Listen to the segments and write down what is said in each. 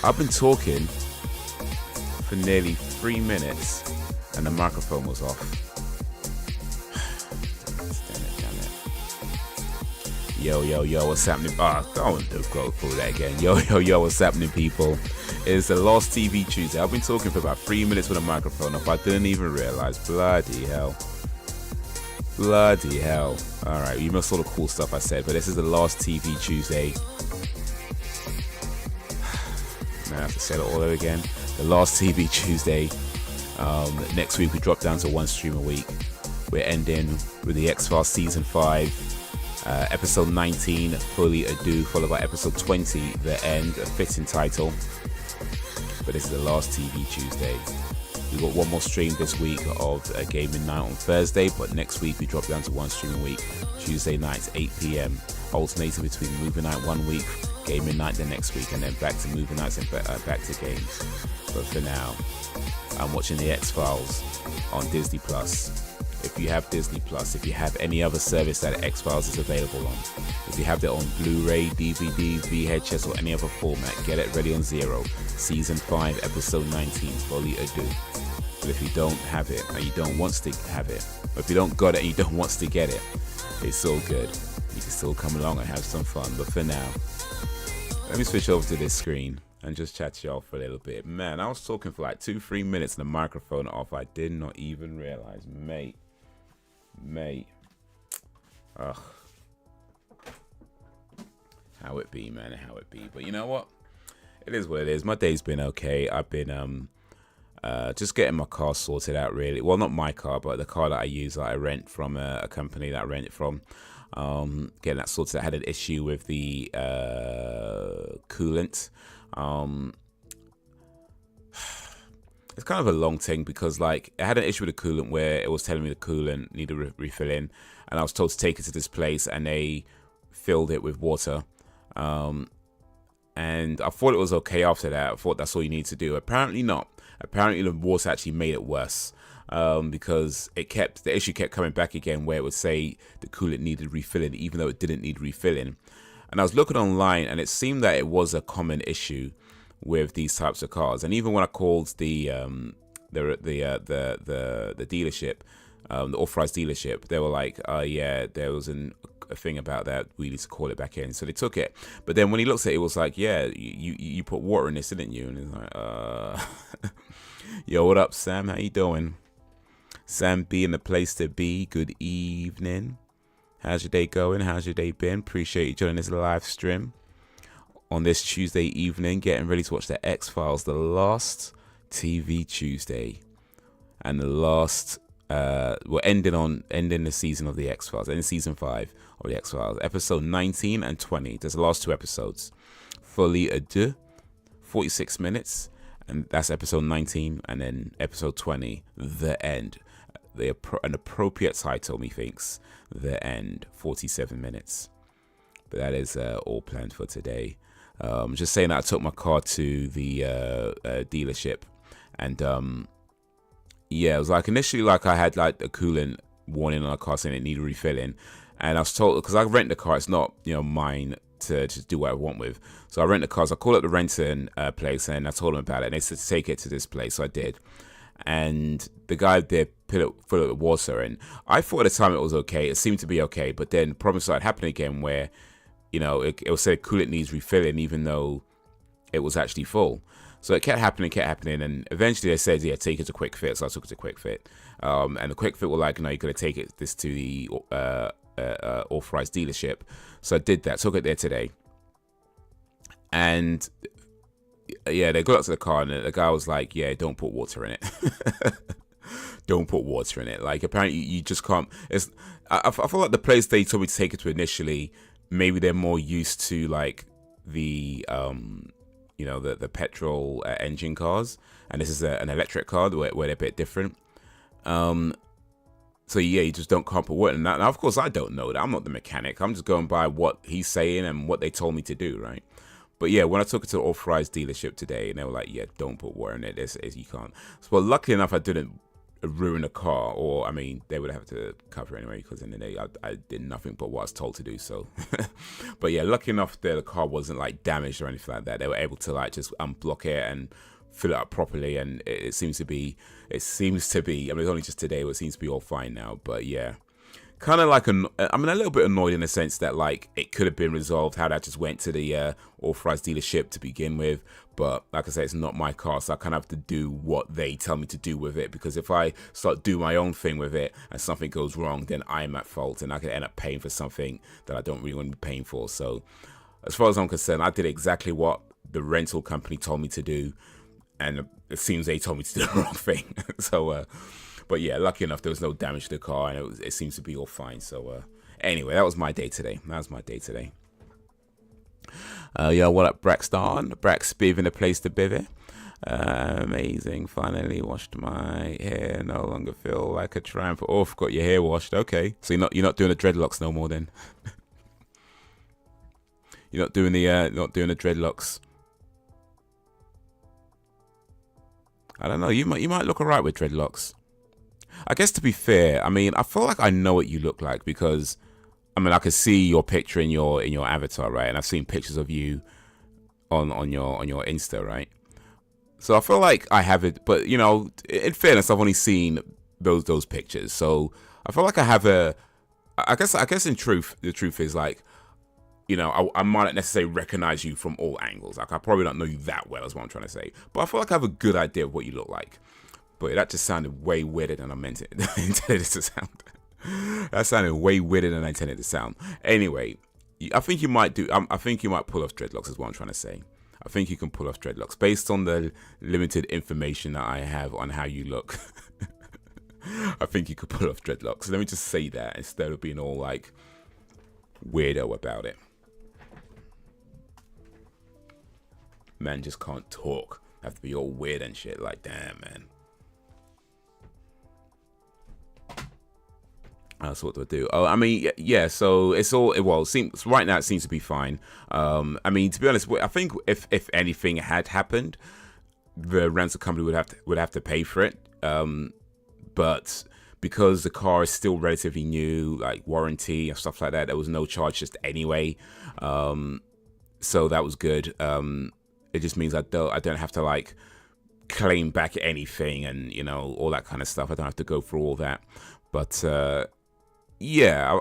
I've been talking for nearly 3 minutes and the microphone was off. Yo, what's happening? I don't want to go through that again. Yo, what's happening, people? It's the Lost TV Tuesday. I've been talking for about 3 minutes with a microphone off. I didn't even realize. Bloody hell. Alright, you missed all the cool stuff I said, but this is the Lost TV Tuesday. Now I have to say it all over again. The Lost TV Tuesday. Next week we drop down to 1 stream a week. We're ending with the X-Files Season 5. Episode 19, Folie, Deux, followed by episode 20, The End, a fitting title. But this is the Last TV Tuesday. We've got one more stream this week of a gaming night on Thursday, but next week we drop down to 1 stream a week. Tuesday nights, 8 PM, alternating between movie night 1 week, gaming night the next week, and then back to movie nights and back to games. But for now, I'm watching the X-Files on Disney Plus. If you have Disney Plus, if you have any other service that X-Files is available on, if you have it on Blu-ray, DVD, VHS, or any other format, get it ready on Zero. Season 5, episode 19, Folie, Deux. But if you don't have it, and you don't want to have it, or if you don't got it and you don't want to get it, it's all good. You can still come along and have some fun. But for now, let me switch over to this screen and just chat to y'all for a little bit. Man, I was talking for like 2-3 minutes and the microphone off. I did not even realize, mate. Ugh. How it be, man, how it be. But you know what? It is what it is. My day's been okay. I've been just getting my car sorted out, really. Well, not my car, but the car that I use, that I rent from a company that I rent it from. Getting that sorted out. I had an issue with the coolant. It's kind of a long thing because, like, I had an issue with the coolant where it was telling me the coolant needed refilling, and I was told to take it to this place, and they filled it with water. And I thought it was okay after that. I thought that's all you need to do. Apparently not. Apparently the water actually made it worse, because the issue kept coming back again, where it would say the coolant needed refilling, even though it didn't need refilling. And I was looking online, and it seemed that it was a common issue with these types of cars. And even when I called the dealership, the authorized dealership, they were like, yeah, there was a thing about that, we need to call it back in. So they took it, but then when he looked at it, it was like, yeah, you put water in this, didn't you? And he's like, yo, what up, Sam? How you doing? Sam B in the place to be. Good evening. How's your day going? How's your day been? Appreciate you joining this live stream on this Tuesday evening, getting ready to watch the X-Files, the Last TV Tuesday, and the last, we're ending the season of the X-Files, ending season 5 of the X-Files, episode 19 and 20. There's the last 2 episodes. Folie, Deux, 46 minutes, and that's episode 19, and then episode 20, The End. An appropriate title, methinks, The End, 47 minutes. But that is all planned for today. Just saying that I took my car to the dealership, and yeah, it was like initially like I had like a coolant warning on the car saying it needed refilling, and I was told, because I rent the car, it's not, you know, mine to just do what I want with. So I rent the car, so I called up the renting place, and I told them about it, and they said to take it to this place, so I did. And the guy there put it full of water, and I thought at the time it was okay, it seemed to be okay, but then problems started happening again where, you know, it will say coolant needs refilling even though it was actually full. So it kept happening, and eventually they said, yeah, take it to Quick Fit. So I took it to Quick Fit. And the Quick Fit were like, no, you got to take this to the authorized dealership. So I did that, took it there today. And yeah, they got up to the car, and the guy was like, yeah, don't put water in it. Don't put water in it. Like, apparently you just can't. I feel like the place they told me to take it to initially, maybe they're more used to like the you know, the petrol engine cars, and this is an electric car where they're a bit different. So yeah, you just can't put water in that. Now, of course, I don't know that. I'm not the mechanic. I'm just going by what he's saying and what they told me to do, right? But yeah, when I took it to the authorized dealership today, and they were like, yeah, don't put water in it. You can't. So, well, luckily enough, I didn't ruin a car, or I mean, they would have to cover anyway, because in the day I did nothing but what I was told to do. So, but yeah, lucky enough that the car wasn't like damaged or anything like that. They were able to like just unblock it and fill it up properly, and it seems to be. I mean, it's only just today, but it seems to be all fine now. But yeah. Kind of like, I mean, a little bit annoyed in the sense that, like, it could have been resolved how that just went to the authorized dealership to begin with. But, like I said, it's not my car, so I kind of have to do what they tell me to do with it. Because if I start doing my own thing with it and something goes wrong, then I'm at fault. And I could end up paying for something that I don't really want to be paying for. So, as far as I'm concerned, I did exactly what the rental company told me to do. And it seems they told me to do the wrong thing. So, but yeah, lucky enough, there was no damage to the car, and it seems to be all fine. So anyway, that was my day today. Yeah, what up, Braxton? Brax Biv in a place to bivy. Amazing. Finally washed my hair. No longer feel like a tramp. Oh, got your hair washed. Okay, so you're not doing the dreadlocks no more then. You're not doing the dreadlocks. I don't know. You might look alright with dreadlocks. I guess, to be fair, I mean, I feel like I know what you look like, because I mean, I can see your picture in your avatar, right? And I've seen pictures of you on your Insta, right? So I feel like I have it, but you know, in fairness, I've only seen those pictures. So I feel like I have I guess in truth, the truth is, like, you know, I might not necessarily recognize you from all angles. Like, I probably don't know you that well, is what I'm trying to say. But I feel like I have a good idea of what you look like. But that just sounded way weirder than I meant it intended it to sound. That sounded way weirder than I intended it to sound. Anyway, I think you might I think you might pull off dreadlocks, is what I'm trying to say. I think you can pull off dreadlocks based on the limited information that I have on how you look. I think you could pull off dreadlocks. So let me just say that instead of being all like weirdo about it. Man just can't talk. Have to be all weird and shit. Like, damn, man. So what do I do? Oh, I mean, yeah. So it's all well. It seems right now it seems to be fine. I mean, to be honest, I think if anything had happened, the rental company would have to pay for it. But because the car is still relatively new, like warranty and stuff like that, there was no charge just anyway. So that was good. It just means I don't have to like claim back anything and, you know, all that kind of stuff. I don't have to go through all that. But yeah,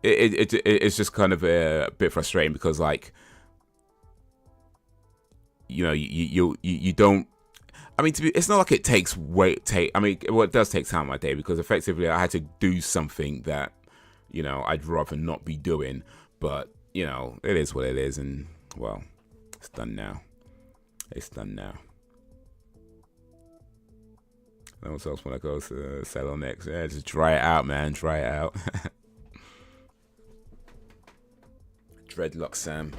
it's just kind of a bit frustrating because, like, you know, you don't. I mean, it's not like it takes I mean, well, it does take time my day, because effectively I had to do something that, you know, I'd rather not be doing. But, you know, it is what it is, and well, it's done now. It's done now. And what else when I go to salon next? Yeah, just dry it out, man. Dry it out. Dreadlock Sam.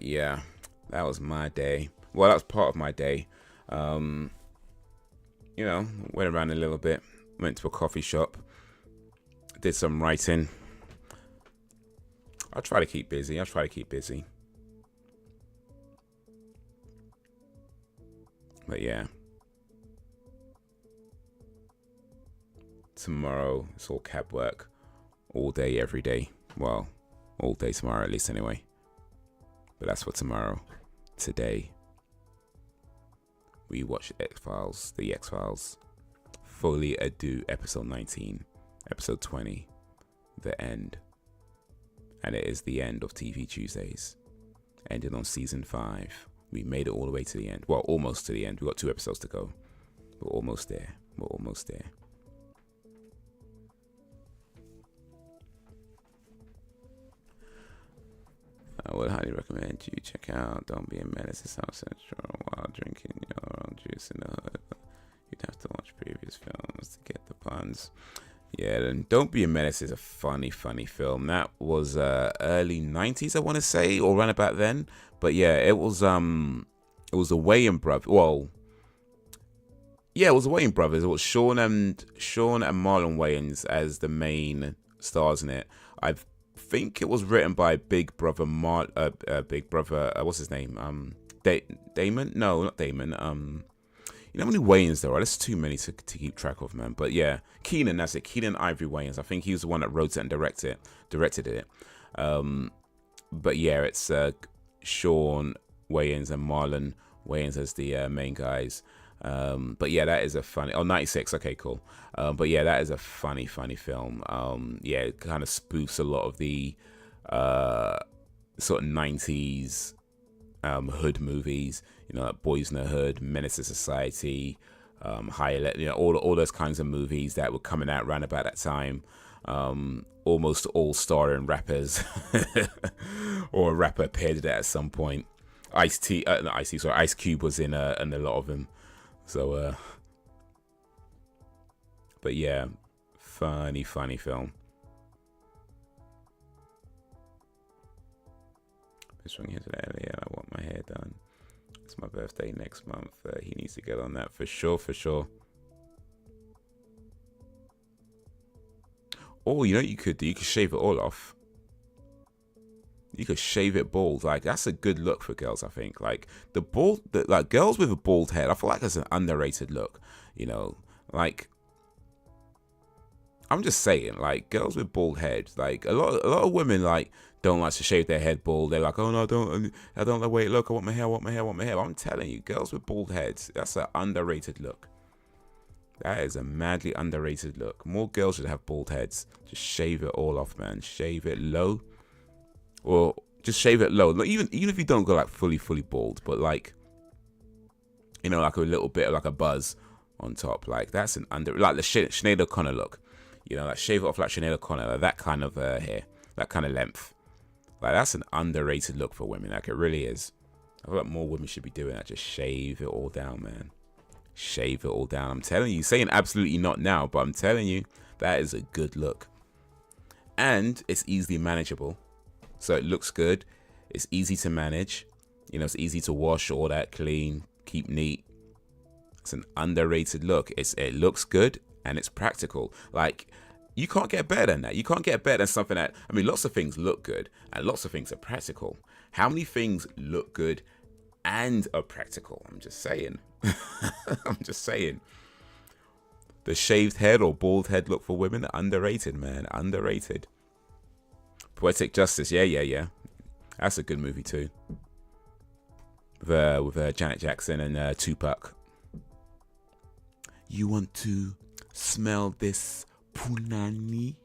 Yeah, that was my day. Well, that was part of my day. You know, went around a little bit. Went to a coffee shop. Did some writing. I'll try to keep busy. But yeah. Tomorrow, it's all cab work. All day, every day. Well, all day tomorrow at least anyway. But that's for tomorrow. Today, we watch X-Files, the X-Files. Folie Deux, episode 19. Episode 20. The end. And it is the end of TV Tuesdays. Ended on season 5. We made it all the way to the end. Well, almost to the end. We've got 2 episodes to go. We're almost there. I would highly recommend you check out Don't Be a Menace to South Central while drinking your own juice in the hood. You'd have to watch previous films to get the puns. Yeah, and Don't Be a Menace is a funny film. That was early 90s, I want to say, or around about then. But yeah, it was a Wayans brother. Well, Yeah, it was the Wayans brothers. It was Sean and Marlon Wayans as the main stars in it. I think it was written by Big Brother what's his name? Damon? No, not Damon. You know how many Wayans there are? There's too many to keep track of, man. But yeah, Keenan, that's it. Keenan Ivory Wayans. I think he was the one that wrote it and directed it. But yeah, it's Sean Wayans and Marlon Wayans as the main guys. But yeah, that is a funny. Oh, 96. Okay, cool. But yeah, that is a funny film. Yeah, it kind of spoofs a lot of the sort of 90s hood movies. You know, like Boys in the Hood, Menace to Society, High, you know, all those kinds of movies that were coming out around about that time. Almost all starring rappers, or a rapper appeared in it at some point. Ice Cube was in a lot of them. So, but yeah, funny film. This one here today. Yeah, I want my hair done. It's my birthday next month. He needs to get on that for sure. Or you know what you could do? You could shave it all off. You could shave it bald. Like, that's a good look for girls, I think. Like like girls with a bald head, I feel like that's an underrated look. You know, like, I'm just saying, like, girls with bald heads, like a lot of women like don't like to shave their head bald. They're like, oh no, I don't like the way it look. I want my hair. I'm telling you, girls with bald heads, that's an underrated look. That is a madly underrated look. More girls should have bald heads. Just shave it all off, man. Shave it low. Or just shave it low. Like, even if you don't go like fully bald, but like, you know, like a little bit of like a buzz on top. Like, that's an like the Sinead O'Connor look. You know, like shave it off like Sinead O'Connor, like that kind of hair, that kind of length. Like, that's an underrated look for women. Like, it really is. I feel like more women should be doing that. Just shave it all down, man. Shave it all down. I'm telling you, saying absolutely not now, but I'm telling you, that is a good look. And it's easily manageable. So it looks good. It's easy to manage. You know, it's easy to wash, all that, clean, keep neat. It's an underrated look. It looks good and it's practical. Like, you can't get better than that. You can't get better than something that, I mean, lots of things look good and lots of things are practical. How many things look good and are practical? I'm just saying. I'm just saying. The shaved head or bald head look for women, underrated, man. Underrated. Poetic Justice, yeah. That's a good movie too. With Janet Jackson and Tupac. You want to smell this punani?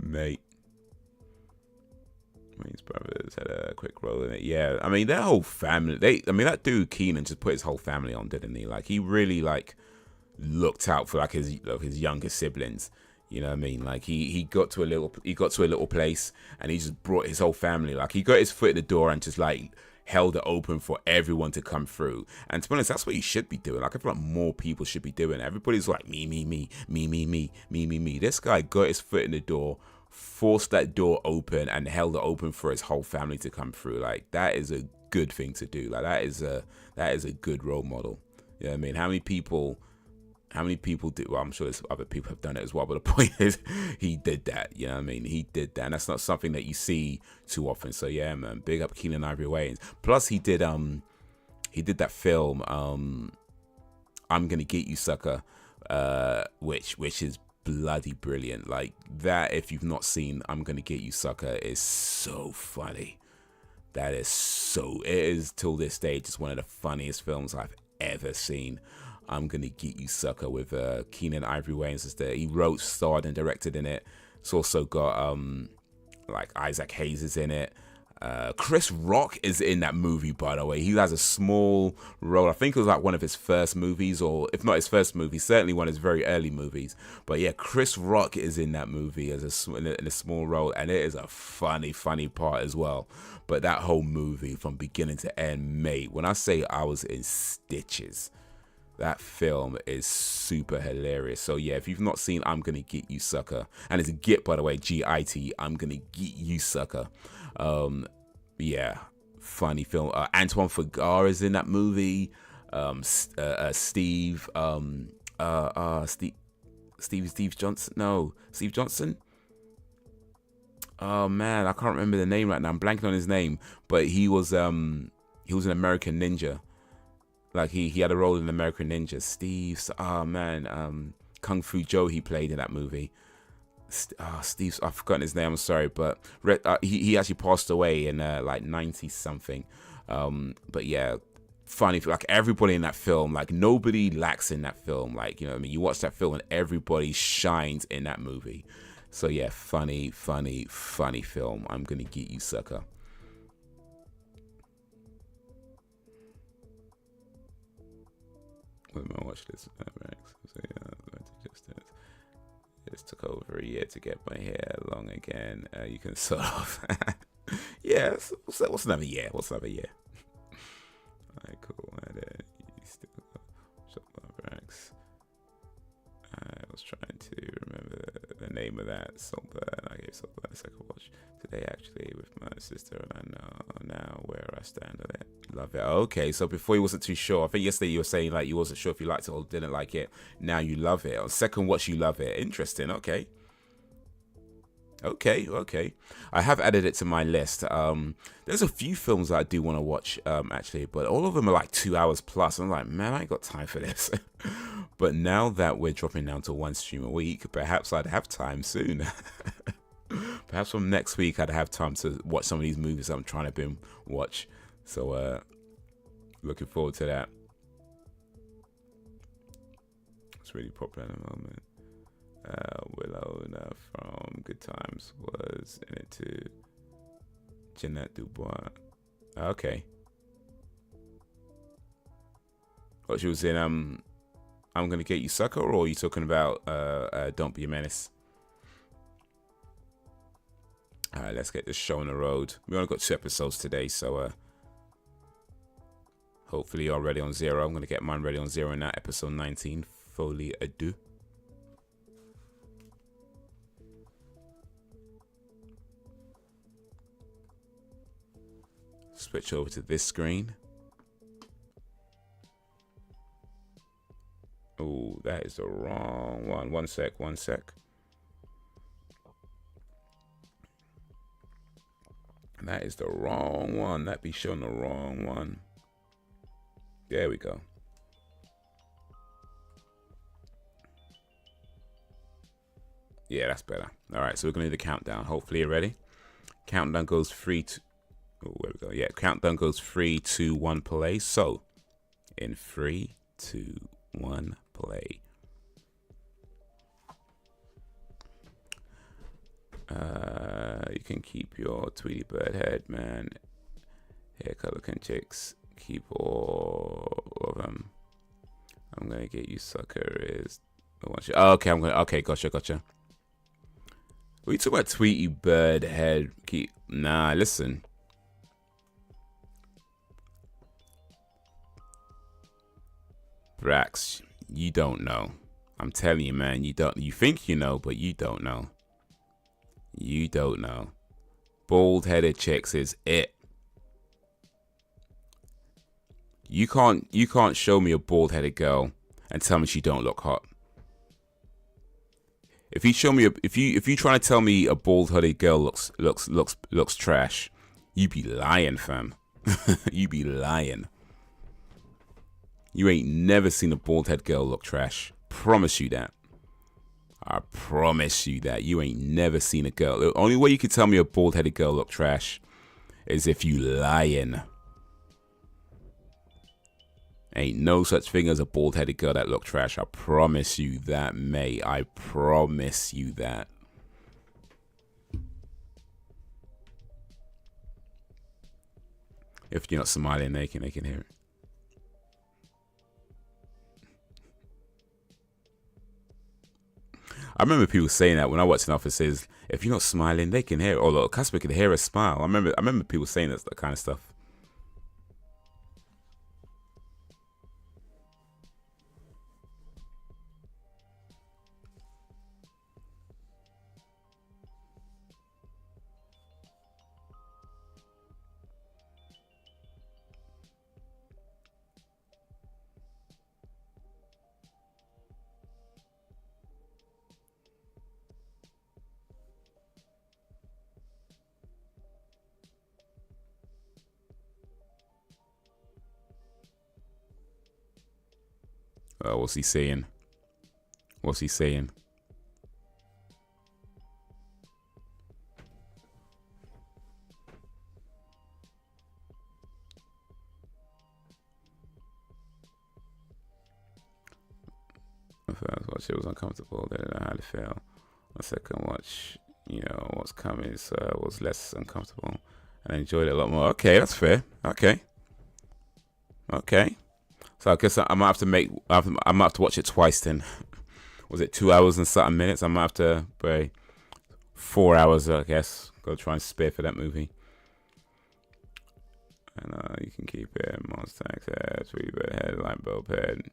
Mate. His brothers had a quick role in it. Yeah, I mean, their whole family. That dude Keenan just put his whole family on, didn't he? Like, he really like looked out for like his younger siblings. You know what I mean? Like, he got to a little place and he just brought his whole family. Like, he got his foot in the door and just like held it open for everyone to come through. And to be honest, that's what you should be doing. Like, I feel like more people should be doing it. Everybody's like me. This guy got his foot in the door, forced that door open and held it open for his whole family to come through. Like, that is a good thing to do. Like, that is a good role model. You know what I mean? How many people do? Well, I'm sure there's other people have done it as well, but the point is, he did that. You know what I mean? He did that, and that's not something that you see too often. So yeah, man, big up Keenan Ivory Wayans. Plus, he did that film, I'm Gonna Get You, Sucker, which is bloody brilliant. Like, that, if you've not seen I'm Gonna Get You, Sucker, is so funny. It is till this day just one of the funniest films I've ever seen. I'm Gonna Get You, Sucker, with Keenan Ivory Wayans. He wrote, starred, and directed in it. It's also got like Isaac Hayes is in it. Chris Rock is in that movie, by the way. He has a small role. I think it was like one of his first movies, or if not his first movie, certainly one of his very early movies. But yeah, Chris Rock is in that movie as in a small role, and it is a funny part as well. But that whole movie from beginning to end, mate, when I say I was in stitches, that film is super hilarious. So yeah, if you've not seen I'm Gonna Get You, Sucker, and it's a GIT, by the way, GIT, I'm Gonna Get You, Sucker. Yeah, funny film. Antoine Fuqua is in that movie. Steve Steve Johnson. No, Steve Johnson. Oh man, I can't remember the name right now. I'm blanking on his name, but he was an American Ninja. Like he had a role in American Ninja. Steve. Oh man, Kung Fu Joe. He played in that movie. Steve. I've forgotten his name. I'm sorry, but he actually passed away in like 90 something. But yeah, funny. Like everybody in that film, like nobody lacks in that film. Like, you know what I mean? You watch that film and everybody shines in that movie. So yeah, funny film. I'm gonna get you, sucker. When I watch this, it took over a year to get my hair long again. You can sort of, yeah. What's another year? Alright, cool. And then you still Racks. I was trying to remember the name of that Saltburn. I gave Saltburn a second watch today, actually, with my sister, and I know now where I stand on it. Love it. Okay, so before you wasn't too sure. I think yesterday you were saying like you wasn't sure if you liked it or didn't like it. Now you love it. On second watch, you love it. Interesting. Okay. I have added it to my list. There's a few films that I do want to watch, actually, but all of them are like 2 hours plus. I'm like, man, I ain't got time for this. But now that we're dropping down to one stream a week, perhaps I'd have time soon. Perhaps from next week I'd have time to watch some of these movies I'm trying to binge watch. So looking forward to that. It's really popular at the moment. Willow from Good Times was in it too. Jeanette Dubois. Okay. What she was in I'm Gonna Get You, Sucker, or are you talking about Don't Be a Menace? Alright, let's get this show on the road. We only got 2 episodes today, so hopefully you're ready on 0. I'm gonna get mine ready on 0 now. Episode 19, Folie à Deux. Switch over to this screen. Oh, that is the wrong one. One sec. That is the wrong one. That be showing the wrong one. There we go. Yeah, that's better. All right, so we're going to do the countdown. Hopefully you're ready. Countdown goes 3, 2... Oh, there we go. Yeah, countdown goes 3, 2, 1, play. So, in 3, 2, 1, play. You can keep your Tweety Bird head, man. Hair color can chicks. Keep all of them. I'm gonna get you, sucker. Is the one. Okay, Okay, gotcha. What are you talking about? Tweety Bird head. Nah, listen. Brax, you don't know. I'm telling you, man. You don't. You think you know, but you don't know. You don't know. Bald-headed chicks is it. You can't show me a bald-headed girl and tell me she don't look hot. If you show me if you trying to tell me a bald-headed girl looks trash, you be lying, fam. You be lying. You ain't never seen a bald-headed girl look trash. Promise you that. I promise you that. You ain't never seen a girl. The only way you could tell me a bald-headed girl look trash is if you lying. Ain't no such thing as a bald-headed girl that look trash. I promise you that, mate. I promise you that. If you're not smiling, they can hear it. I remember people saying that when I watched an office. Says if you're not smiling, they can hear it. Or look, customer can hear a smile. I remember people saying that kind of stuff. What's he saying? What's he saying? First watch, it was uncomfortable. They didn't know how to feel. My second watch, you know, what's coming, so was less uncomfortable and I enjoyed it a lot more. Okay, that's fair. Okay. So I guess I might have to I might have to watch it twice then. Was it 2 hours and something minutes? I might have to pay 4 hours, I guess. Go try and spare for that movie. And you can keep it. Monster head, 3-bed head, light bulb head.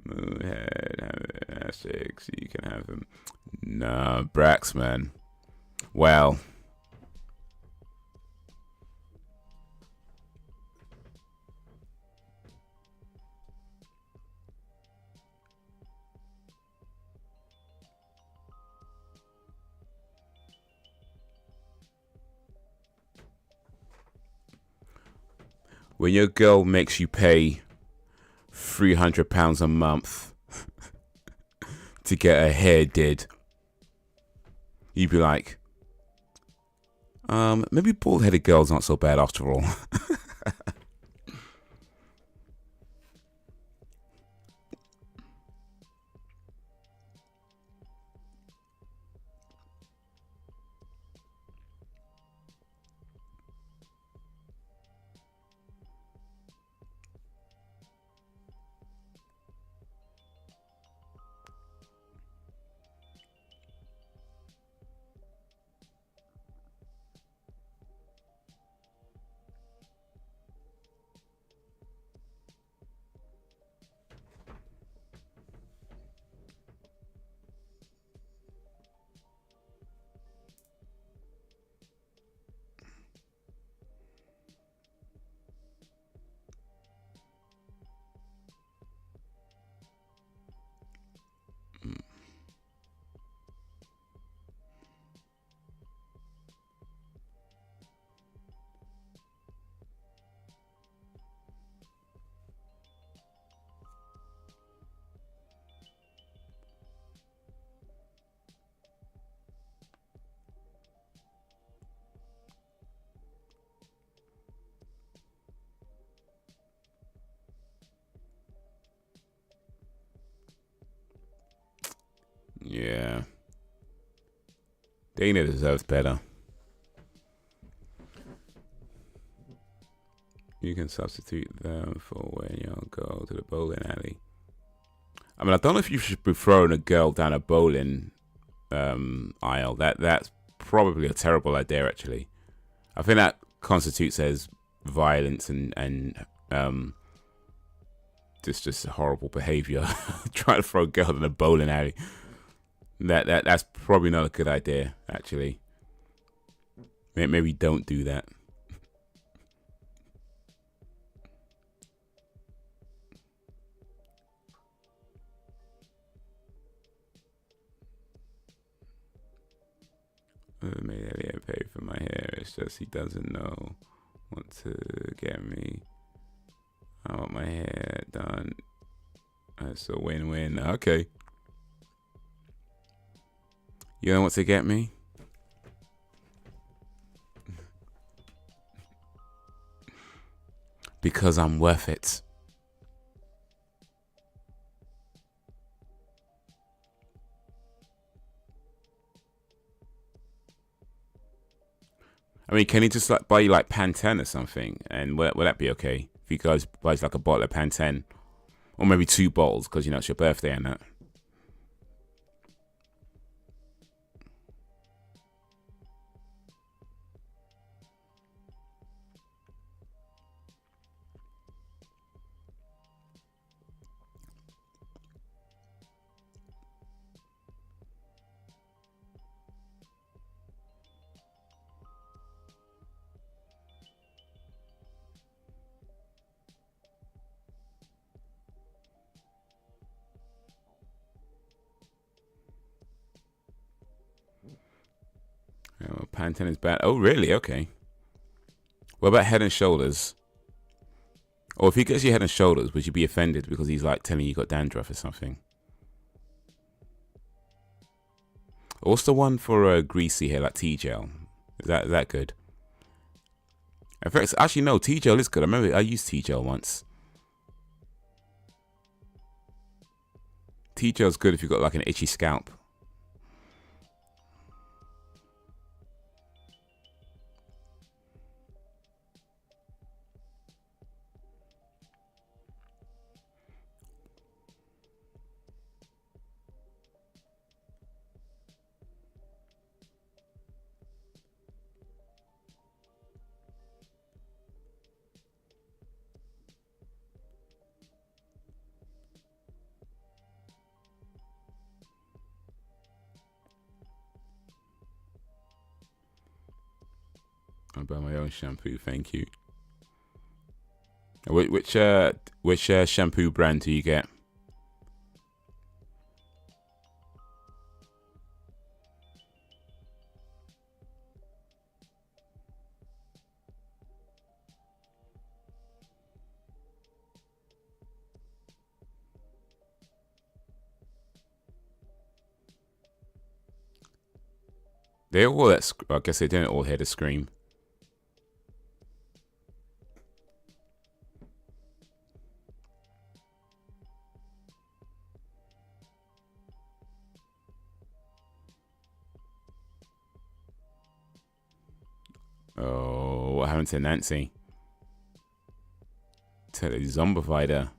Moon head, six. You can have him. Nah, Brax, man. Well, when your girl makes you pay £300 a month to get her hair did, you'd be like, maybe bald-headed girls aren't so bad after all. Yeah. Dana deserves better. You can substitute them for when you go to the bowling alley. I mean, I don't know if you should be throwing a girl down a bowling aisle. That's probably a terrible idea, actually. I think that constitutes as violence and just horrible behavior. Trying to throw a girl in a bowling alley. That's probably not a good idea, actually. Maybe don't do that. Made Elliot pay for my hair. It's just he doesn't know what to get me. I want my hair done. It's a win-win. Okay. You know what to get me? Because I'm worth it. I mean, can he just like buy you like Pantene or something? And will that be okay? If he guys buys like a bottle of Pantene, or maybe 2 bottles because you know it's your birthday and that. Oh, Pantene is bad. Oh, really? Okay. What about Head and Shoulders? Or if he gets your Head and Shoulders, would you be offended because he's like telling you got dandruff or something? What's the one for greasy hair, like T-gel? Is that good? In fact, actually no, T-gel is good. I remember I used T-gel once. T-gel's good if you've got like an itchy scalp. I buy my own shampoo, thank you. Which shampoo brand do you get? They all I guess they didn't all hear the scream. Oh, what happened to Nancy? To the zombified her.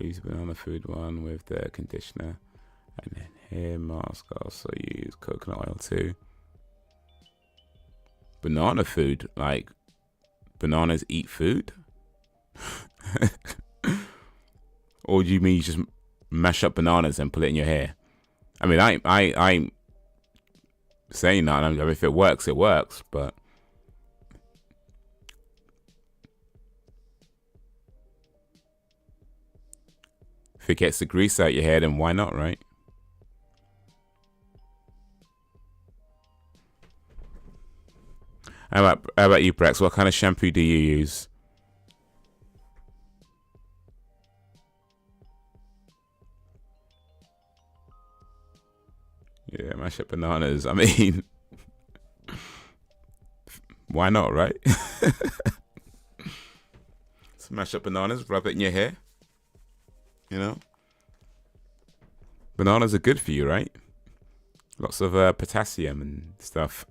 I use banana food one with the conditioner, and then hair mask. I also use coconut oil too. Banana food, like bananas eat food, or do you mean you just mash up bananas and put it in your hair? I mean, I'm saying that. I mean, if it works, it works, but. If it gets the grease out your hair, then why not, right? How about you, Brax? What kind of shampoo do you use? Yeah, mash up bananas. I mean, why not, right? Smash up bananas, rub it in your hair. You know, bananas are good for you, right? Lots of potassium and stuff.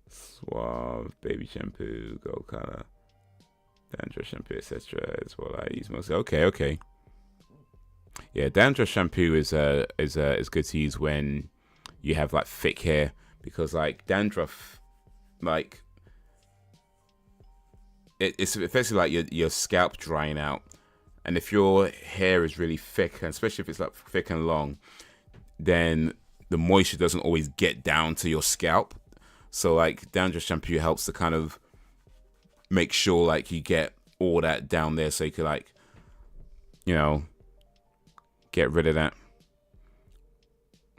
Suave, baby shampoo, gold color, dandruff shampoo, etc. is what I use mostly. Okay. Yeah, dandruff shampoo is good to use when you have like thick hair, because like dandruff, like it's effectively like your scalp drying out, and if your hair is really thick, and especially if it's like thick and long, then the moisture doesn't always get down to your scalp. So like dandruff shampoo helps to kind of make sure like you get all that down there, so you can like, you know, get rid of that.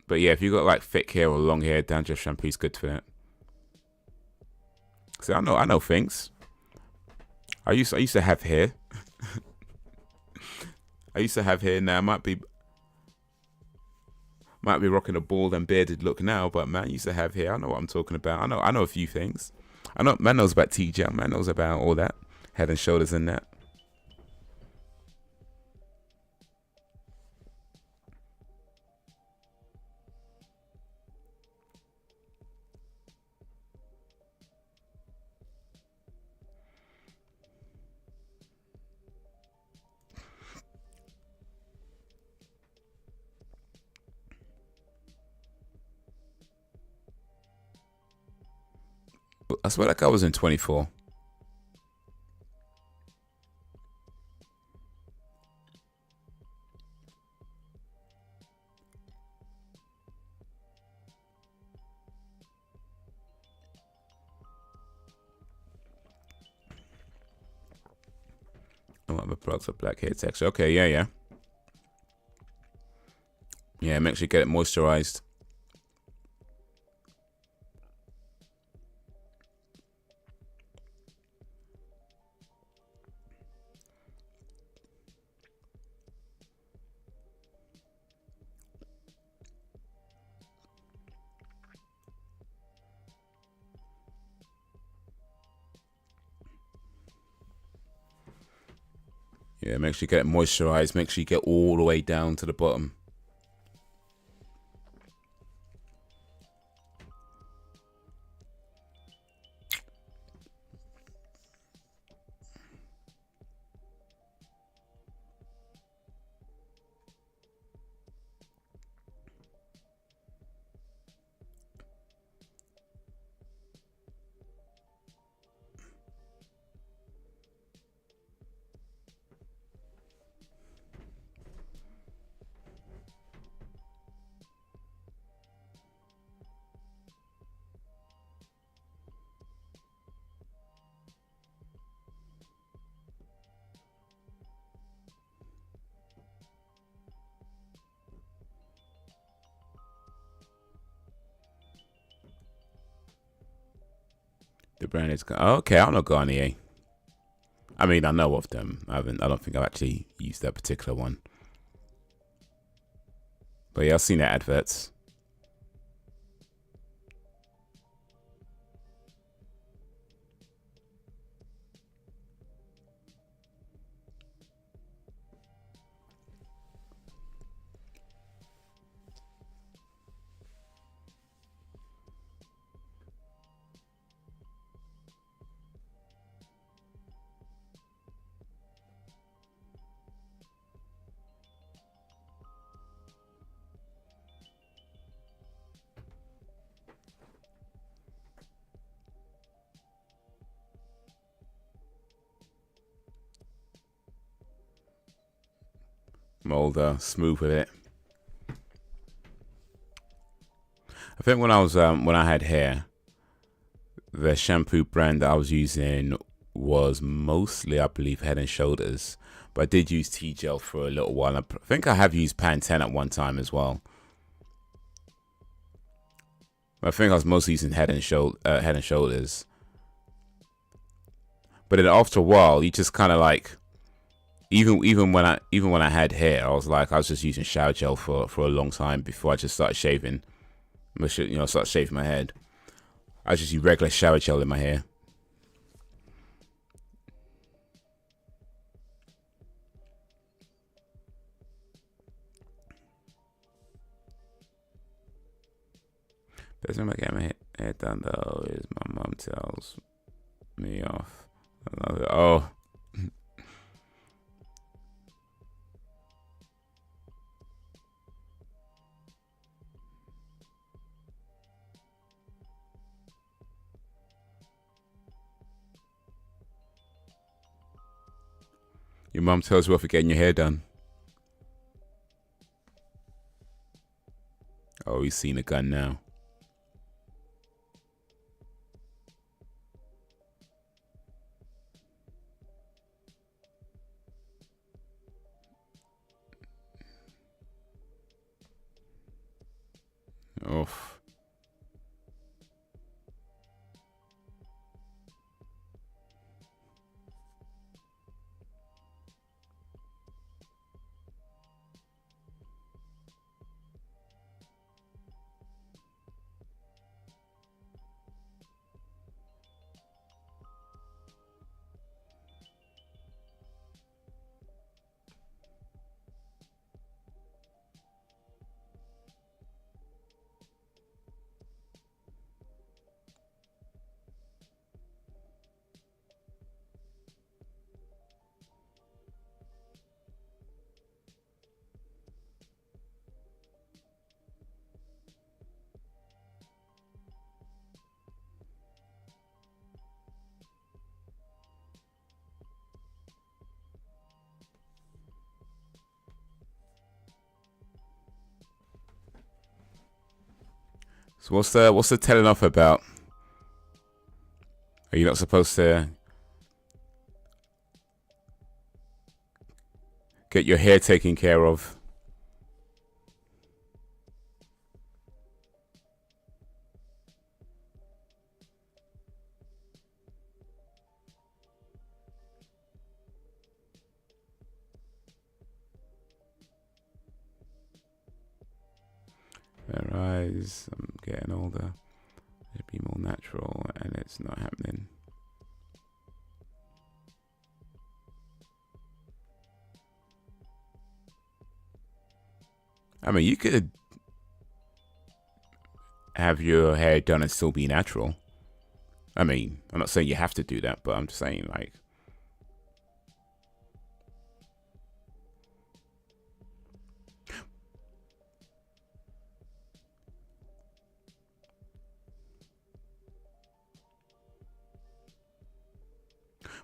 But yeah, if you got like thick hair or long hair, dandruff shampoo is good for that. So I know things. I used to have hair. I used to have hair. Now I might be rocking a bald and bearded look now, but man, I used to have hair. I know what I'm talking about. I know a few things. I know man knows about T-gel. Man knows about all that, Head and Shoulders and that. I swear like I was in 24. Oh, the plugs are black hair texture. Okay, yeah. Yeah, make sure you get it moisturized. Yeah, make sure you get it moisturized. Make sure you get all the way down to the bottom. The brand is okay. I don't know Garnier. I mean, I know of them. I don't think I've actually used that particular one. But yeah, I've seen their adverts. Molder, smooth with it. I think when I had hair, the shampoo brand that I was using was mostly, I believe, Head and Shoulders, but I did use T-Gel for a little while. I think I have used Pantene at one time as well. I think I was mostly using Head and Shoulders. But then after a while, you just kind of like, even when I had hair, I was just using shower gel for a long time before I just started shaving. Start shaving my head. I just use regular shower gel in my hair. Best time I get my hair done though is my mom tells me off. Oh. Your mom tells you off for getting your hair done. Oh, he's seen a gun now. Oof. So what's the telling off about? Are you not supposed to get your hair taken care of? Rise, I'm getting older. It'd be more natural, and it's not happening. I mean, you could have your hair done and still be natural. I mean, I'm not saying you have to do that, but I'm just saying, like,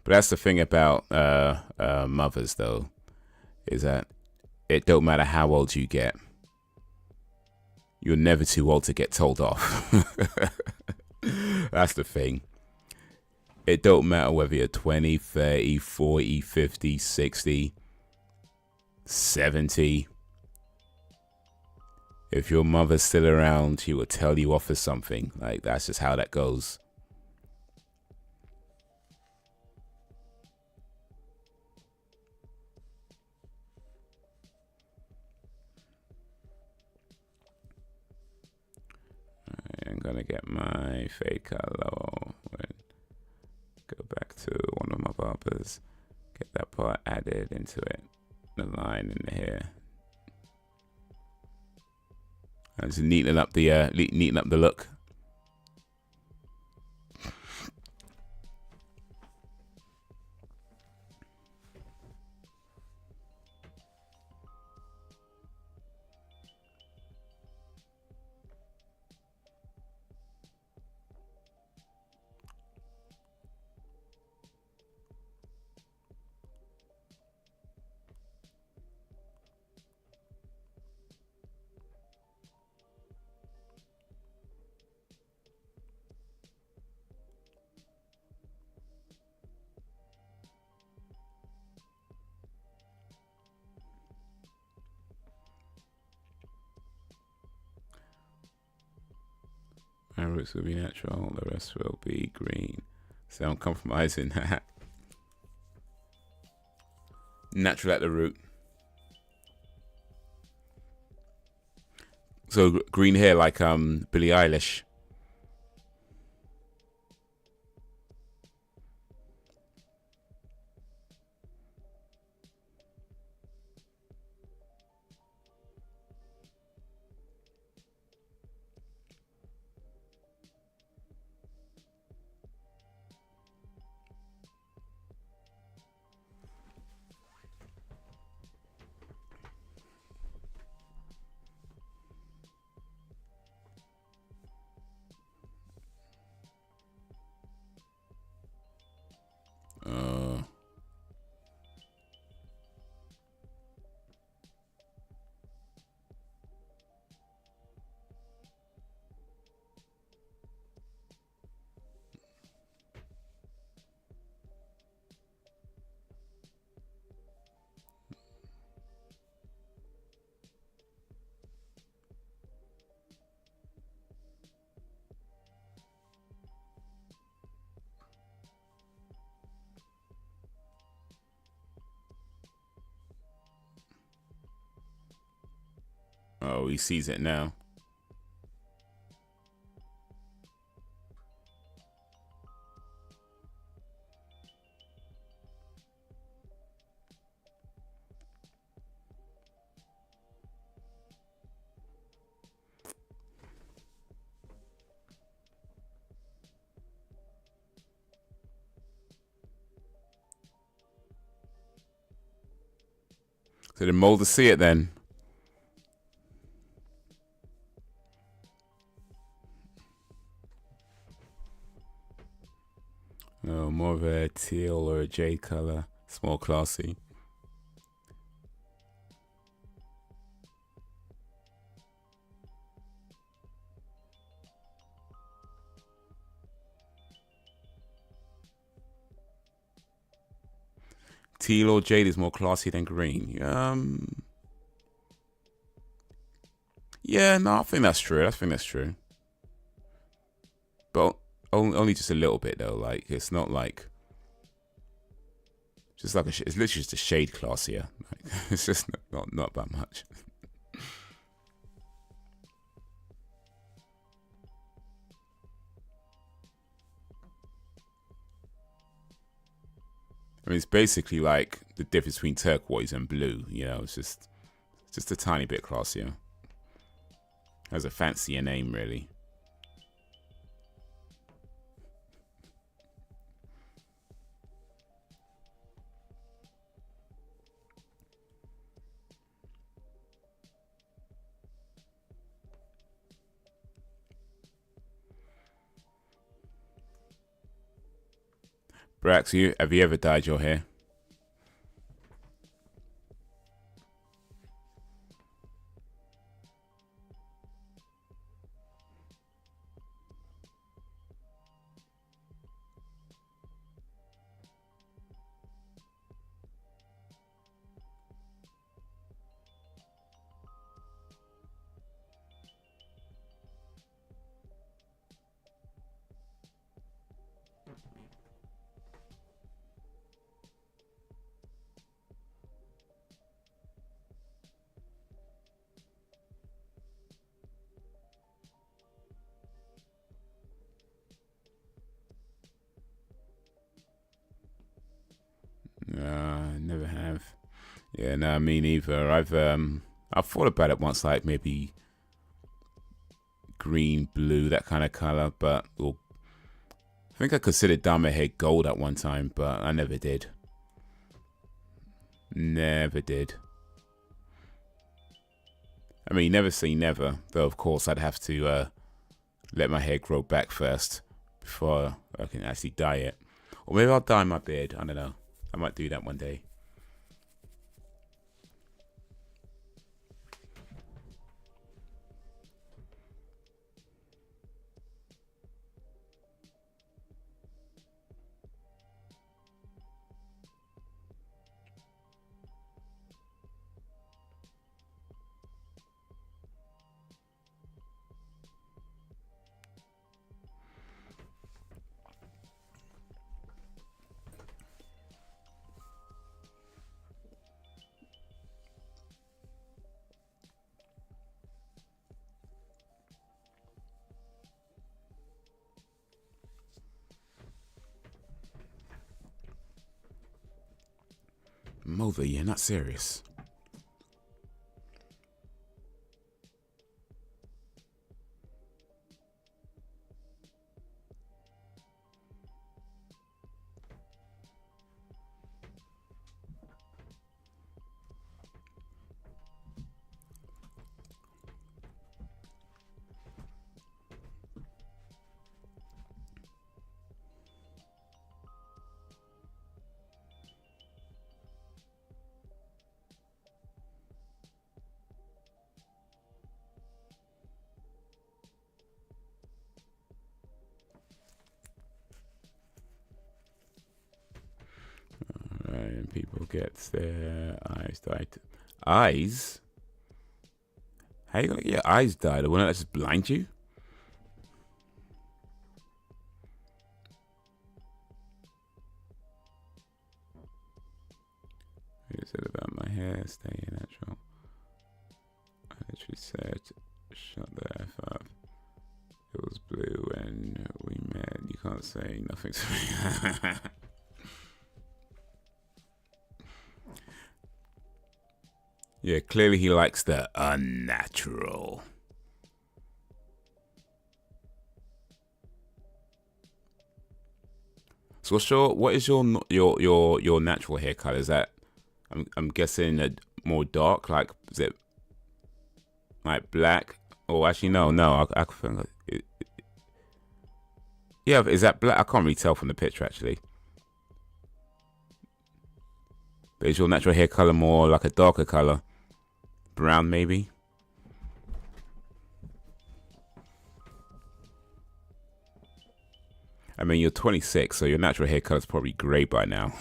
but that's the thing about mothers, though, is that it don't matter how old you get. You're never too old to get told off. That's the thing. It don't matter whether you're 20, 30, 40, 50, 60, 70. If your mother's still around, she will tell you off for something. Like, that's just how that goes. I'm gonna get my fade color. Go back to one of my barbers. Get that part added into it. The line in the hair. And just neaten up the look. My roots will be natural, the rest will be green. So I'm compromising that. Natural at the root. So green hair like Billie Eilish. Oh, he sees it now. So the mold to see it then. Oh, more of a teal or a jade color. It's more classy. teal or jade is more classy than green. Yeah, no, I think that's true. I think that's true. But only just a little bit though. Like it's not like just like it's literally just a shade classier. Like, it's just not that much. I mean, it's basically like the difference between turquoise and blue. You know, it's just a tiny bit classier. Has a fancier name, really. Brax, have you ever dyed your hair? Never have. Yeah, no, me neither. I've thought about it once, like maybe green, blue, that kind of color, but I think I considered dyeing my hair gold at one time, but I never did. Never did. I mean, never say never, though. Of course, I'd have to let my hair grow back first before I can actually dye it, or maybe I'll dye my beard. I don't know. I might do that one day. Mother, you're not serious. And people get their eyes dyed. Eyes? How you gonna get your eyes dyed? Wouldn't that just blind you? You said about my hair staying natural. I literally said, shut the F up. It was blue and we met. You can't say nothing to me. Yeah, clearly he likes the unnatural. So what is your natural hair color? Is that I'm guessing a more dark, like is it like black? Oh, actually no, I think yeah, is that black? I can't really tell from the picture actually. But is your natural hair color more like a darker color? Brown, maybe? I mean, you're 26, so your natural hair color is probably gray by now.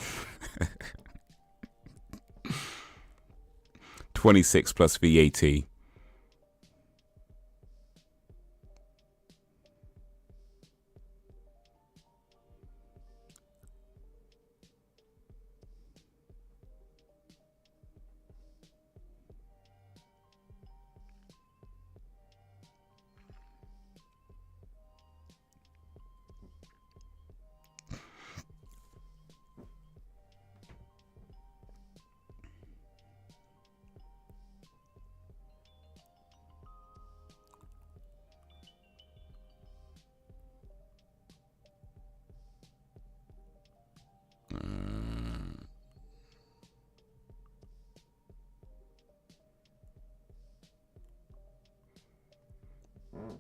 26 plus VAT.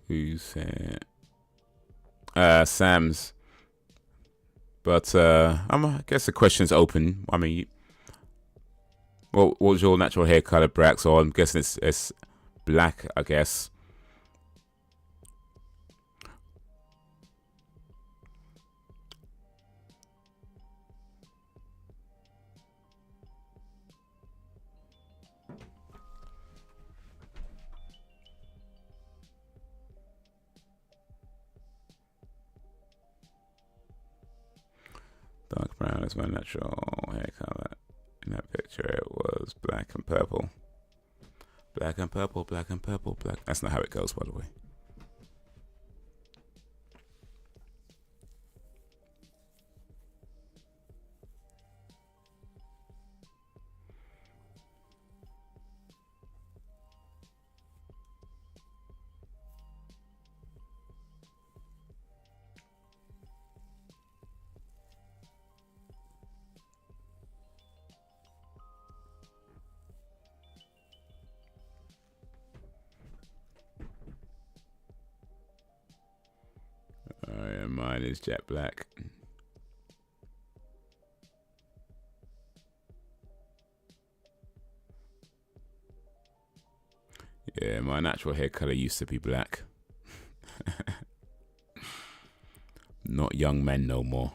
Who said? Sam's. But I guess the question's open. I mean, what was your natural hair color, Brack? So I'm guessing it's black, I guess. Dark brown is my natural hair color. In that picture, it was black and purple. Black and purple, black and purple, black. That's not how it goes, by the way. Mine is jet black. Yeah, my natural hair color used to be black. Not young men no more.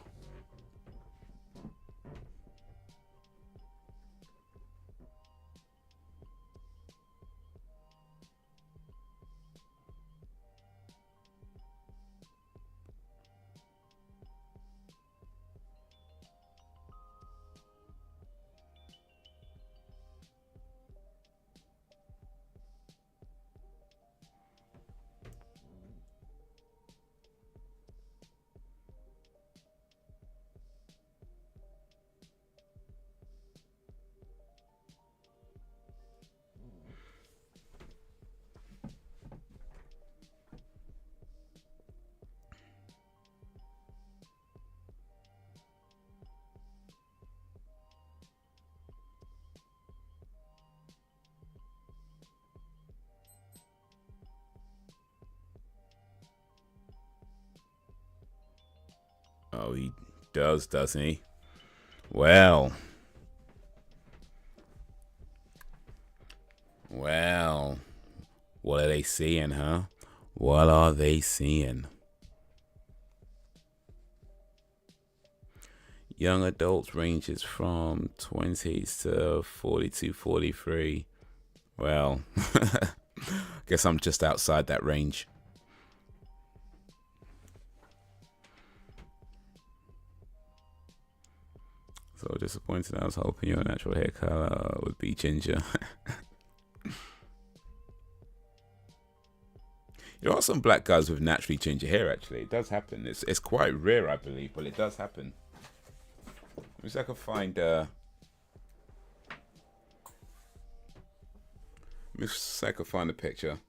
Oh, he does, doesn't he? Well. Well. What are they seeing, huh? What are they seeing? Young adults ranges from 20s to 42, 43. Well, guess I'm just outside that range. So disappointed. I was hoping your natural hair color would be ginger. There are some black guys with naturally ginger hair, actually. It does happen. It's quite rare, I believe, but it does happen. Let me see if I can find... Let me see if I can find a picture.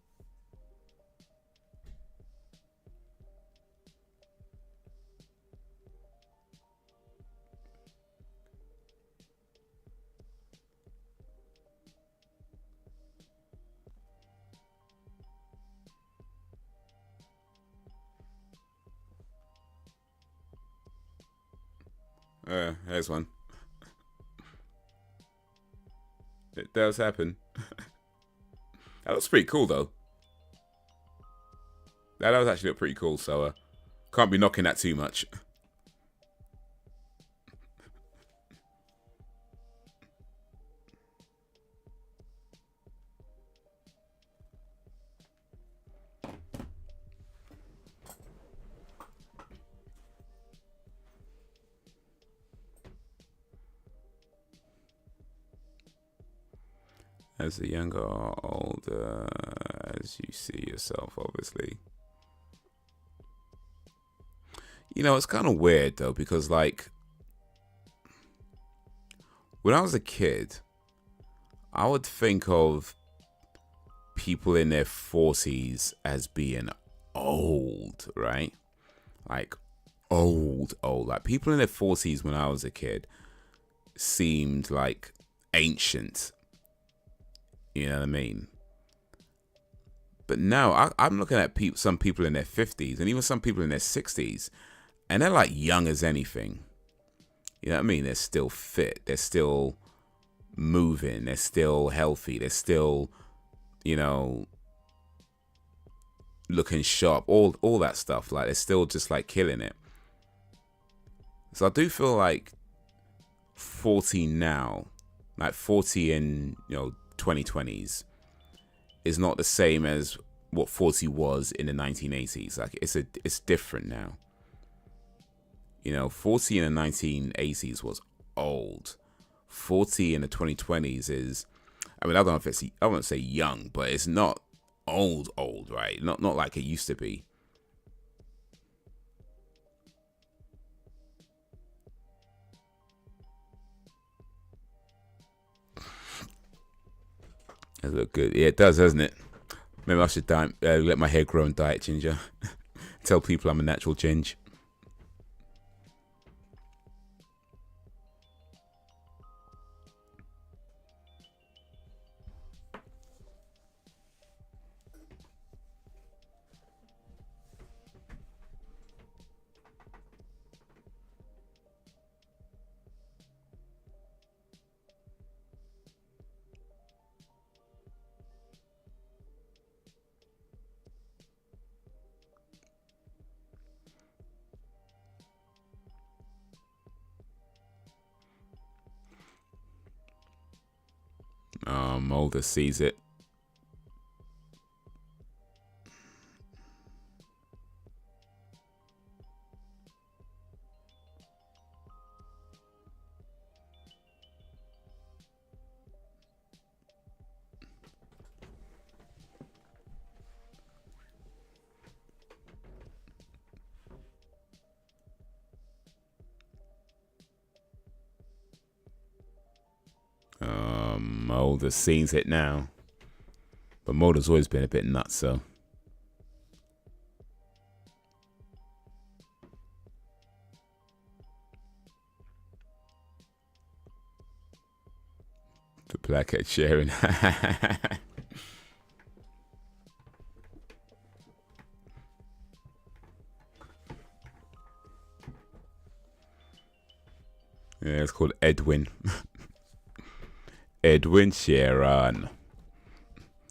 There's one. It does happen. That looks pretty cool, though. That does actually look pretty cool, so can't be knocking that too much. As a younger or older, as you see yourself, obviously. You know, it's kind of weird though, because like when I was a kid, I would think of people in their 40s as being old, right? Like old. Like people in their 40s when I was a kid seemed like ancient. You know what I mean? But now I'm looking at some people in their 50s and even some people in their 60s, and they're like young as anything. You know what I mean? They're still fit. They're still moving. They're still healthy. They're still, you know, looking sharp. All that stuff. Like they're still just like killing it. So I do feel like 40 now, like 40 in, you know, 2020s is not the same as what 40 was in the 1980s. Like it's different now. You know, 40 in the 1980s was old. 40 in the 2020s is, I mean, I don't know if it's, I won't say young, but it's not old, right? Not like it used to be. That look good. Yeah, it does, doesn't it? Maybe I should let my hair grow and dye it ginger. Tell people I'm a natural ginger. Mulder sees it. Mulder sees it now. But Mulder's always been a bit nuts, so. The plaquette sharing. Yeah, it's called Edwin. Edwin Sharon.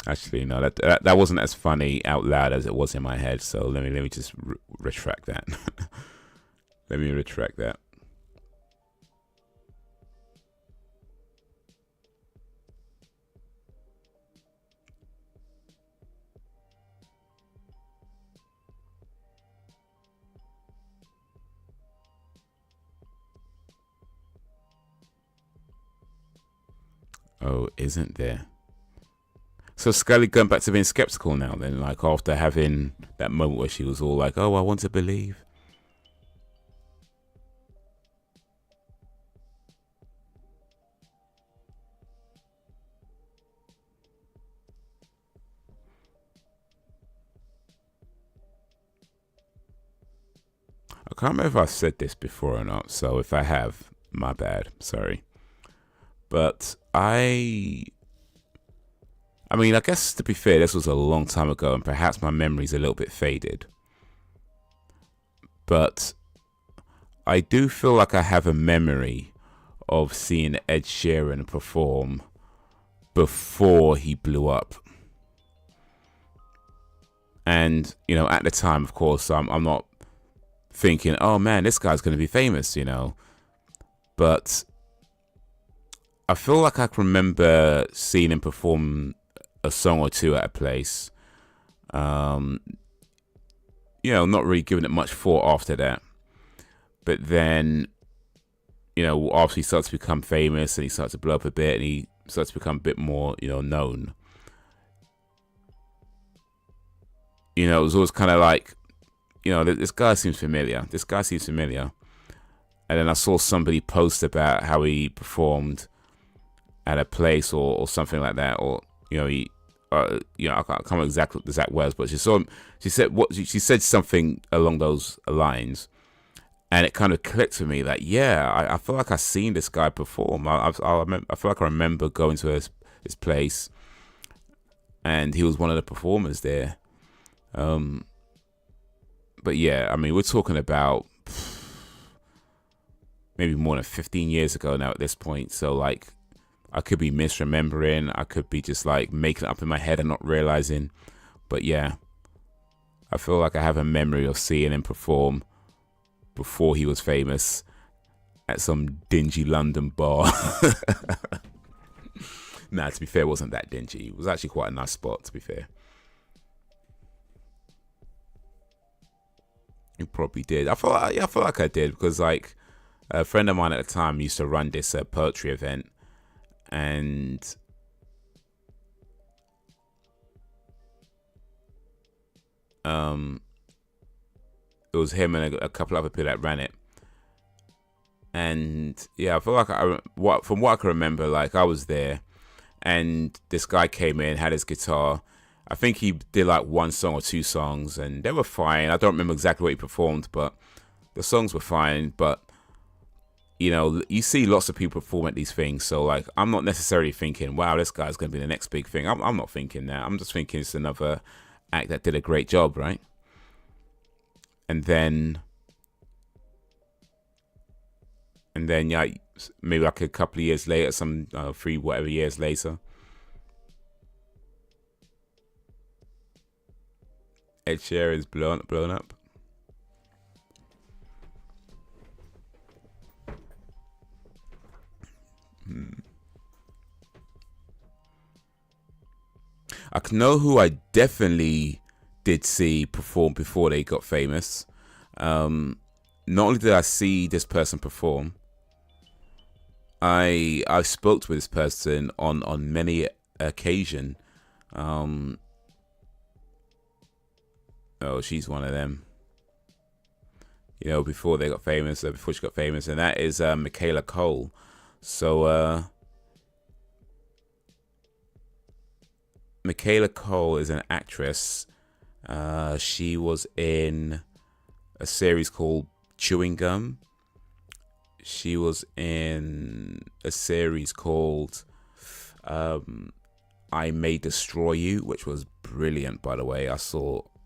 Actually, no, that wasn't as funny out loud as it was in my head. So let me just retract that. Let me retract that. Oh, isn't there? So Scully going back to being skeptical now then, like after having that moment where she was all like, oh, I want to believe. I can't remember if I've said this before or not, so if I have, my bad, sorry. But I mean, I guess to be fair, this was a long time ago, and perhaps my memory's a little bit faded. But I do feel like I have a memory of seeing Ed Sheeran perform before he blew up. And, you know, at the time, of course, I'm not thinking, oh man, this guy's going to be famous, you know. But I feel like I can remember seeing him perform a song or two at a place. You know, not really giving it much thought after that. But then, you know, after he started to become famous and he started to blow up a bit and he started to become a bit more, known. It was always kind of like, this guy seems familiar. This guy seems familiar. And then I saw somebody post about how he performed at a place or something like that, or he, I can't remember exact words, but she said something along those lines, and it kind of clicked for me that I feel like I've seen this guy perform. I feel like I remember going to his place, and he was one of the performers there. But yeah, I mean, we're talking about maybe more than 15 years ago now at this point. So like, I could be misremembering. I could be just like making it up in my head and not realizing. But yeah, I feel like I have a memory of seeing him perform before he was famous at some dingy London bar. Nah, to be fair, it wasn't that dingy. It was actually quite a nice spot, to be fair. You probably did. I feel like I did, because like a friend of mine at the time used to run this poetry event, and it was him and a couple other people that ran it. And yeah, I feel like from what I can remember, like I was there, and this guy came in, had his guitar. I think he did like one song or two songs, and they were fine. I don't remember exactly what he performed, but the songs were fine. But you see lots of people perform at these things, so like I'm not necessarily thinking, wow, this guy's going to be the next big thing. I'm not thinking that. I'm just thinking it's another act that did a great job, right? And then yeah, maybe like a couple of years later, some 3 whatever years later, Ed Sheeran's blown up. I know who I definitely did see perform before they got famous. Not only did I see this person perform, I spoke with this person on many occasions. Oh, she's one of them. Before they got famous, before she got famous, and that is Michaela Cole. So Michaela Cole is an actress. She was in a series called Chewing Gum. She was in a series called I May Destroy You, which was brilliant, by the way. I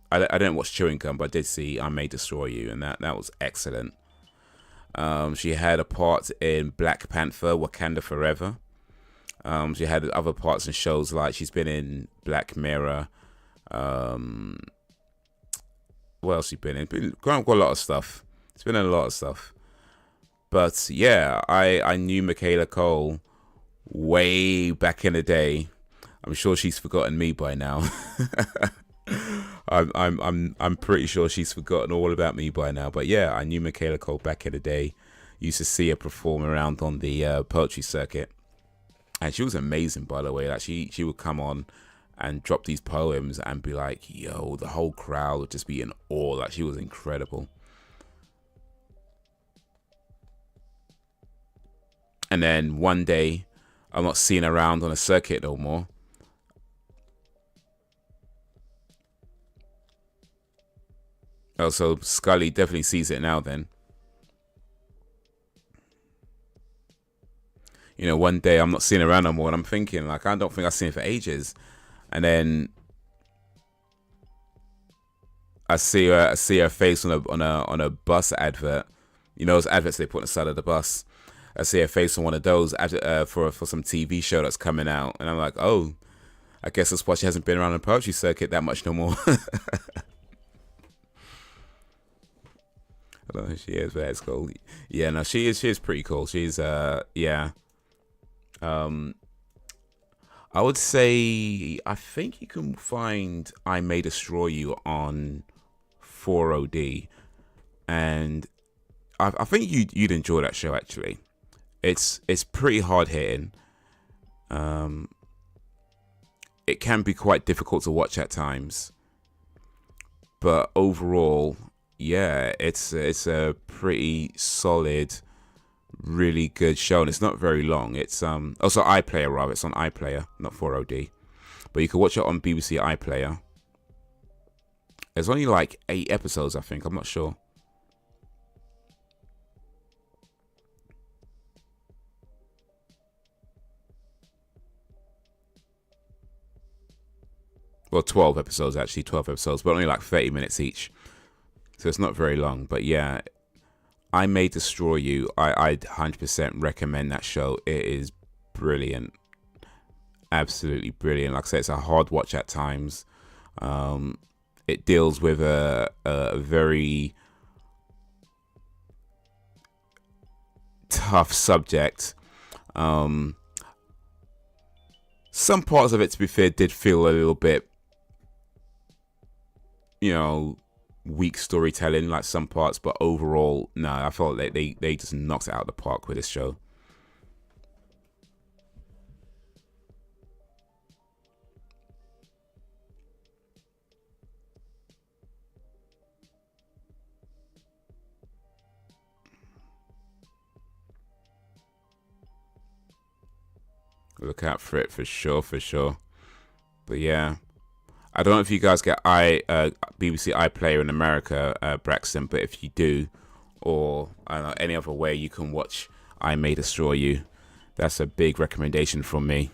didn't watch Chewing Gum, but I did see I May Destroy You, and that was excellent. She had a part in Black Panther, Wakanda Forever. She had other parts in shows, like she's been in Black Mirror. What else she been in? Got a lot of stuff. It's been in a lot of stuff. But yeah, I knew Michaela Cole way back in the day. I'm sure she's forgotten me by now. I'm pretty sure she's forgotten all about me by now. But yeah, I knew Michaela Cole back in the day. Used to see her perform around on the poetry circuit, and she was amazing, by the way. Like she would come on and drop these poems and be like, yo, the whole crowd would just be in awe. Like, she was incredible. And then one day, I'm not seeing her around on a circuit no more. Oh, so Scully definitely sees it now then. One day I'm not seeing her around no more, and I'm thinking, like, I don't think I've seen her for ages. And then I see her face on a bus advert. Those adverts they put on the side of the bus. I see her face on one of those for some TV show that's coming out, and I'm like, oh, I guess that's why she hasn't been around the poetry circuit that much no more. I don't know who she is, but that's cool. Yeah, no, she is pretty cool. She's yeah. I would say, I think you can find I May Destroy You on 4OD, and I think you'd enjoy that show, actually. It's pretty hard hitting. It can be quite difficult to watch at times, but overall, yeah, it's a pretty solid, really good show, and it's not very long. It's also iPlayer rather. It's on iPlayer, not 4OD, but you can watch it on BBC iPlayer. There's only like 8 episodes, I think. I'm not sure. Well, 12 episodes actually, 12 episodes, but only like 30 minutes each. So it's not very long. But yeah, I May Destroy You. I 100% recommend that show. It is brilliant. Absolutely brilliant. Like I said, it's a hard watch at times. It deals with a very tough subject. Some parts of it, to be fair, did feel a little bit, weak storytelling, like some parts, but overall, no, I felt like they just knocked it out of the park with this show. Look out for it, for sure. But yeah, I don't know if you guys get BBC iPlayer in America, Braxton, but if you do, or I don't know, any other way you can watch I May Destroy You, that's a big recommendation from me.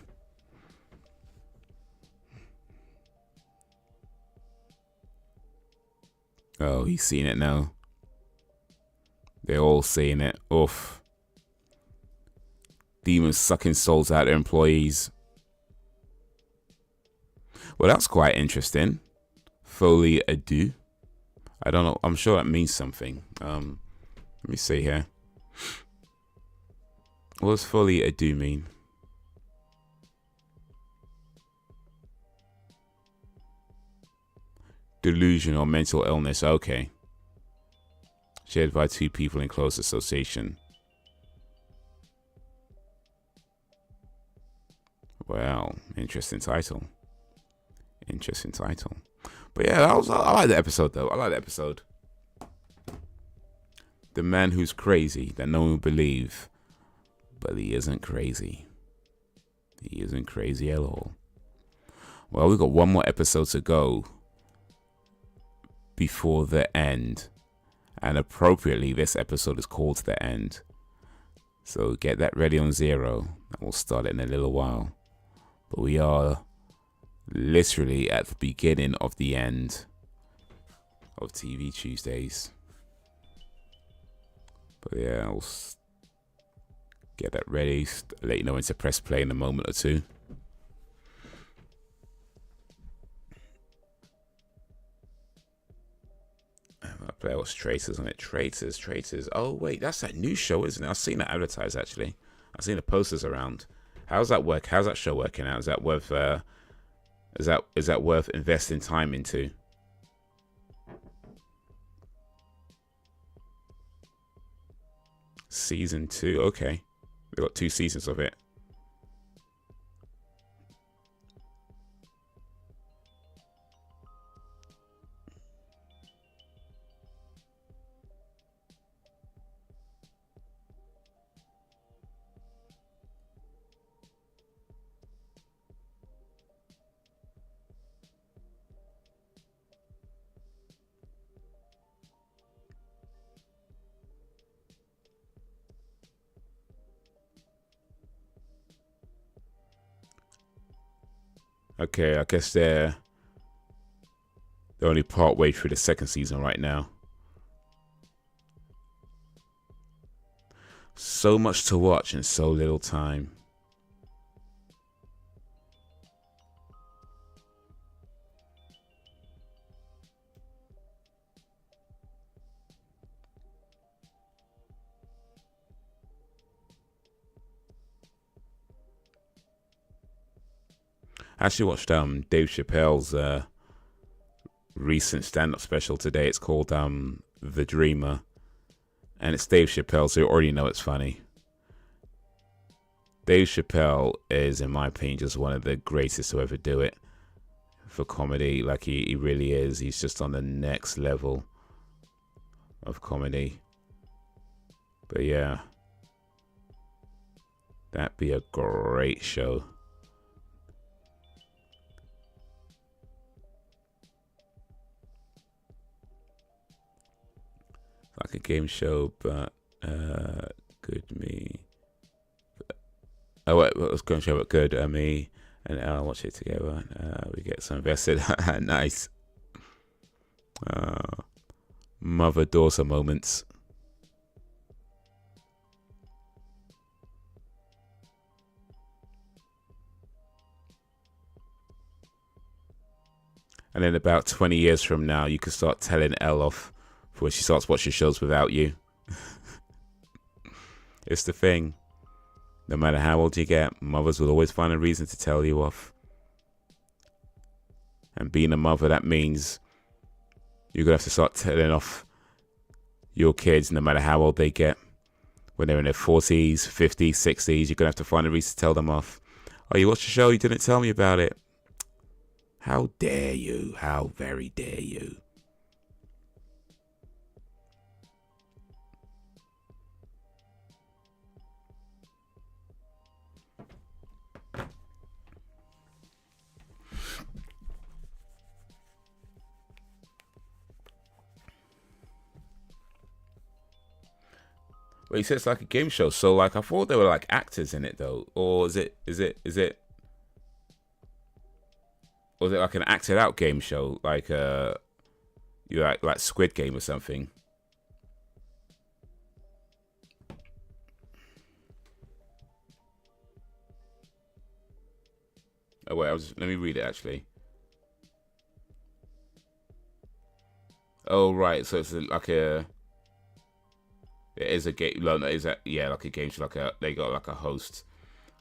Oh, he's seen it now. They're all seeing it. Oof. Demons sucking souls out of their employees. Well, that's quite interesting. Folie Deux. I don't know. I'm sure that means something. Let me see here. What does Folie Deux mean? Delusion or mental illness. Okay. Shared by 2 people in close association. Wow, interesting title. But yeah, I like the episode though. I like the episode. The man who's crazy that no one will believe, but he isn't crazy. He isn't crazy at all. Well, we've got one more episode to go before the end, and appropriately, this episode is called The End. So get that ready on 0, and we'll start it in a little while. But we are literally at the beginning of the end of TV Tuesdays. But yeah, I'll get that ready. Let you know when to press play in a moment or two. I play what's Traitors on it. Traitors. Oh wait, that's that new show, isn't it? I've seen that advertised actually. I've seen the posters around. How's that work? How's that show working out? Is that worth is that worth investing time into? Season 2, okay. We've got 2 seasons of it. Okay, I guess they're only part way through the 2nd season right now. So much to watch in so little time. I actually watched Dave Chappelle's recent stand-up special today. It's called The Dreamer, and it's Dave Chappelle, so you already know it's funny. Dave Chappelle is, in my opinion, just one of the greatest to ever do it for comedy. Like he really is. He's just on the next level of comedy. But yeah, that'd be a great show. Like a game show, but good me. Oh, wait, what was going to show but good? Me and Ella watch it together. We get some invested. Nice. Mother-daughter moments. And then about 20 years from now, you can start telling Elle off for when she starts watching shows without you. It's the thing. No matter how old you get, mothers will always find a reason to tell you off. And being a mother, that means you're going to have to start telling off your kids no matter how old they get. When they're in their 40s, 50s, 60s, you're going to have to find a reason to tell them off. Oh, you watched the show? You didn't tell me about it. How dare you? How very dare you? Well, he says it's like a game show, so like I thought there were like actors in it though, or is it or is it like an acted out game show, like you like Squid Game or something? Oh wait, let me read it actually. Oh right, so it's like a. It is a game. No, is that yeah, like a game show. They got like a host,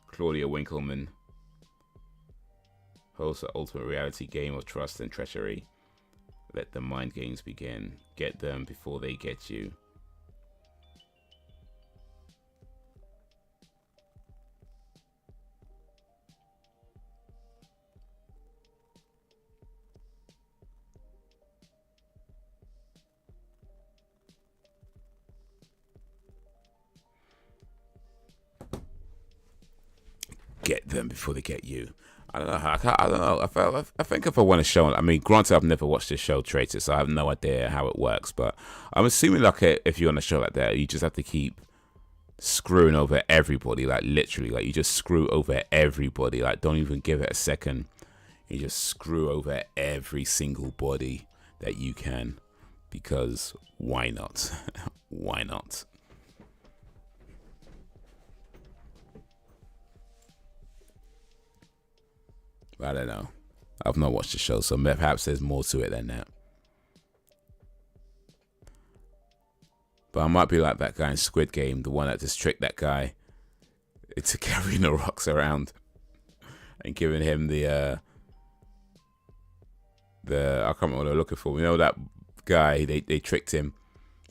Claudia Winkleman, hosts an ultimate reality game of trust and treachery. Let the mind games begin. Get them before they get you. Get them before they get you. I don't know. I don't know. I think if I want to show, I mean, granted, I've never watched this show, Traitor, so I have no idea how it works. But I'm assuming, like, if you're on a show like that, you just have to keep screwing over everybody, like literally, like you just screw over everybody. Like, don't even give it a second. You just screw over every single body that you can, because why not? Why not? I don't know. I've not watched the show, so perhaps there's more to it than that. But I might be like that guy in Squid Game, the one that just tricked that guy into carrying the rocks around and giving him the I can't remember what they're looking for. You know that guy? They tricked him.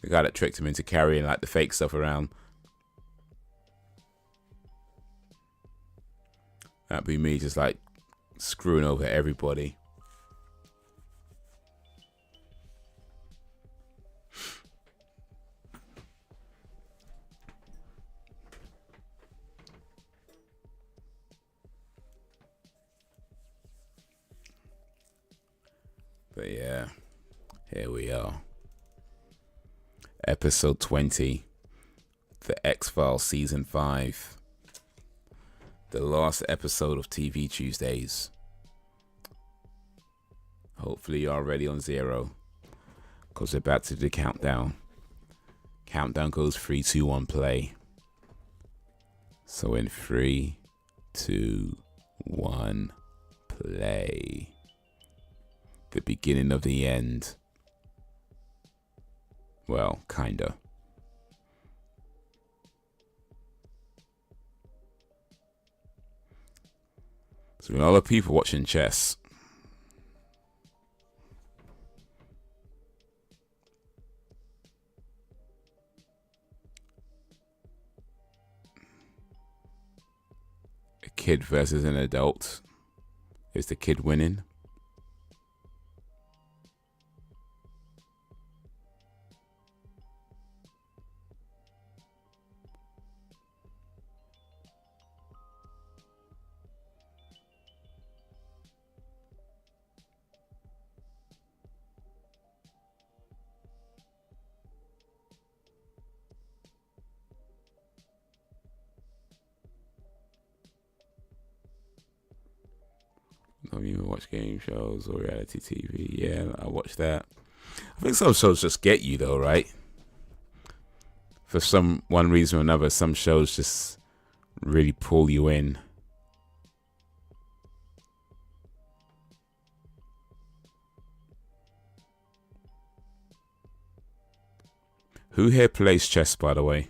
The guy that tricked him into carrying like the fake stuff around. That'd be me, just like screwing over everybody. But yeah, here we are. Episode 20, The X-Files Season 5. The last episode of TV Tuesdays. Hopefully you're already on 0, because we're about to do the countdown. Countdown goes 3, 2, 1, play. So in 3, 2, 1, play. The beginning of the end. Well, kinda. So a lot of people watching chess. kid versus an adult. Is the kid winning? Don't even watch game shows or reality TV. Yeah, I watch that. I think some shows just get you though, right? For one reason or another, some shows just really pull you in. Who here plays chess, by the way?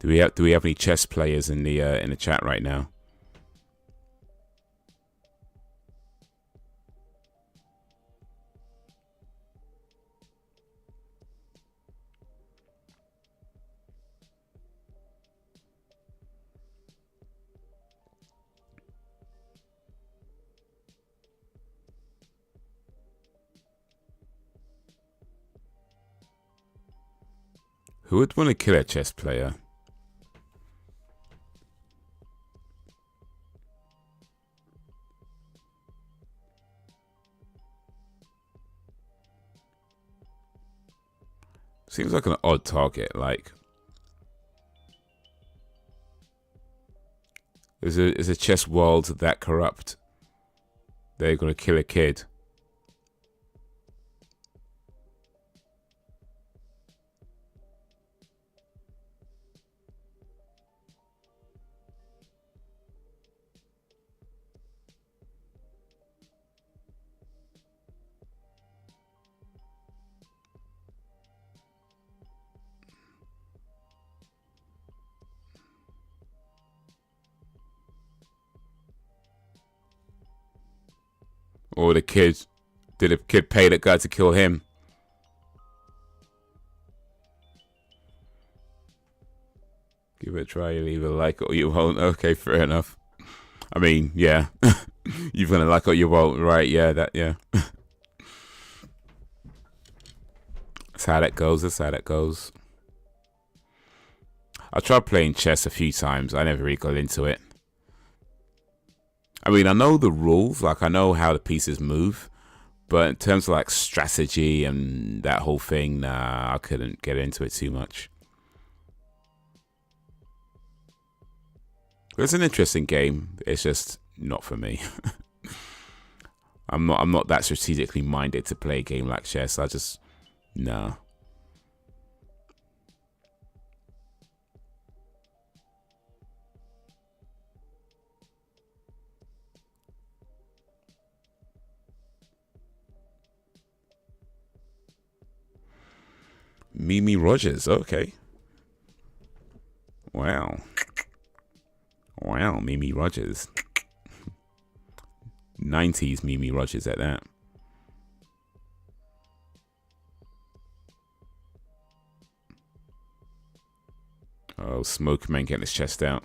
Do we have any chess players in the chat right now? Who would want to kill a chess player? Seems like an odd target. Like, is a chess world that corrupt? They're gonna kill a kid. Or did the kid pay that guy to kill him? Give it a try, you'll either like it or you won't. Okay, fair enough. I mean, yeah. You're gonna like it or you won't, right? Yeah, yeah. That's how that goes. I tried playing chess a few times. I never really got into it. I mean, I know the rules, like I know how the pieces move, but in terms of like strategy and that whole thing, nah, I couldn't get into it too much. It's an interesting game. It's just not for me. I'm not that strategically minded to play a game like chess. I just nah. Mimi Rogers, okay. Wow, Mimi Rogers. 90s Mimi Rogers at that. Oh, Smoke Man getting his chest out.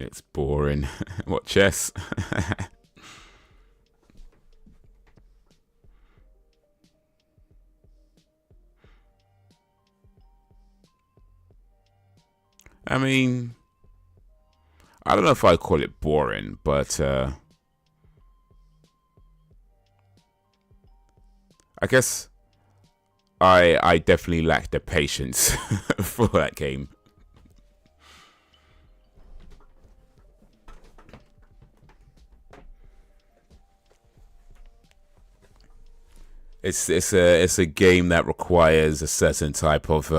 It's boring. What, chess? I mean, I don't know if I'd call it boring, but I guess I definitely lack the patience for that game. It's a game that requires a certain type of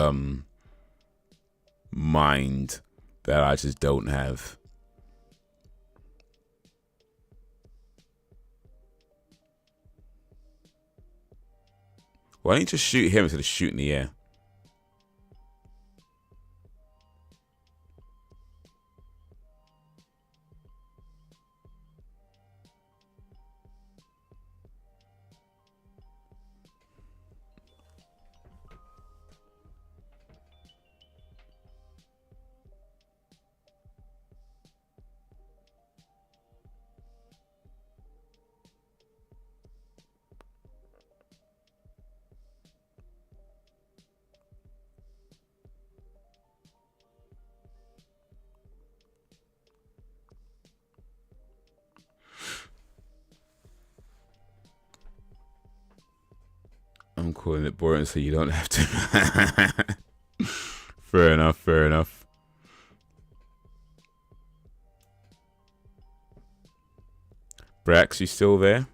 mind that I just don't have. Why don't you just shoot him instead of shooting the air? calling it boring so you don't have to. Fair enough, fair enough. Brax, you still there?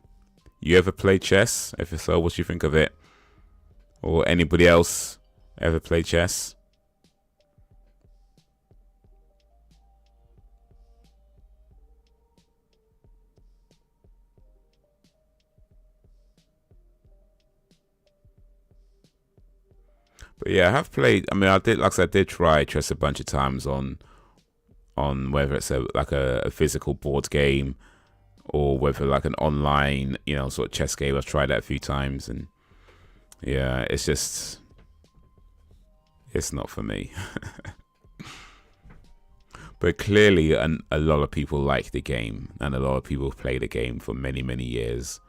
You ever play chess? If so, what do you think of it? Or anybody else ever play chess? But yeah, I have played. I mean, I did, like I said, I did try chess a bunch of times on whether it's a physical board game or whether like an online, sort of chess game. I've tried that a few times, and yeah, it's not for me. But clearly, a lot of people like the game, and a lot of people play the game for many, many years.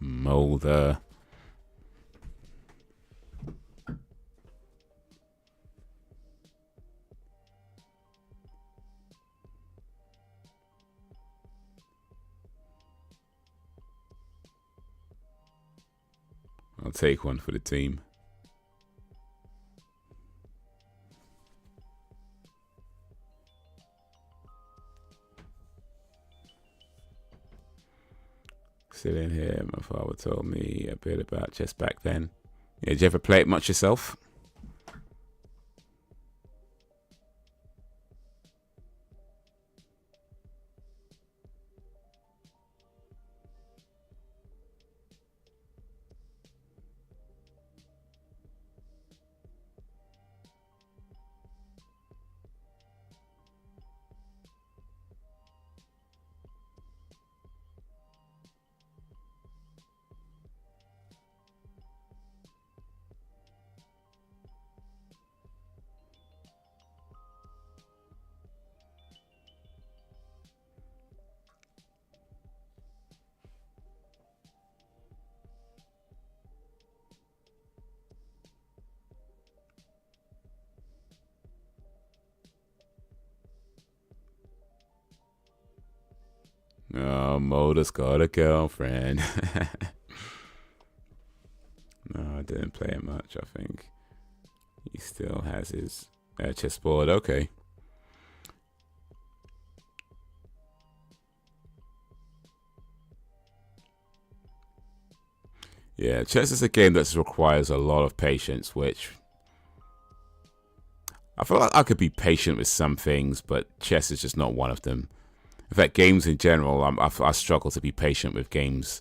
Molder. I'll take one for the team. Still in here. My father told me a bit about chess back then. Yeah, did you ever play it much yourself? Oh, Moda's got a girlfriend. No, I didn't play it much, I think. He still has his chessboard. Okay. Yeah, chess is a game that requires a lot of patience, which I feel like I could be patient with some things, but chess is just not one of them. In fact, games in general, I struggle to be patient with games.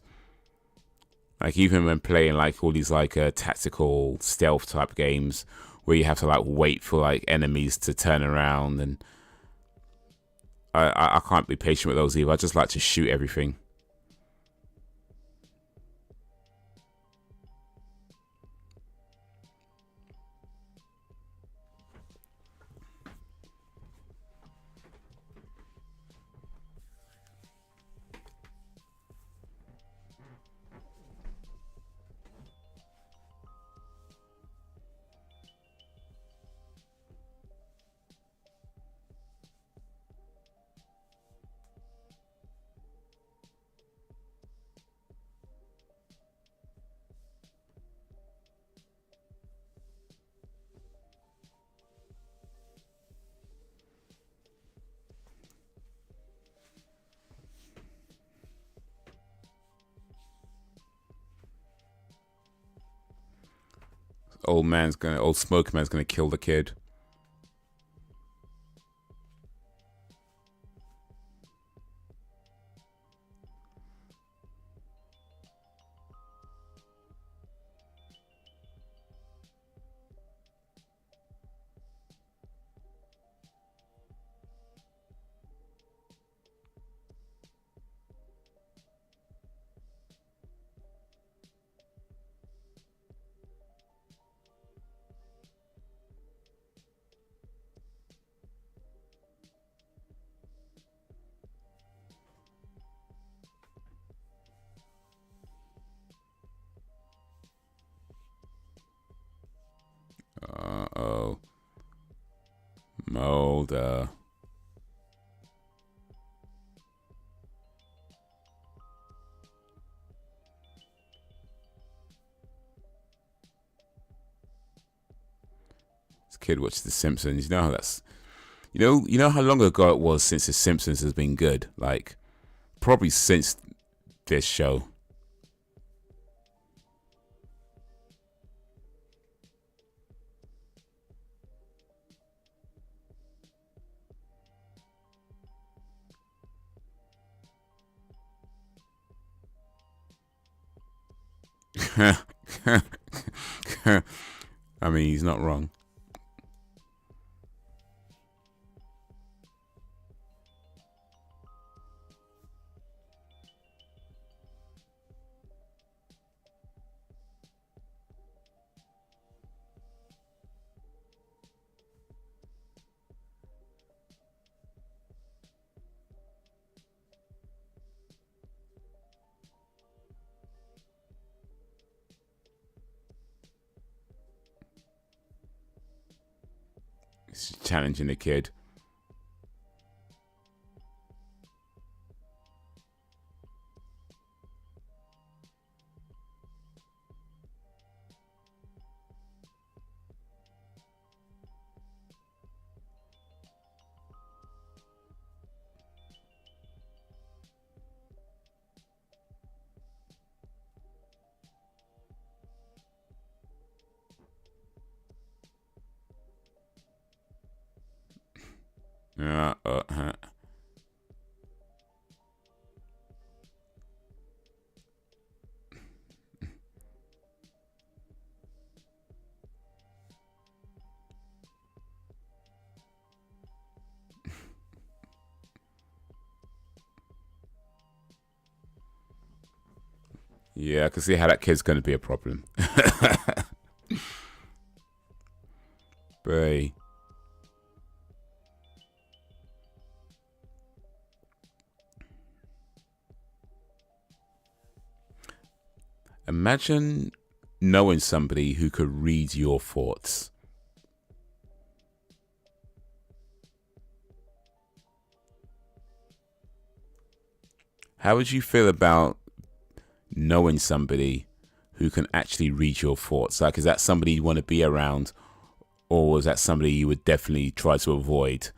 Like even when playing like all these like tactical stealth type games where you have to like wait for like enemies to turn around, and I can't be patient with those either. I just like to shoot everything. Old smoke man's gonna kill the kid. Uh-oh. Molder. This kid watched The Simpsons. You know how that's... You know how long ago it was since The Simpsons has been good? Like, probably since this show. I mean, he's not wrong. It's challenging the kid. Yeah, I can see how that kid's going to be a problem. But imagine knowing somebody who could read your thoughts. How would you feel about knowing somebody who can actually read your thoughts? Like, is that somebody you want to be around, or is that somebody you would definitely try to avoid?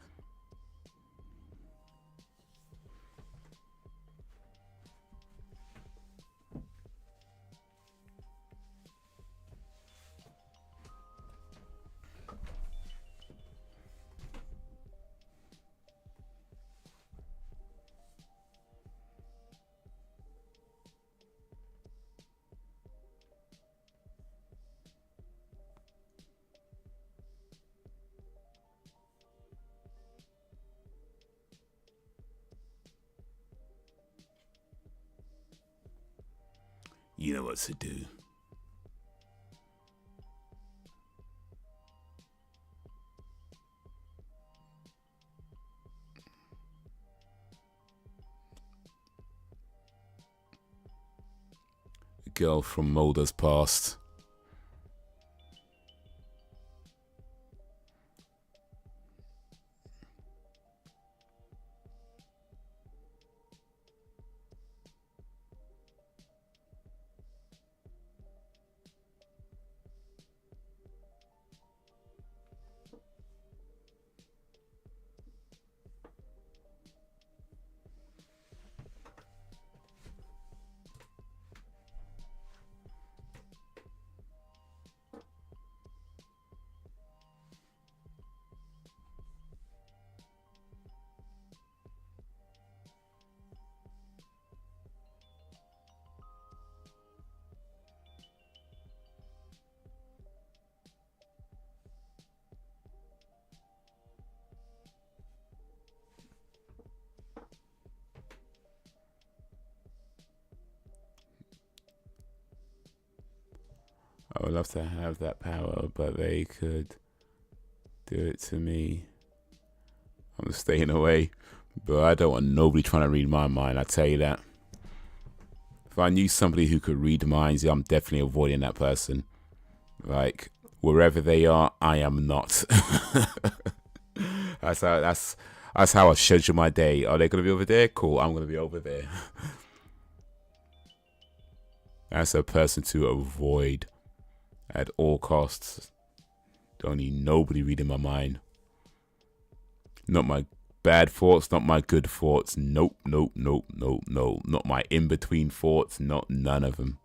You know what to do. A girl from Mulder's past. I would love to have that power, but they could do it to me. I'm staying away. But I don't want nobody trying to read my mind, I tell you that. If I knew somebody who could read minds, I'm definitely avoiding that person. Like, wherever they are, I am not. That's how I schedule my day. Are they going to be over there? Cool, I'm going to be over there. That's a person to avoid at all costs. Don't need nobody reading my mind. Not my bad thoughts, not my good thoughts. Nope, nope, nope, nope, nope. Not my in-between thoughts, not none of them.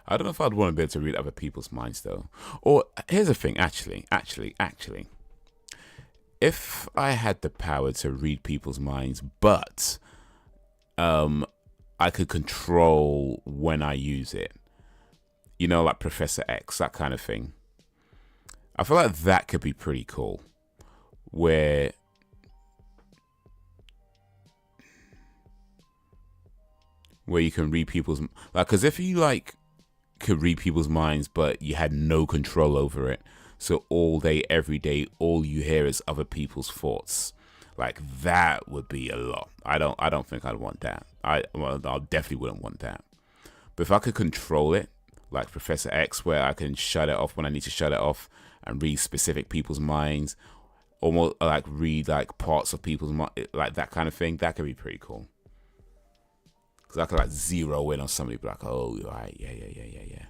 I don't know if I'd want to be able to read other people's minds though. Or here's the thing, actually. If I had the power to read people's minds, but I could control when I use it, you know, like Professor X, that kind of thing. I feel like that could be pretty cool. Where you can read people's, like, because if you like could read people's minds, but you had no control over it. So all day, every day, all you hear is other people's thoughts. Like, that would be a lot. I don't think I'd want that. I definitely wouldn't want that. But if I could control it, like Professor X, where I can shut it off when I need to shut it off and read specific people's minds, almost like read like parts of people's mind, like that kind of thing, that could be pretty cool. Because I could like zero in on somebody, be like, oh, right, yeah.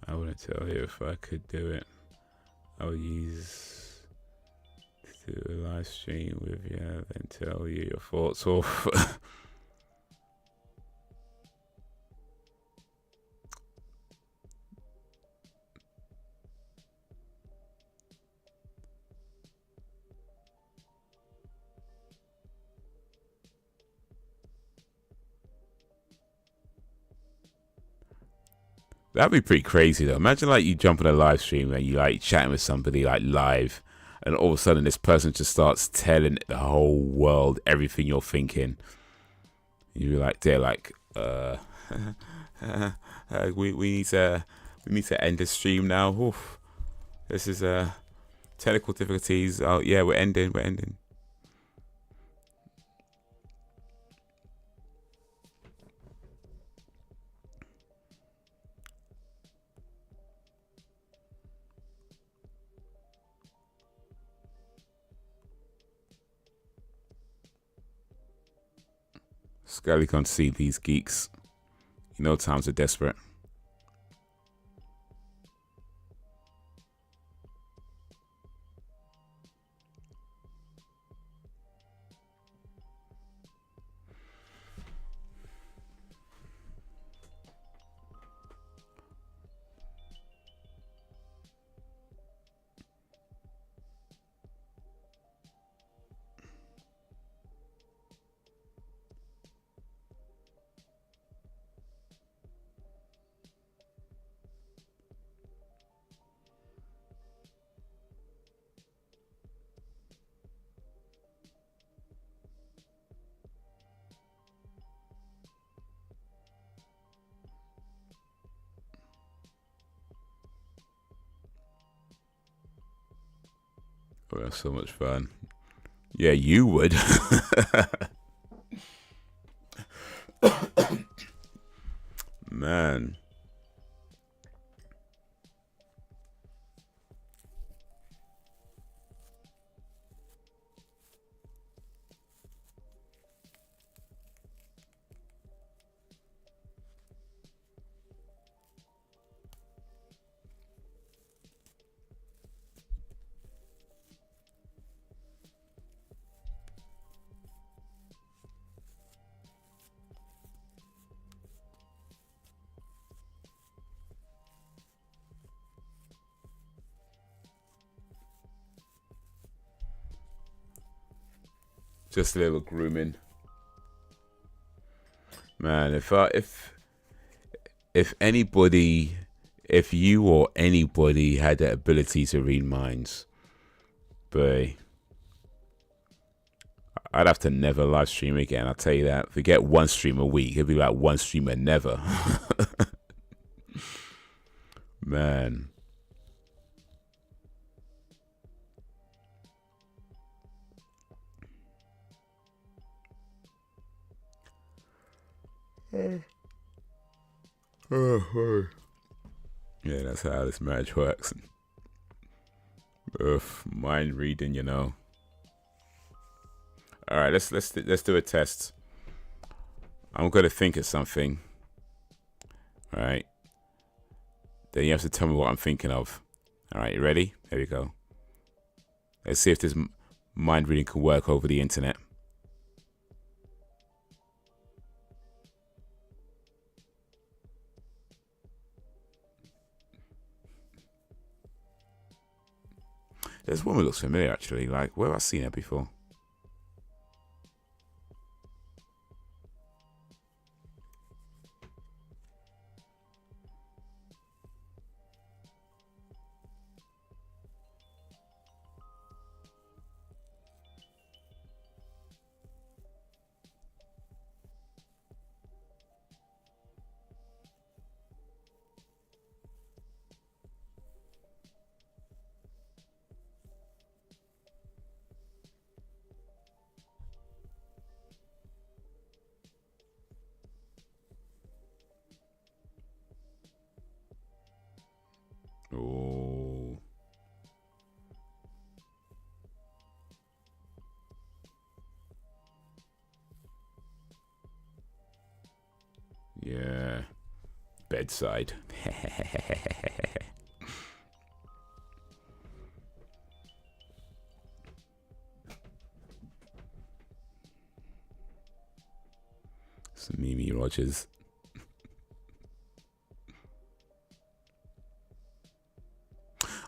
I wouldn't tell you if I could do it. I would use to do a live stream with you, then tell you your thoughts off. That'd be pretty crazy though. Imagine like you jump on a live stream and you like chatting with somebody like live, and all of a sudden this person just starts telling the whole world everything you're thinking. You're like, they're like, we need to end the stream now. Oof. This is technical difficulties. Oh yeah, we're ending. Scully can't see these geeks. You know, times are desperate. Oh, that's so much fun. Yeah, you would. Man. Just a little grooming. Man, if anybody, if you or anybody had the ability to read minds, boy, I'd have to never live stream again. I'll tell you that. Forget one stream a week. It'd be like one streamer never. Man. Yeah, that's how this marriage works. Mind reading, you know. All right, let's do a test. I'm gonna think of something. All right. Then you have to tell me what I'm thinking of. All right, you ready? Here we go. Let's see if this mind reading can work over the internet. This woman looks familiar, actually. Like, where have I seen her before? Oh. Yeah. Bedside. Some Mimi Rogers.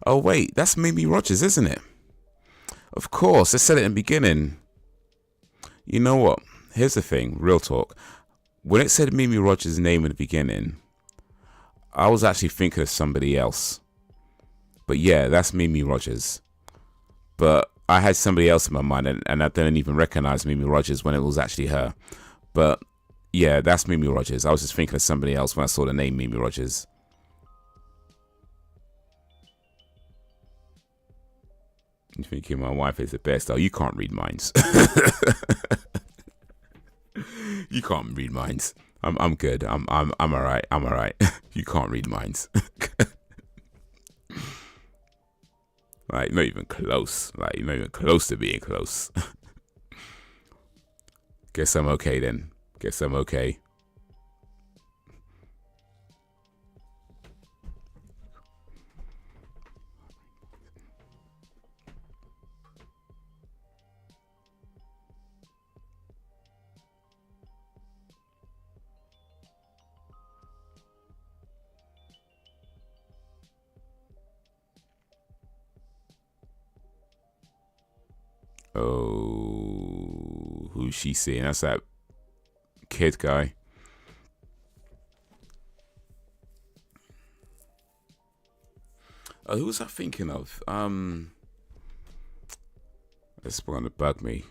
Oh, wait, that's Mimi Rogers, isn't it? Of course, I said it in the beginning. You know what? Here's the thing, real talk. When it said Mimi Rogers' name in the beginning, I was actually thinking of somebody else. But yeah, that's Mimi Rogers. But I had somebody else in my mind, and I didn't even recognize Mimi Rogers when it was actually her. But yeah, that's Mimi Rogers. I was just thinking of somebody else when I saw the name Mimi Rogers. You thinking my wife is the best? Oh, you can't read minds. You can't read minds. I'm good. I'm alright. I'm alright. You can't read minds. Like, not even close. Like, you're not even close to being close. Guess I'm okay then. Guess I'm okay. Oh, who's she seeing? That's that kid guy. Who was I thinking of? This is going to bug me.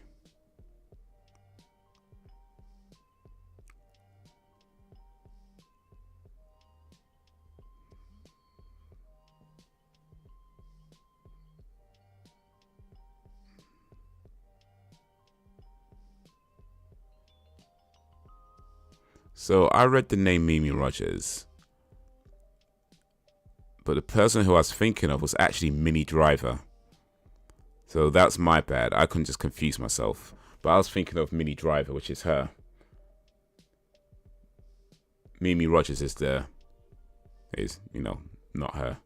So I read the name Mimi Rogers, but the person who I was thinking of was actually Mini Driver. So that's my bad. I couldn't just confuse myself. But I was thinking of Mini Driver, which is her. Mimi Rogers is not her.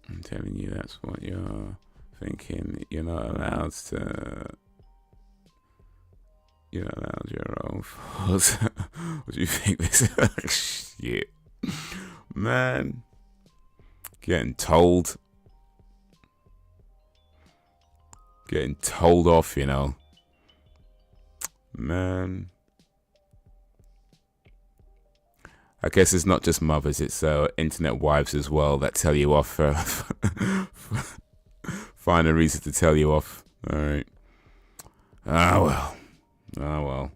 I'm telling you, that's what you're thinking. You're not allowed your own thoughts. What do you think this is? Shit. Man. Getting told off, Man. I guess it's not just mothers, it's internet wives as well that tell you off. Find a reason to tell you off. Alright. Ah, well.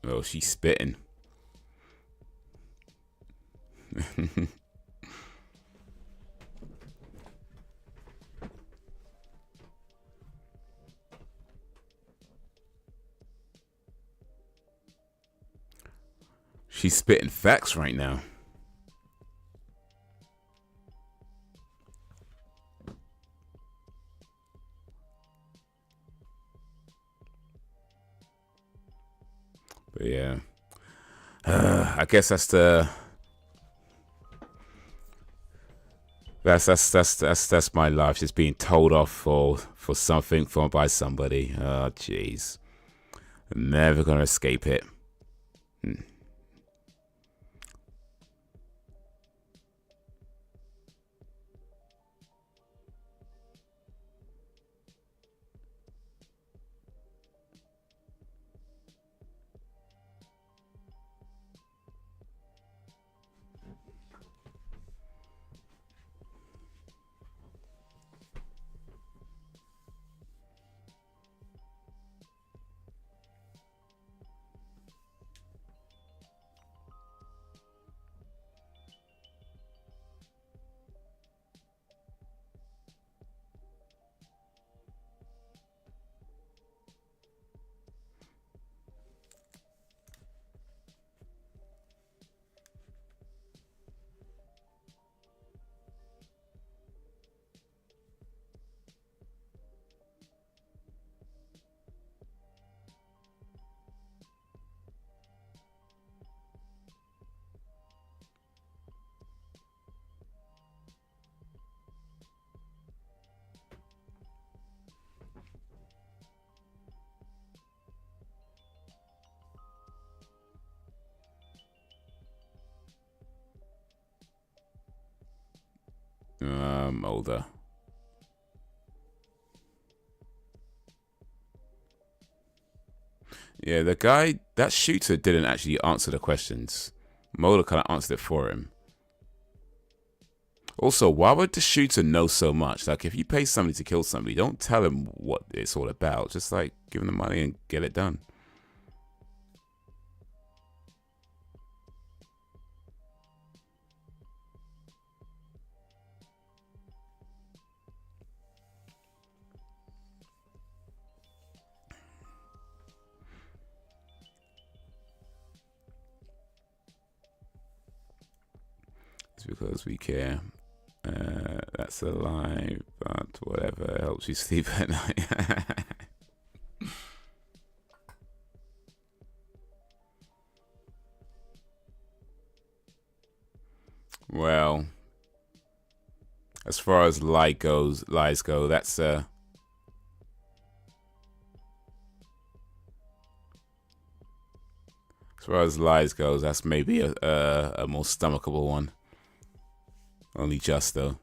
Oh, she's spitting. She's spitting facts right now. But yeah, I guess that's my life, just being told off for something by somebody. Oh, jeez, I'm never gonna escape it. Older. Yeah, the guy, that shooter didn't actually answer the questions. Mola kind of answered it for him. Also, why would the shooter know so much? Like, if you pay somebody to kill somebody, don't tell him what it's all about. Just, like, give him the money and get it done. It's because we care. That's a lie, but whatever helps you sleep at night. Well, as far as lies go, that's as far as lies goes, that's maybe a more stomachable one. Only just though.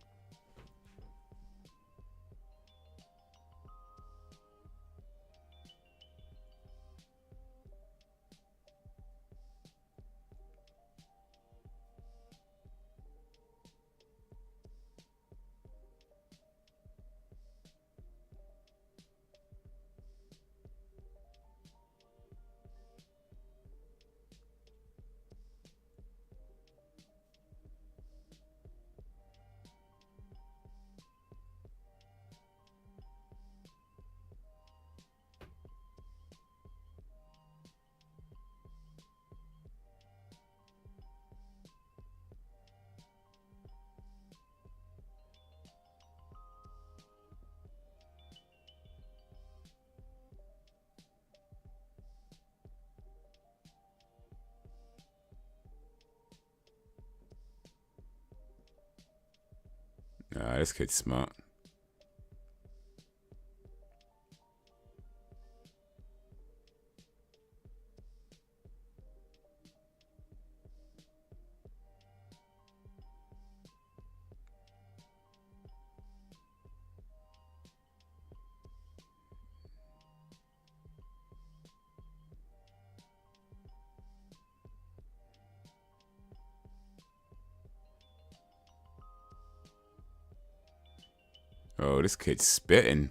Nah, this kid's smart. Oh, this kid's spitting.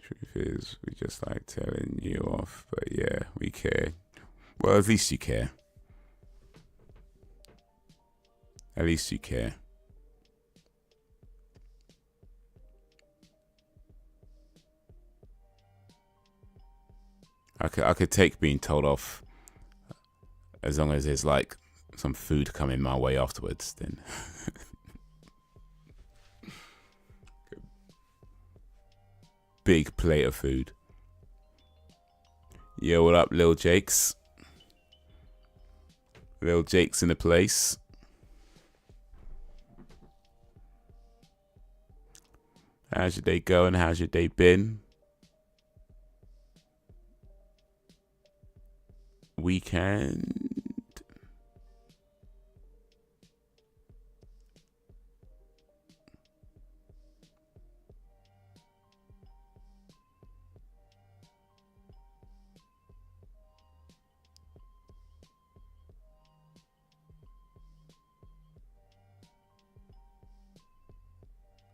Truth is, we just like telling you off, but yeah, we care. Well, at least you care. At least you care. I could take being told off as long as there's like some food coming my way afterwards, then. Big plate of food. Yo, what up, Lil Jakes? Lil Jakes in the place. How's your day going? How's your day been? Weekend.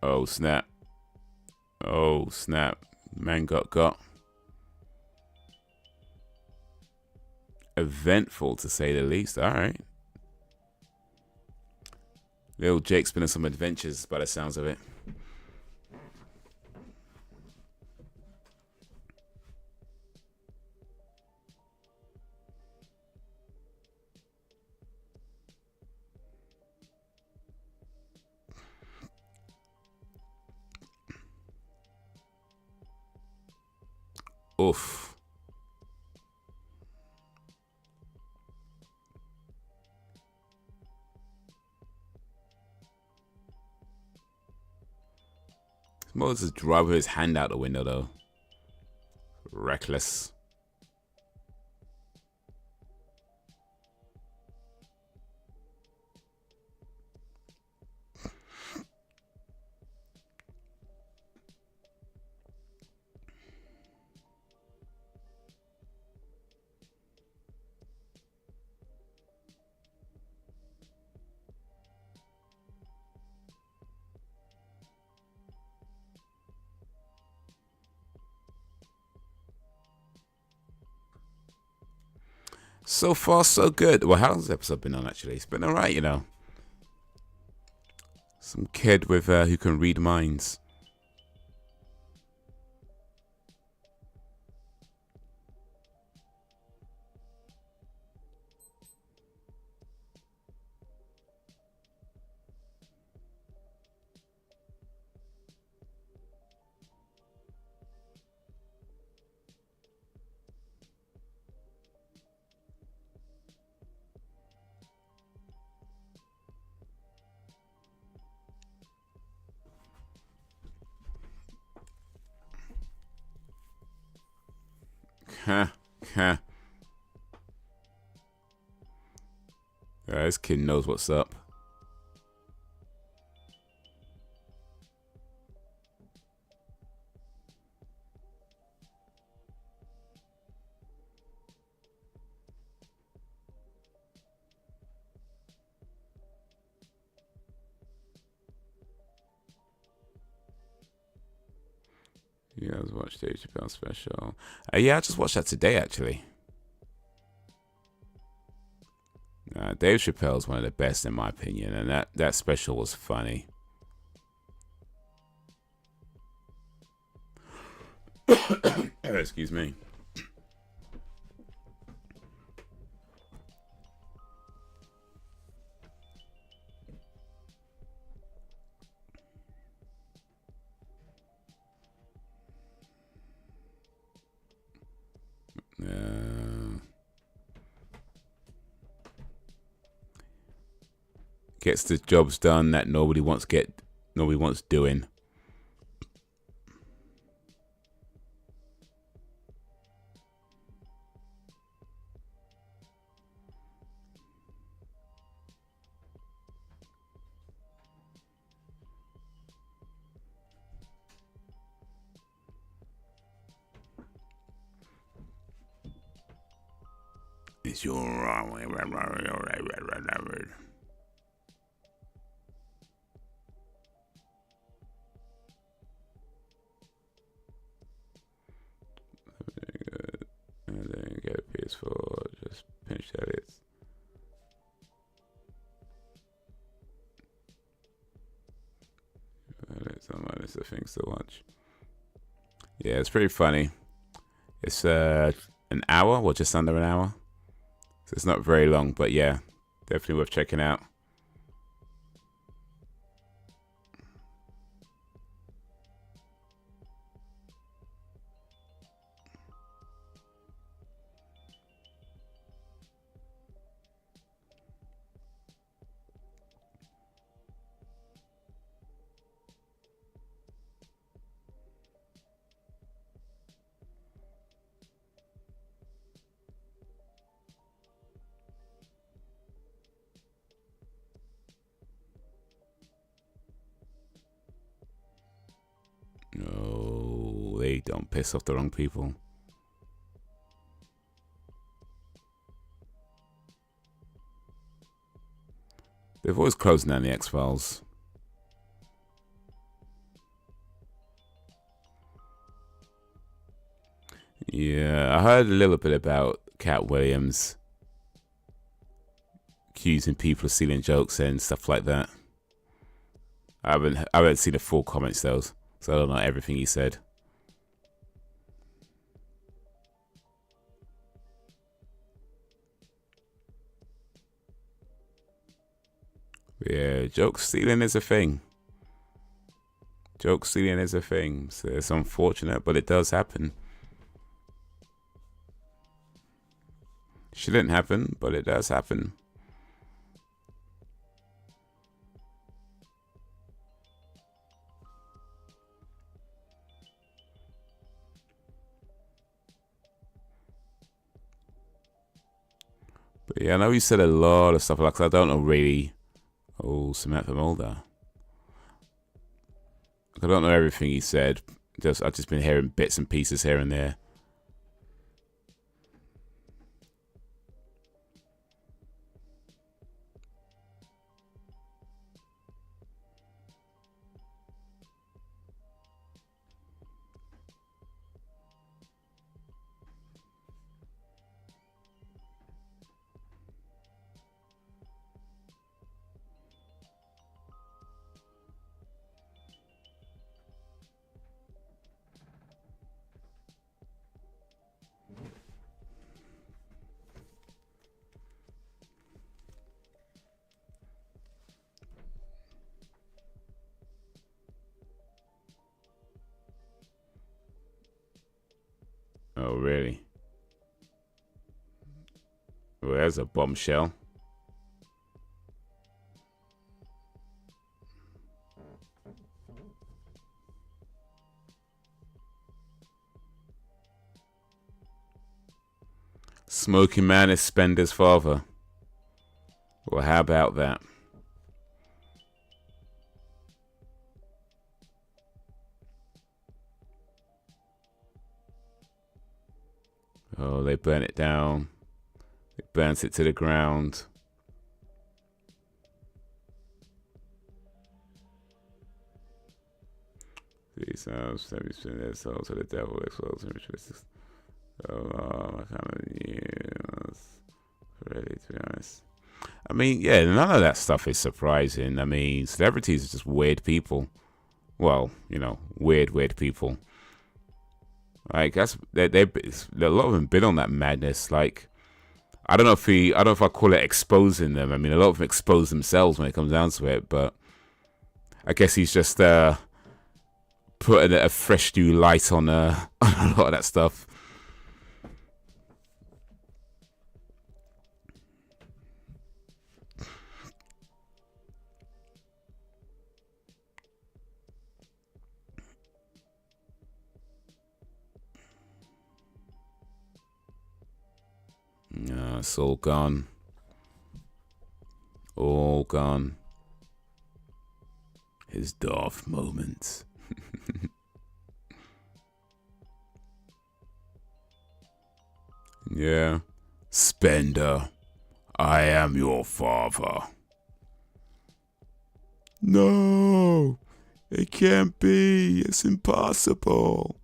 Oh snap. Oh snap. Man got. Eventful to say the least. Alright. Little Jake's been on some adventures by the sounds of it. Oof. Moses drove his hand out the window though. Reckless. So far, so good. Well, how long's the episode been on, actually? It's been alright, you know. Some kid with who can read minds. Huh. Yeah, this kid knows what's up. You guys watched Dave Chappelle special? Yeah, I just watched that today, actually. Dave Chappelle's one of the best in my opinion, and that special was funny. Excuse me. Gets the jobs done that nobody wants doing. It's your wrong way. And then get a PS4, just pinch edits. It's the things to watch. Yeah, it's pretty funny. It's an hour, or just under an hour. So it's not very long, but yeah, definitely worth checking out. No, they don't piss off the wrong people. They've always closed down the X-Files. Yeah, I heard a little bit about Cat Williams accusing people of stealing jokes and stuff like that. I haven't seen the full comments though, so I don't know everything he said. But yeah, joke stealing is a thing. Joke stealing is a thing. So it's unfortunate, but it does happen. Shouldn't happen, but it does happen. But yeah, I know you said a lot of stuff. Like I don't know really. Oh, Samantha Mulder. I don't know everything he said. I've just been hearing bits and pieces here and there. Oh, really? Well, there's a bombshell. Smoking man is Spender's father. Well, how about that? Oh, they burn it down. It burns it to the ground. These sounds, let me spin their souls to the devil, explodes and ritualistic. Oh, I kind of news. Really, to be honest. I mean, yeah, none of that stuff is surprising. I mean, celebrities are just weird people. Well, you know, weird people. Like a lot of them been on that madness. Like, I don't know if I call it exposing them. I mean, a lot of them expose themselves when it comes down to it. But I guess he's just putting a fresh new light on a lot of that stuff. No, it's all gone. All gone. His Darth moments. Yeah. Spender, I am your father. No, it can't be. It's impossible.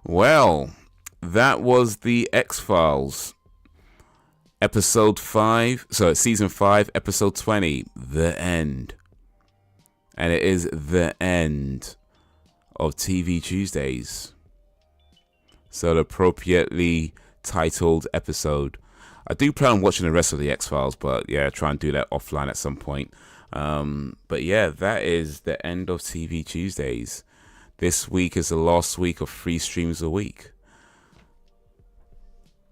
Well, that was the X-Files, episode 5, so season 5, episode 20, The End. And it is the end of TV Tuesdays. So the appropriately titled episode. I do plan on watching the rest of the X-Files, but yeah, try and do that offline at some point. But yeah, that is the end of TV Tuesdays. This week is the last week of 3 streams a week.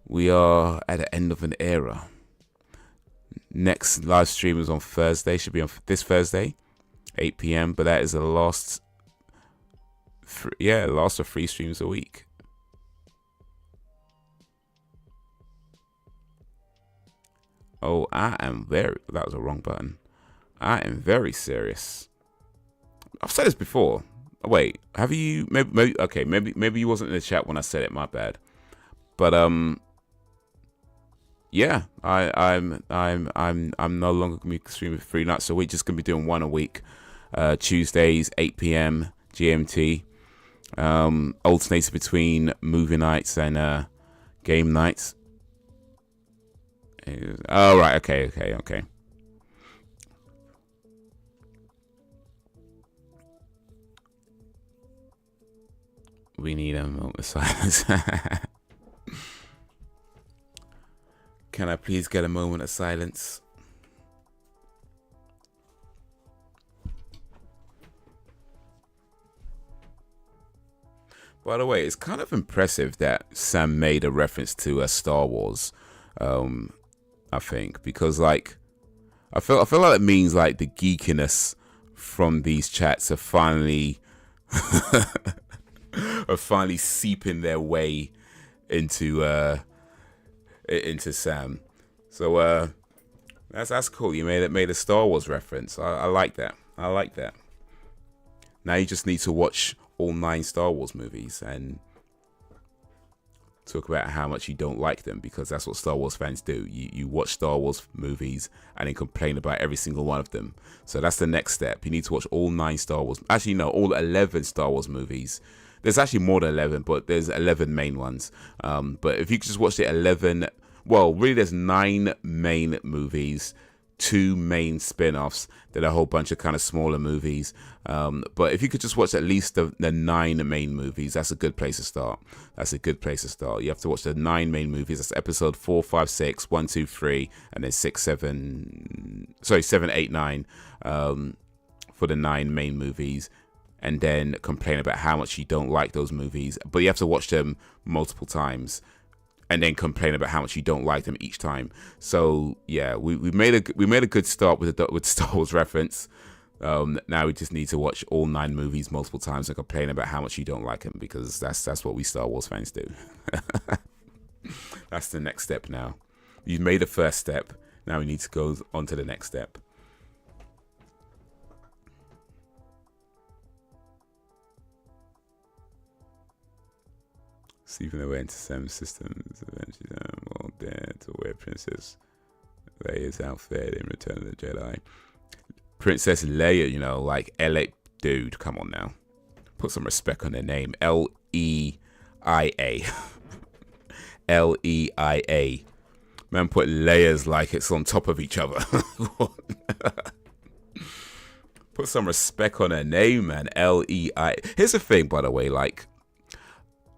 We are at the end of an era. Next live stream is on Thursday. Should be on this Thursday, 8 p.m. But that is the last of 3 streams a week. Oh, that was a wrong button. I am very serious. I've said this before. Wait, have you? Maybe you wasn't in the chat when I said it. My bad. But yeah, I'm no longer gonna be streaming 3 nights a week. Just gonna be doing 1 a week. Tuesdays, 8 p.m. GMT. Alternates between movie nights and game nights. Oh right, okay. We need a moment of silence. Can I please get a moment of silence? By the way, it's kind of impressive that Sam made a reference to Star Wars. I think because like I feel like it means like the geekiness from these chats are finally seeping their way into Sam. So that's cool. You made a Star Wars reference. I like that. I like that. Now you just need to watch all 9 Star Wars movies and talk about how much you don't like them, because that's what Star Wars fans do. You watch Star Wars movies and then complain about every single one of them. So that's the next step. You need to watch all 9 Star Wars. Actually, no, all 11 Star Wars movies. There's actually more than 11, but there's 11 main ones. But if you could just watch the 11, well, really there's 9 main movies, 2 main spin-offs, then a whole bunch of kind of smaller movies. But if you could just watch at least the 9 main movies, that's a good place to start. That's a good place to start. You have to watch the 9 main movies. That's episode 4, 5, 6, 1, 2, 3, and then 7, 8, 9 for the 9 main movies. And then complain about how much you don't like those movies. But you have to watch them multiple times. And then complain about how much you don't like them each time. So yeah, we made a good start with Star Wars reference. Now we just need to watch all 9 movies multiple times and complain about how much you don't like them, because that's what we Star Wars fans do. That's the next step now. You've made the first step. Now we need to go on to the next step. Sleeping away into some systems, eventually all dead to wear Princess Leia's outfit in Return of the Jedi. Princess Leia, you know, like LA, dude, come on now. Put some respect on their name. Leia. Leia. Man, put layers like it's on top of each other. Put some respect on her name, man. Leia. Here's the thing, by the way, like,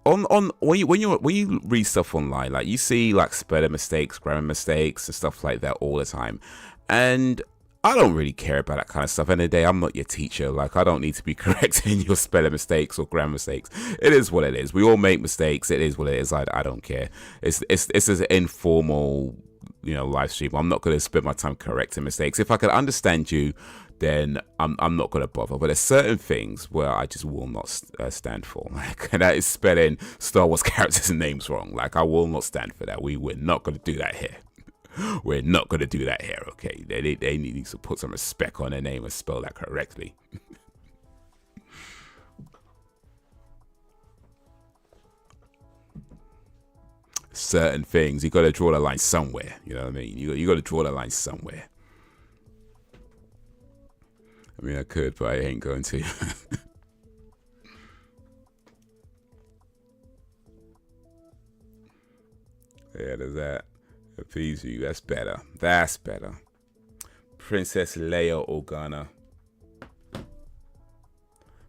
when you read stuff online, like you see like spelling mistakes, grammar mistakes, and stuff like that all the time, and I don't really care about that kind of stuff. End of the day, I'm not your teacher. Like, I don't need to be correcting your spelling mistakes or grammar mistakes. It is what it is. We all make mistakes. It is what it is. I don't care. It's an informal, you know, live stream. I'm not going to spend my time correcting mistakes. If I can understand you, then I'm not going to bother. But there's certain things where I just will not stand for. Like, and that is spelling Star Wars characters and names wrong. Like, I will not stand for that. We're not going to do that here. We're not going to do that here, okay? They need to put some respect on their name and spell that correctly. Certain things, you got to draw the line somewhere. You know what I mean? You got to draw the line somewhere. I mean, I could, but I ain't going to. Yeah, there's that. Appease you. That's better. That's better. Princess Leia Organa.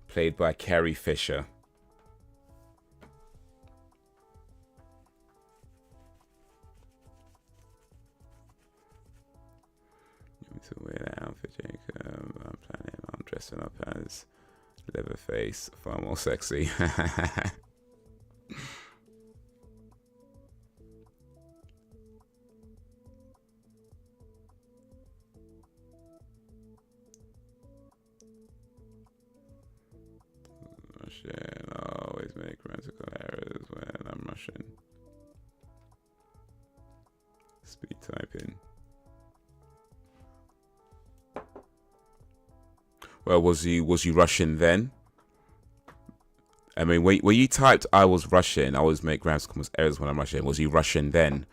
Played by Carrie Fisher. To wear that outfit, Jacob. I'm dressing up as Leatherface, far more sexy. Russian, always make grammatical errors when I'm Russian. Speed typing. Well, was you Russian then? I mean, when you typed "I was Russian," I always make grammatical errors when I'm Russian. Was you Russian then?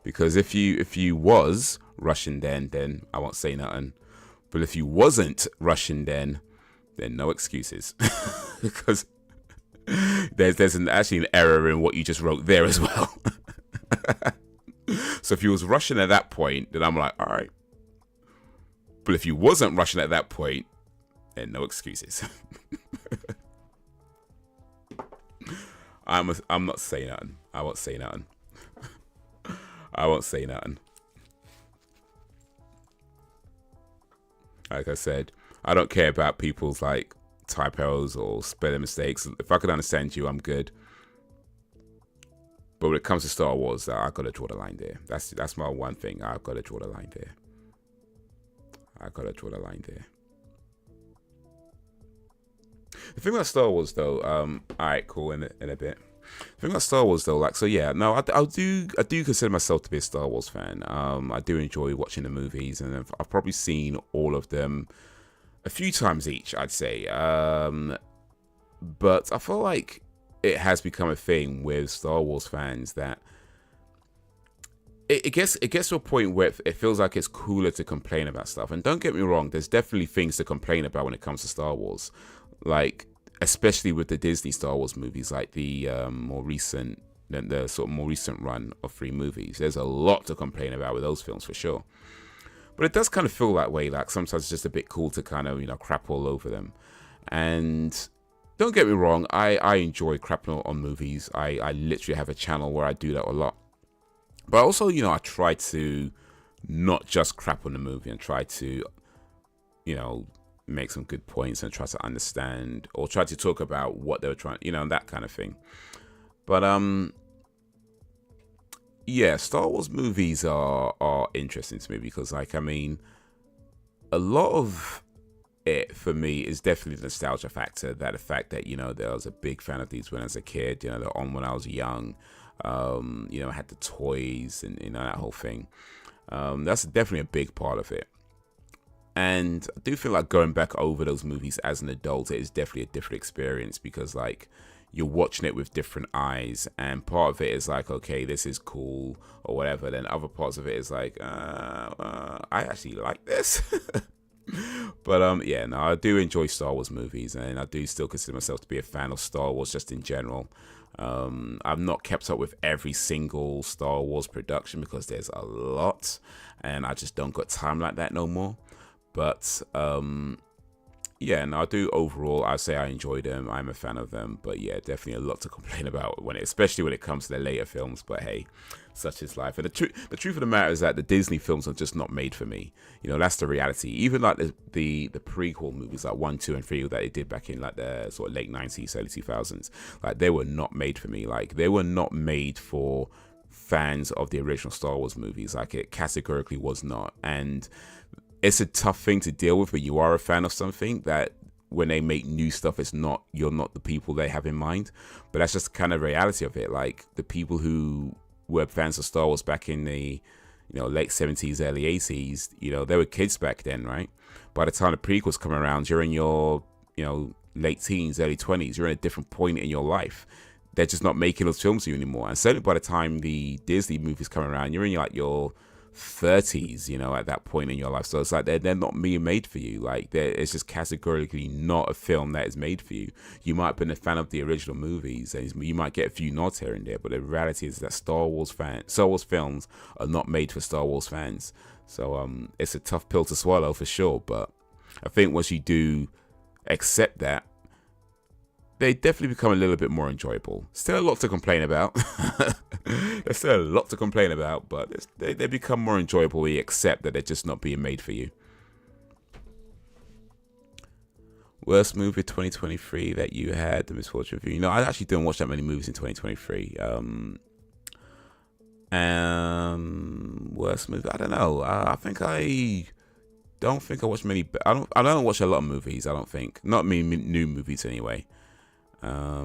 Because if you was Russian then I won't say nothing. But if you wasn't Russian then no excuses. Because there's actually an error in what you just wrote there as well. So if you was Russian at that point, then I'm like, all right. But if you wasn't Russian at that point, then no excuses. I'm not saying nothing. I won't say nothing. I won't say nothing. Like I said, I don't care about people's like typos or spelling mistakes. If I can understand you, I'm good. But when it comes to Star Wars, I gotta draw the line there. That's my one thing. I've gotta draw the line there. I gotta draw the line there. The thing about Star Wars, though, all right, cool, in a bit. The thing about Star Wars, though, like, so yeah, no, I do consider myself to be a Star Wars fan. I do enjoy watching the movies, and I've probably seen all of them a few times each, I'd say. But I feel like it has become a thing with Star Wars fans that it gets to a point where it feels like it's cooler to complain about stuff. And don't get me wrong, there's definitely things to complain about when it comes to Star Wars. Like, especially with the Disney Star Wars movies, like the sort of more recent run of 3 movies. There's a lot to complain about with those films for sure. But it does kind of feel that way. Like sometimes it's just a bit cool to kind of, crap all over them. And don't get me wrong, I enjoy crapping on movies. I literally have a channel where I do that a lot. But also, I try to not just crap on the movie and try to, make some good points and try to understand or try to talk about what they were trying, that kind of thing. But yeah, Star Wars movies are interesting to me because, like, I mean, a lot of it for me is definitely the nostalgia factor. That the fact that I was a big fan of these when I was a kid. They're on when I was young. I had the toys and that whole thing. That's definitely a big part of it. And I do feel like going back over those movies as an adult, it is definitely a different experience because, like, you're watching it with different eyes, and part of it is like, okay, this is cool or whatever. Then other parts of it is like, I actually like this. But yeah, no, I do enjoy Star Wars movies, and I do still consider myself to be a fan of Star Wars just in general. I've not kept up with every single Star Wars production because there's a lot, and I just don't got time like that no more. But yeah, no, I do overall. I say I enjoy them. I'm a fan of them. But yeah, definitely a lot to complain about especially when it comes to the later films. But hey, such is life. And the truth of the matter is that the Disney films are just not made for me. That's the reality. Even like the prequel movies, like 1, 2, and 3 that they did back in like the sort of late 90s, early 2000s, like they were not made for me. Like they were not made for fans of the original Star Wars movies. Like it categorically was not. And it's a tough thing to deal with when you are a fan of something that when they make new stuff, you're not the people they have in mind. But that's just kind of reality of it. Like the people who were fans of Star Wars back in the late 70s, early 80s, they were kids back then, right? By the time the prequels come around, you're in your late teens, early 20s. You're in a different point in your life. They're just not making those films for you anymore. And certainly by the time the Disney movies come around, you're in your 30s, at that point in your life. So it's like they're not being made for you. Like it's just categorically not a film that is made for you. You might have been a fan of the original movies, and you might get a few nods here and there, but the reality is that Star Wars films are not made for Star Wars fans. So it's a tough pill to swallow for sure. But I think once you do accept that, they definitely become a little bit more enjoyable. Still a lot to complain about. There's still a lot to complain about, but they become more enjoyable when you accept that they're just not being made for you. Worst movie 2023 that you had the misfortune of viewing? I actually didn't watch that many movies in 2023. Worst movie? I don't know. I don't think I watched many. I don't watch a lot of movies. I don't think. Not many new movies anyway. I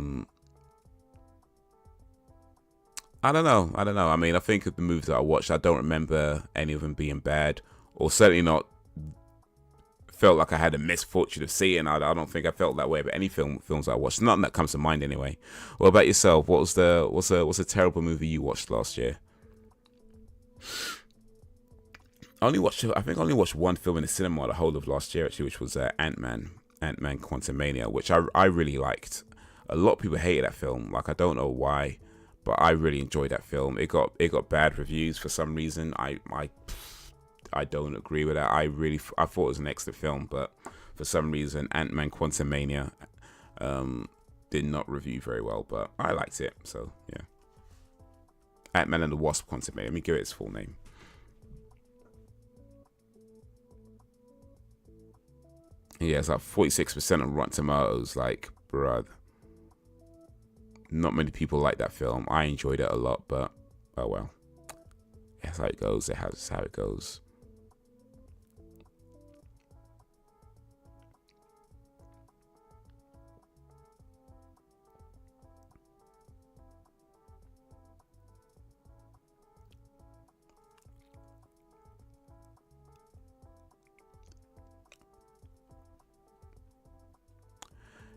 don't know. I mean, I think of the movies that I watched, I don't remember any of them being bad, or certainly not felt like I had a misfortune of seeing. I don't think I felt that way about any films I watched. Nothing that comes to mind anyway. What about yourself? What's a terrible movie you watched last year? I only watched one film in the cinema the whole of last year actually, which was Ant-Man Quantumania, which I really liked. A lot of people hated that film. Like I don't know why, but I really enjoyed that film. It got bad reviews for some reason. I don't agree with that. I thought it was an excellent film, but for some reason Ant-Man Quantumania did not review very well, but I liked it. So yeah, Ant-Man and the Wasp Quantumania. Let me give it its full name. Yeah, it's like 46% on Rotten Tomatoes. Like, bruh. Not many people like that film. I enjoyed it a lot, but oh well. That's how it goes. That's how it goes.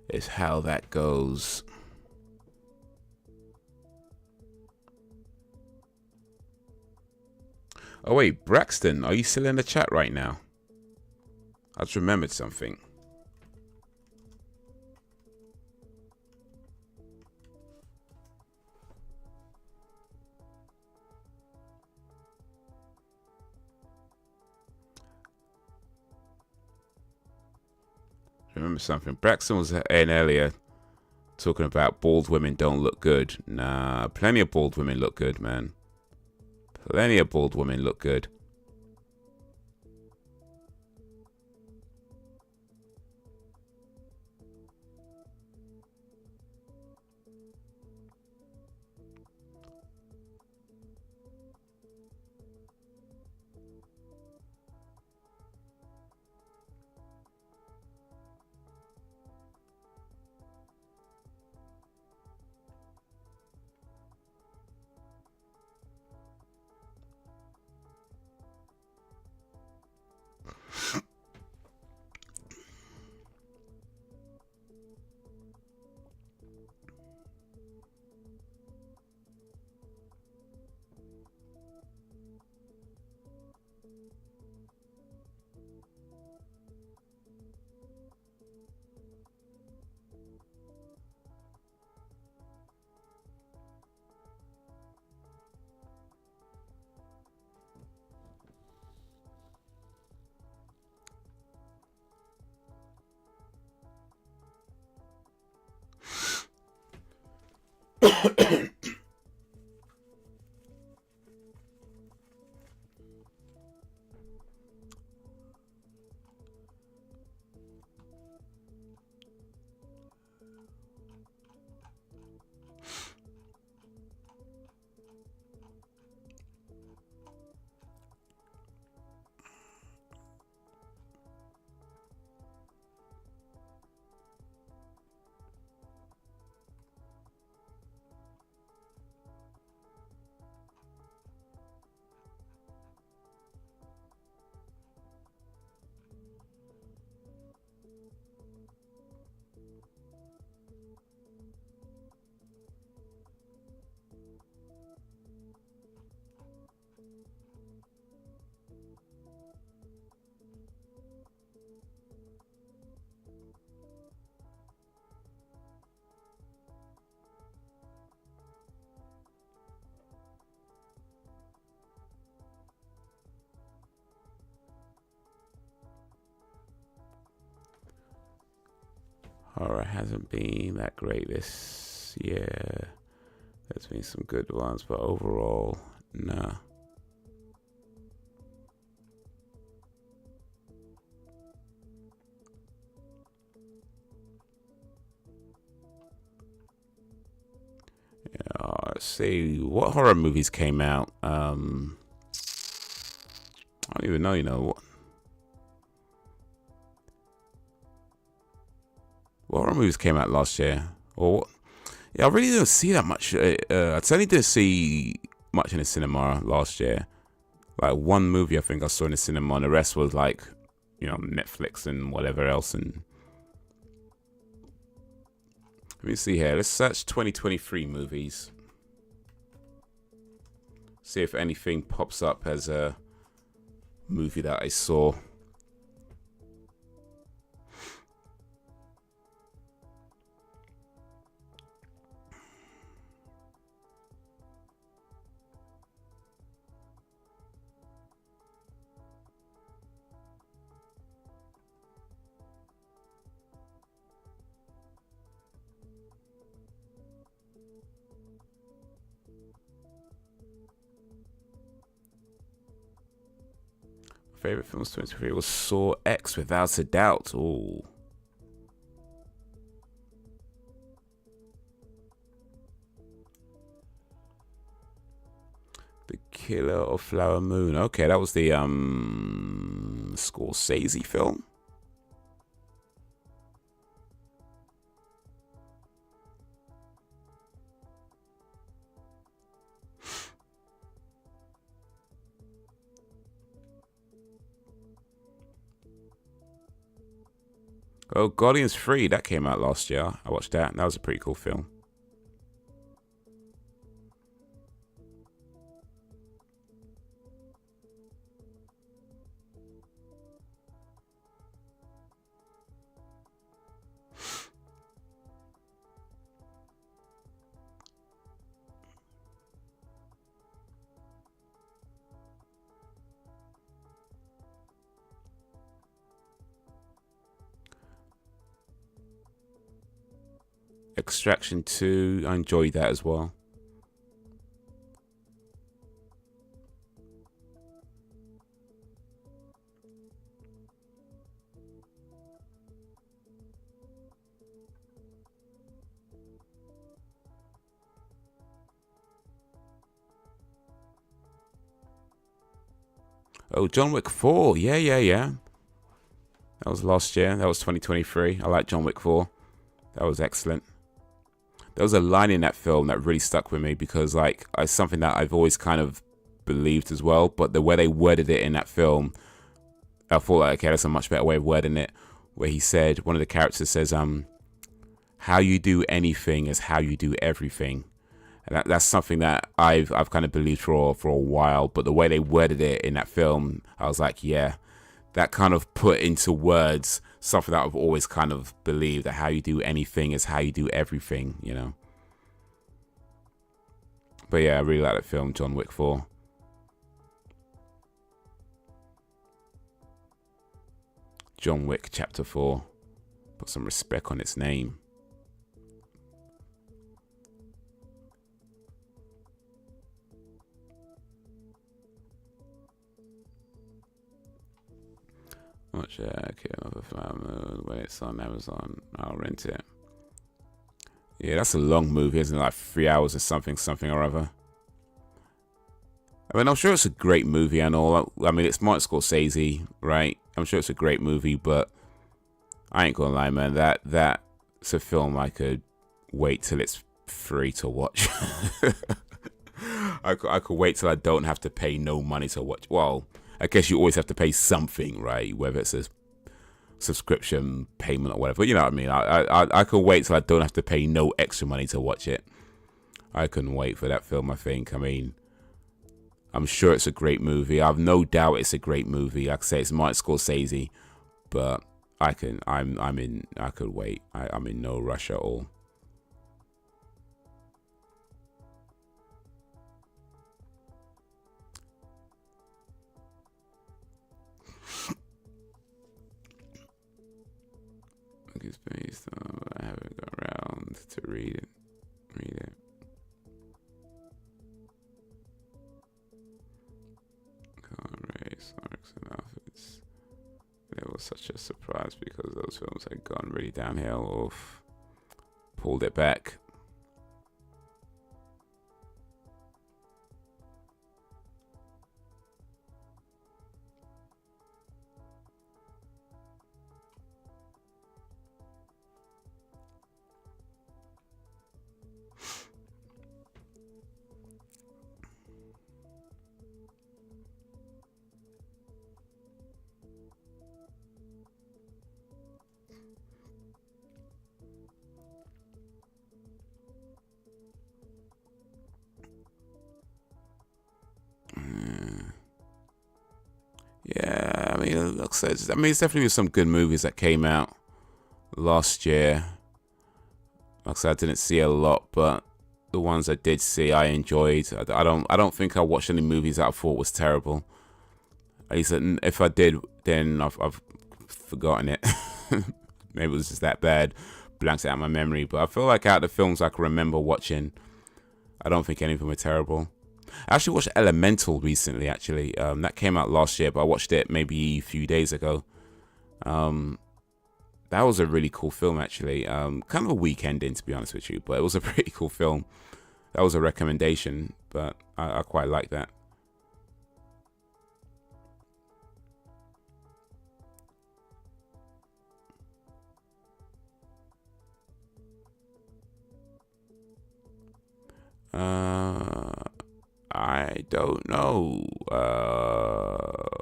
It's how that goes. Oh wait, Braxton, are you still in the chat right now? I just remembered something. remember something. Braxton was in earlier talking about bald women don't look good. Nah, plenty of bald women look good, man. Plenty of bald women look good. Horror hasn't been that great this year. There's been some good ones, but overall, nah. Yeah, let's see what horror movies came out. I don't even know. You know what horror movies came out last year? Or what? Yeah, I really didn't see that much. I certainly didn't see much in the cinema last year. Like one movie I think I saw in the cinema, and the rest was like, you know, Netflix and whatever else. And let me see here. Let's search 2023 movies. See if anything pops up as a movie that I saw. Favorite films 2023 was Saw X, without a doubt. Oh, The Killer of Flower Moon. Okay, that was the Scorsese film. Oh, Guardians 3, that came out last year. I watched that. That was a pretty cool film. Extraction 2, I enjoyed that as well. Oh, John Wick 4. Yeah. That was last year. That was 2023. I like John Wick 4. That was excellent. There was a line in that film that really stuck with me because, like, it's something that I've always kind of believed as well. But the way they worded it in that film, I thought, like, okay, that's a much better way of wording it. Where he said, one of the characters says, how you do anything is how you do everything. And that's something that I've kind of believed for a while. But the way they worded it in that film, I was like, yeah, that kind of put into words something that I've always kind of believed, that how you do anything is how you do everything, you know. But yeah, I really like that film, John Wick 4. John Wick Chapter 4. Put some respect on its name. Watch another Flower Moon when it's on Amazon. I'll rent it. Yeah, that's a long movie, isn't it? Like 3 hours or something or other. I mean, I'm sure it's a great movie and all. I mean, it's Martin Scorsese, right? I'm sure it's a great movie, but I ain't gonna lie, man. That's a film I could wait till it's free to watch. I could wait till I don't have to pay no money to watch. Well, I guess you always have to pay something, right? Whether it's a subscription payment or whatever. You know what I mean? I could wait till I don't have to pay no extra money to watch it. I couldn't wait for that film, I think. I mean, I'm sure it's a great movie. I've no doubt it's a great movie. Like I say, it's Martin Scorsese, but I could wait. I'm in no rush at all. It's based on, but I haven't got around to read it. Can't raise Sonics enough. It was such a surprise because those films had gone really downhill or pulled it back. Yeah, I mean, like I said, it's definitely some good movies that came out last year. Like I said, I didn't see a lot, but the ones I did see, I enjoyed. I don't think I watched any movies that I thought was terrible. At least if I did, then I've forgotten it. Maybe it was just that bad, blanks it out of my memory. But I feel like out of the films I can remember watching, I don't think any of them were terrible. I actually watched Elemental recently, actually. That came out last year, but I watched it maybe a few days ago. That was a really cool film, actually. Kind of a weak ending, to be honest with you, but it was a pretty cool film. That was a recommendation, but I quite like that. I don't know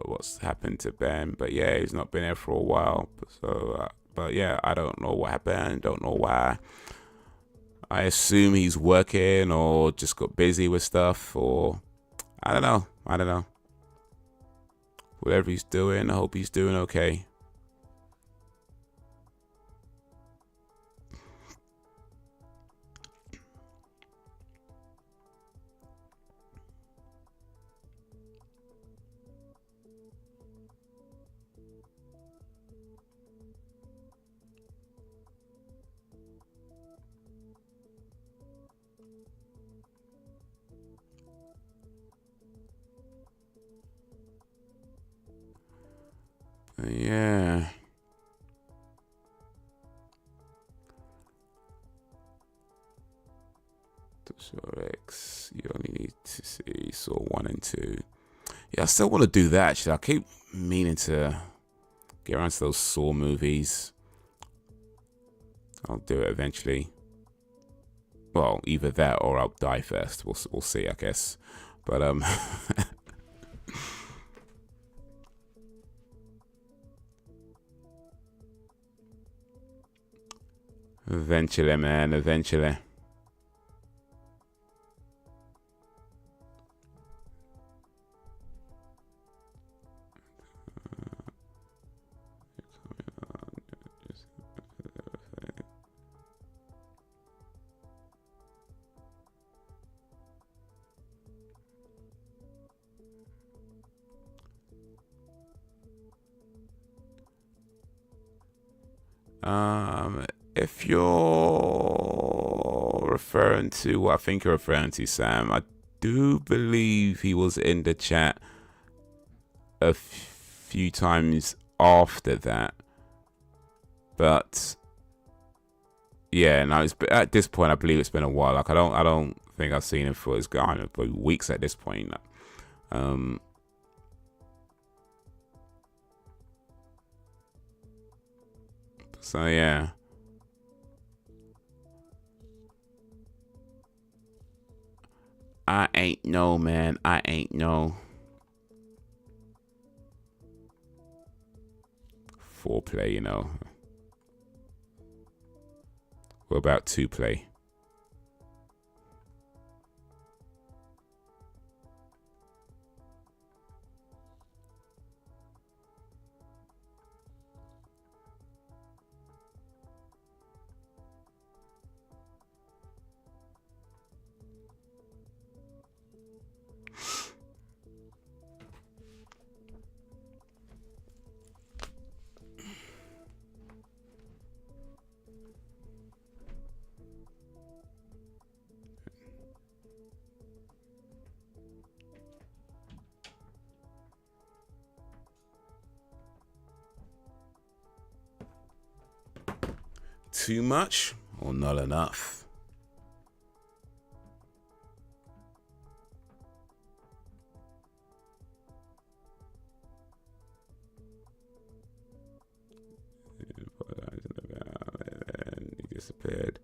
what's happened to Ben, but yeah, he's not been here for a while. So, but yeah, I don't know what happened. Don't know why. I assume he's working or just got busy with stuff, or I don't know. Whatever he's doing, I hope he's doing okay. To see, Saw 1 and 2. Yeah, I still want to do that, actually. I keep meaning to get around to those Saw movies. I'll do it eventually. Well, either that or I'll die first. We'll see, I guess. But eventually, man, eventually. If you're referring to what I think you're referring to, Sam, I do believe he was in the chat a few times after that. But yeah, no, at this point, I believe it's been a while. Like I don't think I've seen him for weeks at this point. So yeah. I ain't know, man. I ain't know. 4-play, you know. What about 2-play? Too much or not enough? He disappeared.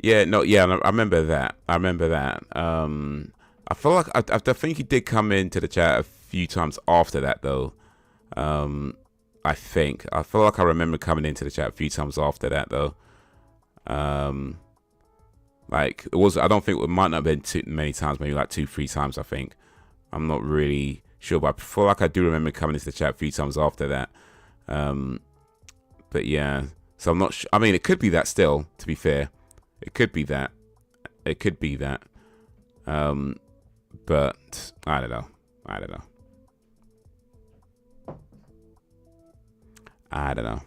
Yeah, no, yeah, I remember that. I feel like I think he did come into the chat a few times after that, though. I feel like I remember coming into the chat a few times after that, though. Like it was, I don't think it might not have been too many times, maybe like 2-3 times. I think I'm not really sure, but I feel like I do remember coming into the chat a few times after that. But yeah, so I'm not sure. I mean, it could be that still. To be fair, it could be that. It could be that. But I don't know. I don't know.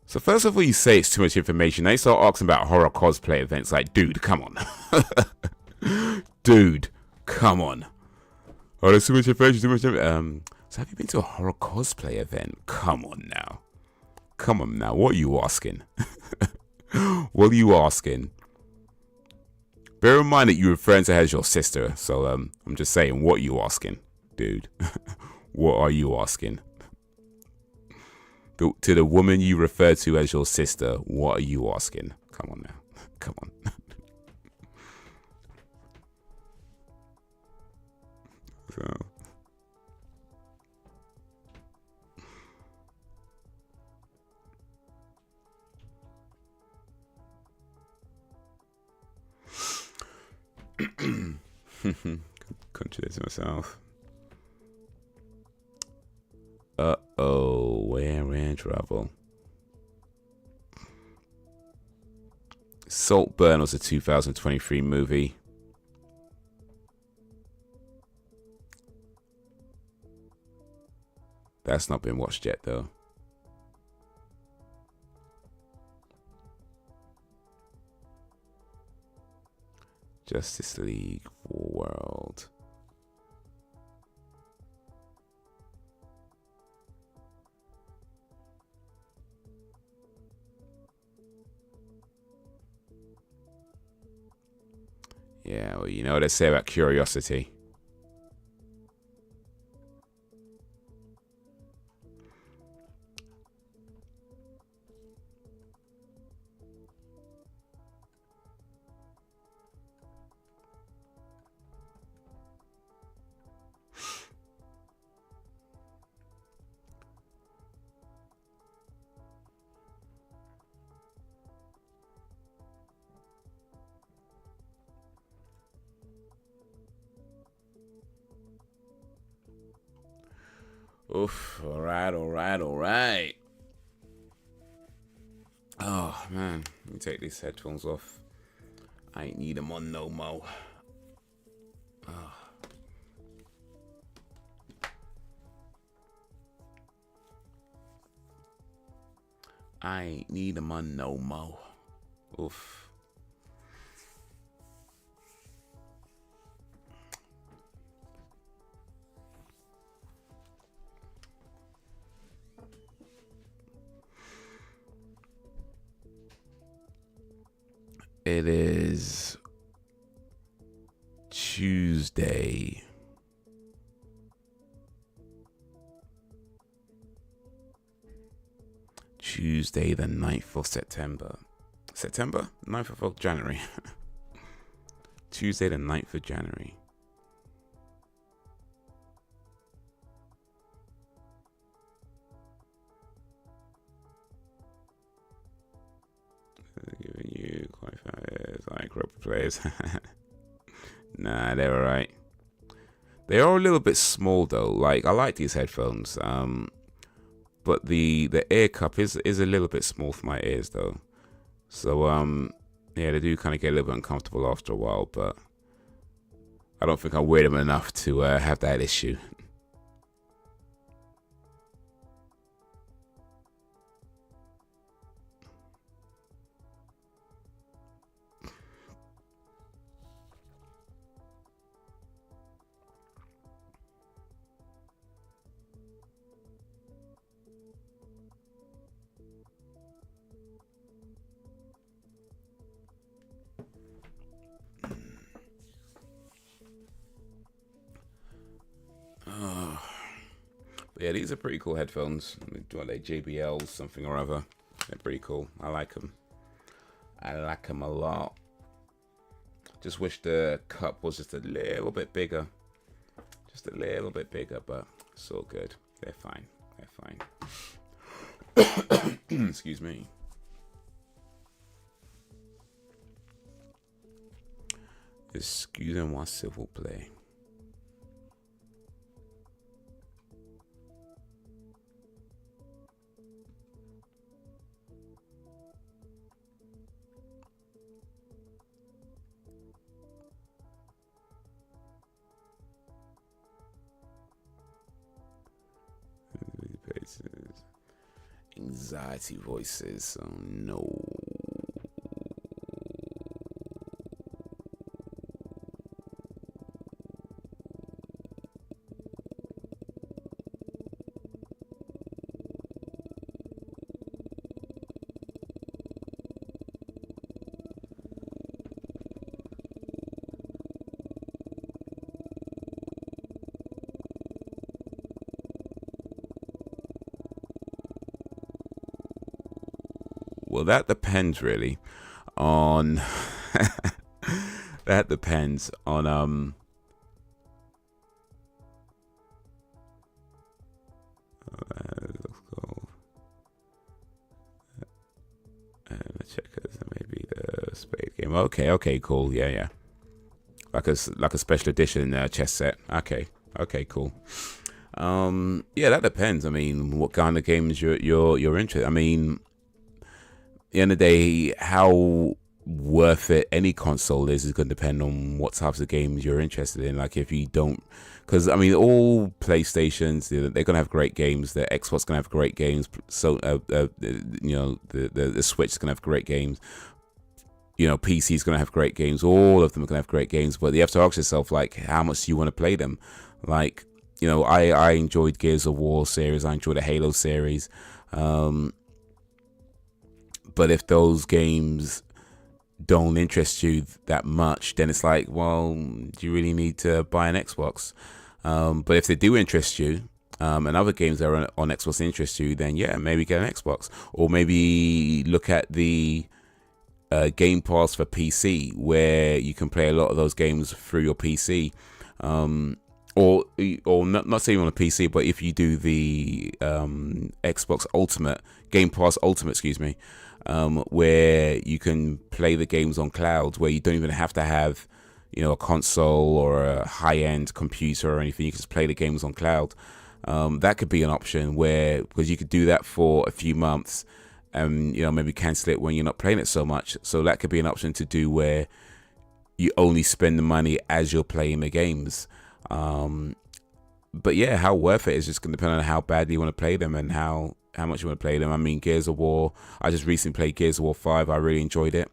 So first of all, you say it's too much information. They start asking about horror cosplay events. Like, dude, come on. Dude, come on. Oh, there's too much information, So have you been to a horror cosplay event? Come on now. Come on now. What are you asking? What are you asking? Bear in mind that you're referring to her as your sister. So I'm just saying, what are you asking, dude? What are you asking? To the woman you refer to as your sister, what are you asking? Come on now. Come on. Contradicting myself. Uh-oh, we're in trouble. Saltburn was a 2023 movie. That's not been watched yet, though. Justice League World. Yeah, well, you know what they say about curiosity. Oof, all right. Oh, man. Let me take these headphones off. I ain't need them on no more. Oh. I ain't need them on no more. Oof. It is Tuesday. Tuesday, the 9th of September. 9th of January. Tuesday, the 9th of January. Giving you qualifiers like corporate players. Nah, they're alright. They are a little bit small though. Like, I like these headphones. But the ear cup is a little bit small for my ears though. So yeah, they do kind of get a little bit uncomfortable after a while, but I don't think I wear them enough to have that issue. But yeah, these are pretty cool headphones. What are they, JBLs, something or other. They're pretty cool. I like them. I like them a lot. Just wish the cup was just a little bit bigger. Just a little bit bigger, but it's all good. They're fine. They're fine. Excuse me. Excusez-moi, s'il vous plaît. Anxiety voices. Oh no. Well, that depends really on that depends on checkers, maybe the spade game. Okay, cool. Yeah. Like a special edition chess set. Okay, cool. Yeah, that depends. I mean, what kind of games you're interested. I mean, at the end of the day, how worth it any console is going to depend on what types of games you're interested in. Like, if you don't, because I mean, all PlayStations, they're going to have great games. The Xbox going to have great games. So you know, the Switch is going to have great games. You know, PC is going to have great games. All of them are going to have great games. But you have to ask yourself, like, how much do you want to play them? Like, you know, I enjoyed Gears of War series. I enjoyed the Halo series. But if those games don't interest you that much, then it's like, well, do you really need to buy an Xbox? But if they do interest you, and other games that are on Xbox interest you, then yeah, maybe get an Xbox, or maybe look at the Game Pass for PC, where you can play a lot of those games through your PC, or not saying on a PC, but if you do the Xbox Ultimate Game Pass Ultimate, excuse me, where you can play the games on cloud, where you don't even have to have a console or a high-end computer or anything. You can just play the games on cloud. That could be an option because you could do that for a few months, and maybe cancel it when you're not playing it so much. So that could be an option to do, where you only spend the money as you're playing the games. But yeah, how worth it is just going to depend on how badly you want to play them and how much you want to play them. I mean, Gears of War, I just recently played Gears of War 5. I really enjoyed it,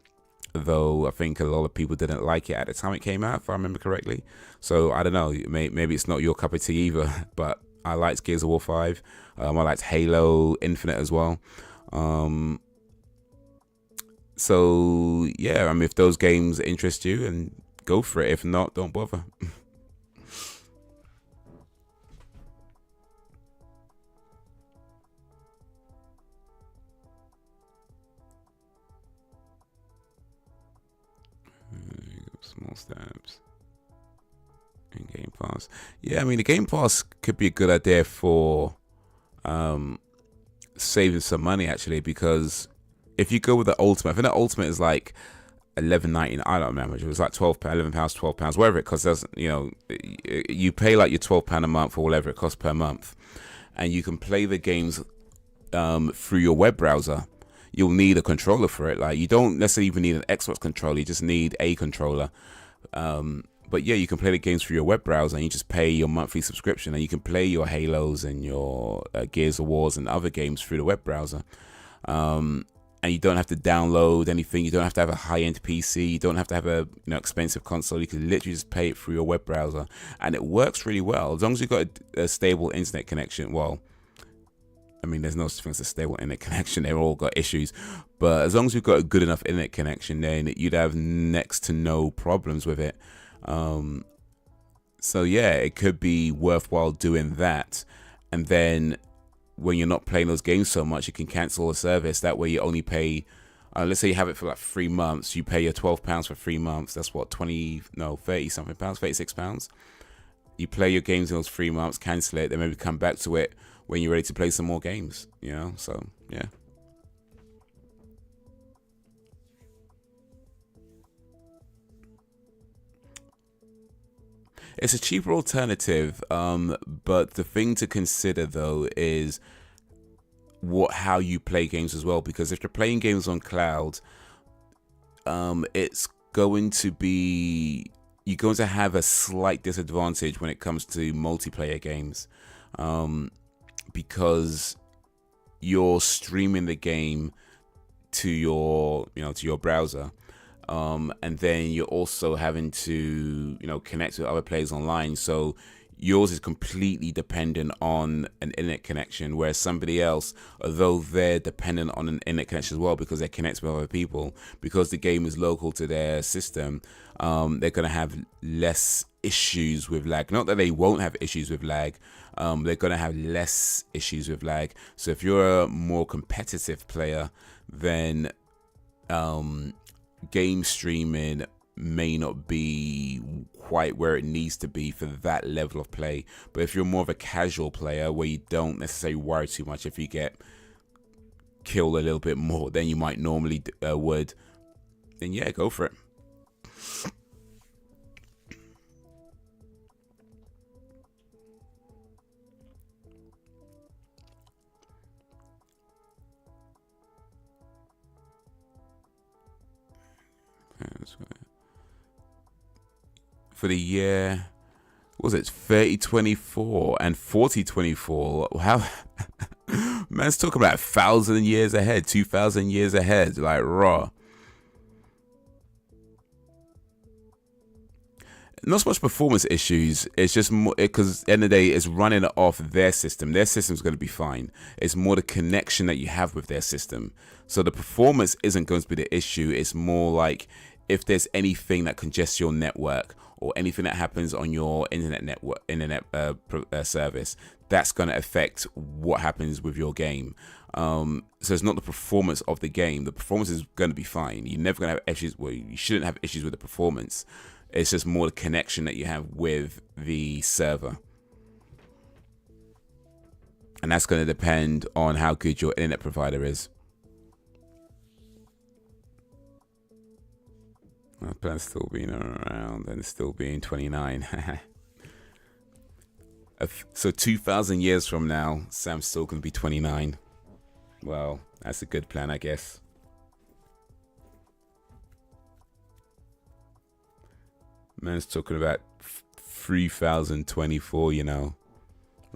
though I think a lot of people didn't like it at the time it came out, if I remember correctly. So I don't know, maybe it's not your cup of tea either, but I liked Gears of War 5. I liked Halo Infinite as well. So yeah, I mean, if those games interest you, and go for it. If not, don't bother. Small steps. And Game Pass. Yeah, I mean, the Game Pass could be a good idea for saving some money, actually, because if you go with the Ultimate, I think the Ultimate is like $11.99. I don't remember how much. It was like £12, £11, £12, whatever it costs. You pay like your £12 a month or whatever it costs per month, and you can play the games through your web browser. You'll need a controller for it. Like, you don't necessarily even need an Xbox controller. You just need a controller. But yeah, you can play the games through your web browser, and you just pay your monthly subscription, and you can play your Halos and your Gears of Wars and other games through the web browser. And you don't have to download anything. You don't have to have a high-end PC. You don't have to have a expensive console. You can literally just pay it through your web browser, and it works really well as long as you've got a stable internet connection. Well, I mean, there's no such thing as a stable internet connection. They've all got issues. But as long as you've got a good enough internet connection, then you'd have next to no problems with it. So yeah, it could be worthwhile doing that. And then when you're not playing those games so much, you can cancel the service. That way you only pay, let's say you have it for like 3 months. You pay your £12 for 3 months. That's what, 30 something pounds, £36. You play your games in those 3 months, cancel it, then maybe come back to it when you're ready to play some more games, so yeah. It's a cheaper alternative, but the thing to consider though is how you play games as well, because if you're playing games on cloud, it's going to be, you're going to have a slight disadvantage when it comes to multiplayer games. Because you're streaming the game to your browser, and then you're also having to connect with other players online. So yours is completely dependent on an internet connection, whereas somebody else, although they're dependent on an internet connection as well because they're connected with other people, because the game is local to their system, they're going to have less issues with lag. Not that they won't have issues with lag, they're going to have less issues with lag. So if you're a more competitive player, then game streaming may not be quite where it needs to be for that level of play. But if you're more of a casual player where you don't necessarily worry too much if you get killed a little bit more than you might normally would, then yeah, go for it. For the year, what was it 3024 and 4024? How man's talking about 1,000 years ahead, 2,000 years ahead, like raw. not so much performance issues. It's just more because at the end of the day, it's running it off their system. Their system's going to be fine. It's more the connection that you have with their system. So the performance isn't going to be the issue. It's more like if there's anything that congests your network or anything that happens on your internet service, that's going to affect what happens with your game. So it's not the performance of the game. The performance is going to be fine. You're never going to have issues. Well, you shouldn't have issues with the performance. It's just more the connection that you have with the server. And that's going to depend on how good your internet provider is. My plan's still being around and still being 29. So 2,000 years from now, Sam's still going to be 29. Well, that's a good plan, I guess. Man's talking about 3024, you know.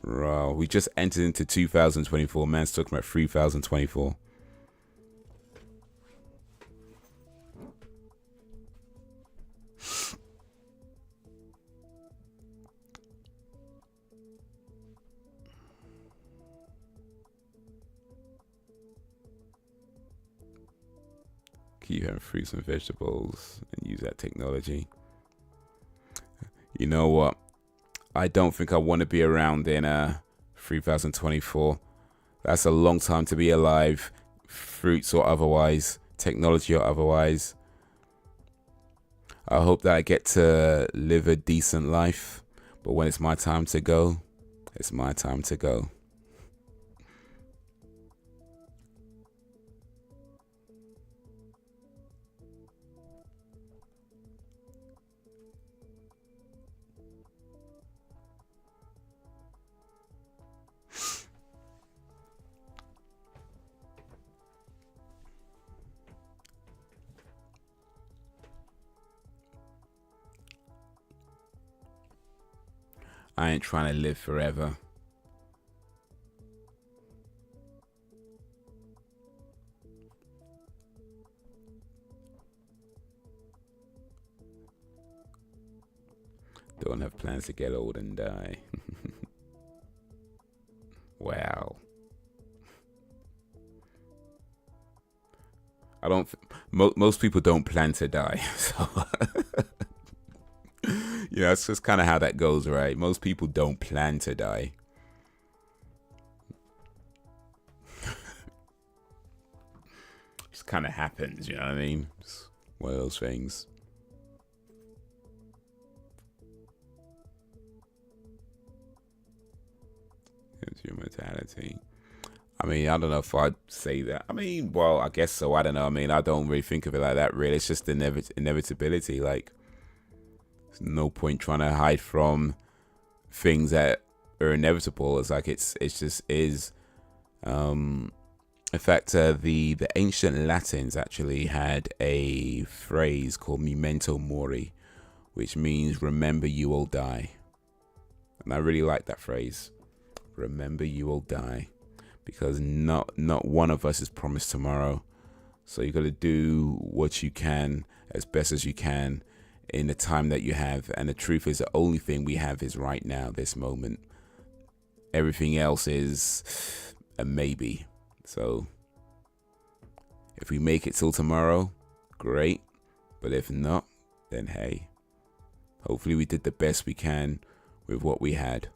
Wow, we just entered into 2024. Man's talking about 3024. Keep having fruits and vegetables and use that technology. You know what? I don't think I want to be around in 3024. That's a long time to be alive, fruits or otherwise, technology or otherwise. I hope that I get to live a decent life, but when it's my time to go, it's my time to go. I ain't trying to live forever. Don't have plans to get old and die. Wow. I don't. Most people don't plan to die. So. You know, it's just kind of how that goes, right? Most people don't plan to die. Just kind of happens, you know what I mean? It's one of those things. It's your mortality. I mean, I don't know if I'd say that. I mean, well, I guess so. I don't know. I mean, I don't really think of it like that, really. It's just inevitability, like. There's no point trying to hide from things that are inevitable. It's like it just is. In fact, the ancient Latins actually had a phrase called "memento mori," which means "remember you will die." And I really like that phrase, "remember you will die," because not one of us is promised tomorrow. So you got to do what you can as best as you can in the time that you have. And the truth is, the only thing we have is right now, this moment. Everything else is a maybe. So if we make it till tomorrow, great. But if not, then hey, hopefully we did the best we can with what we had.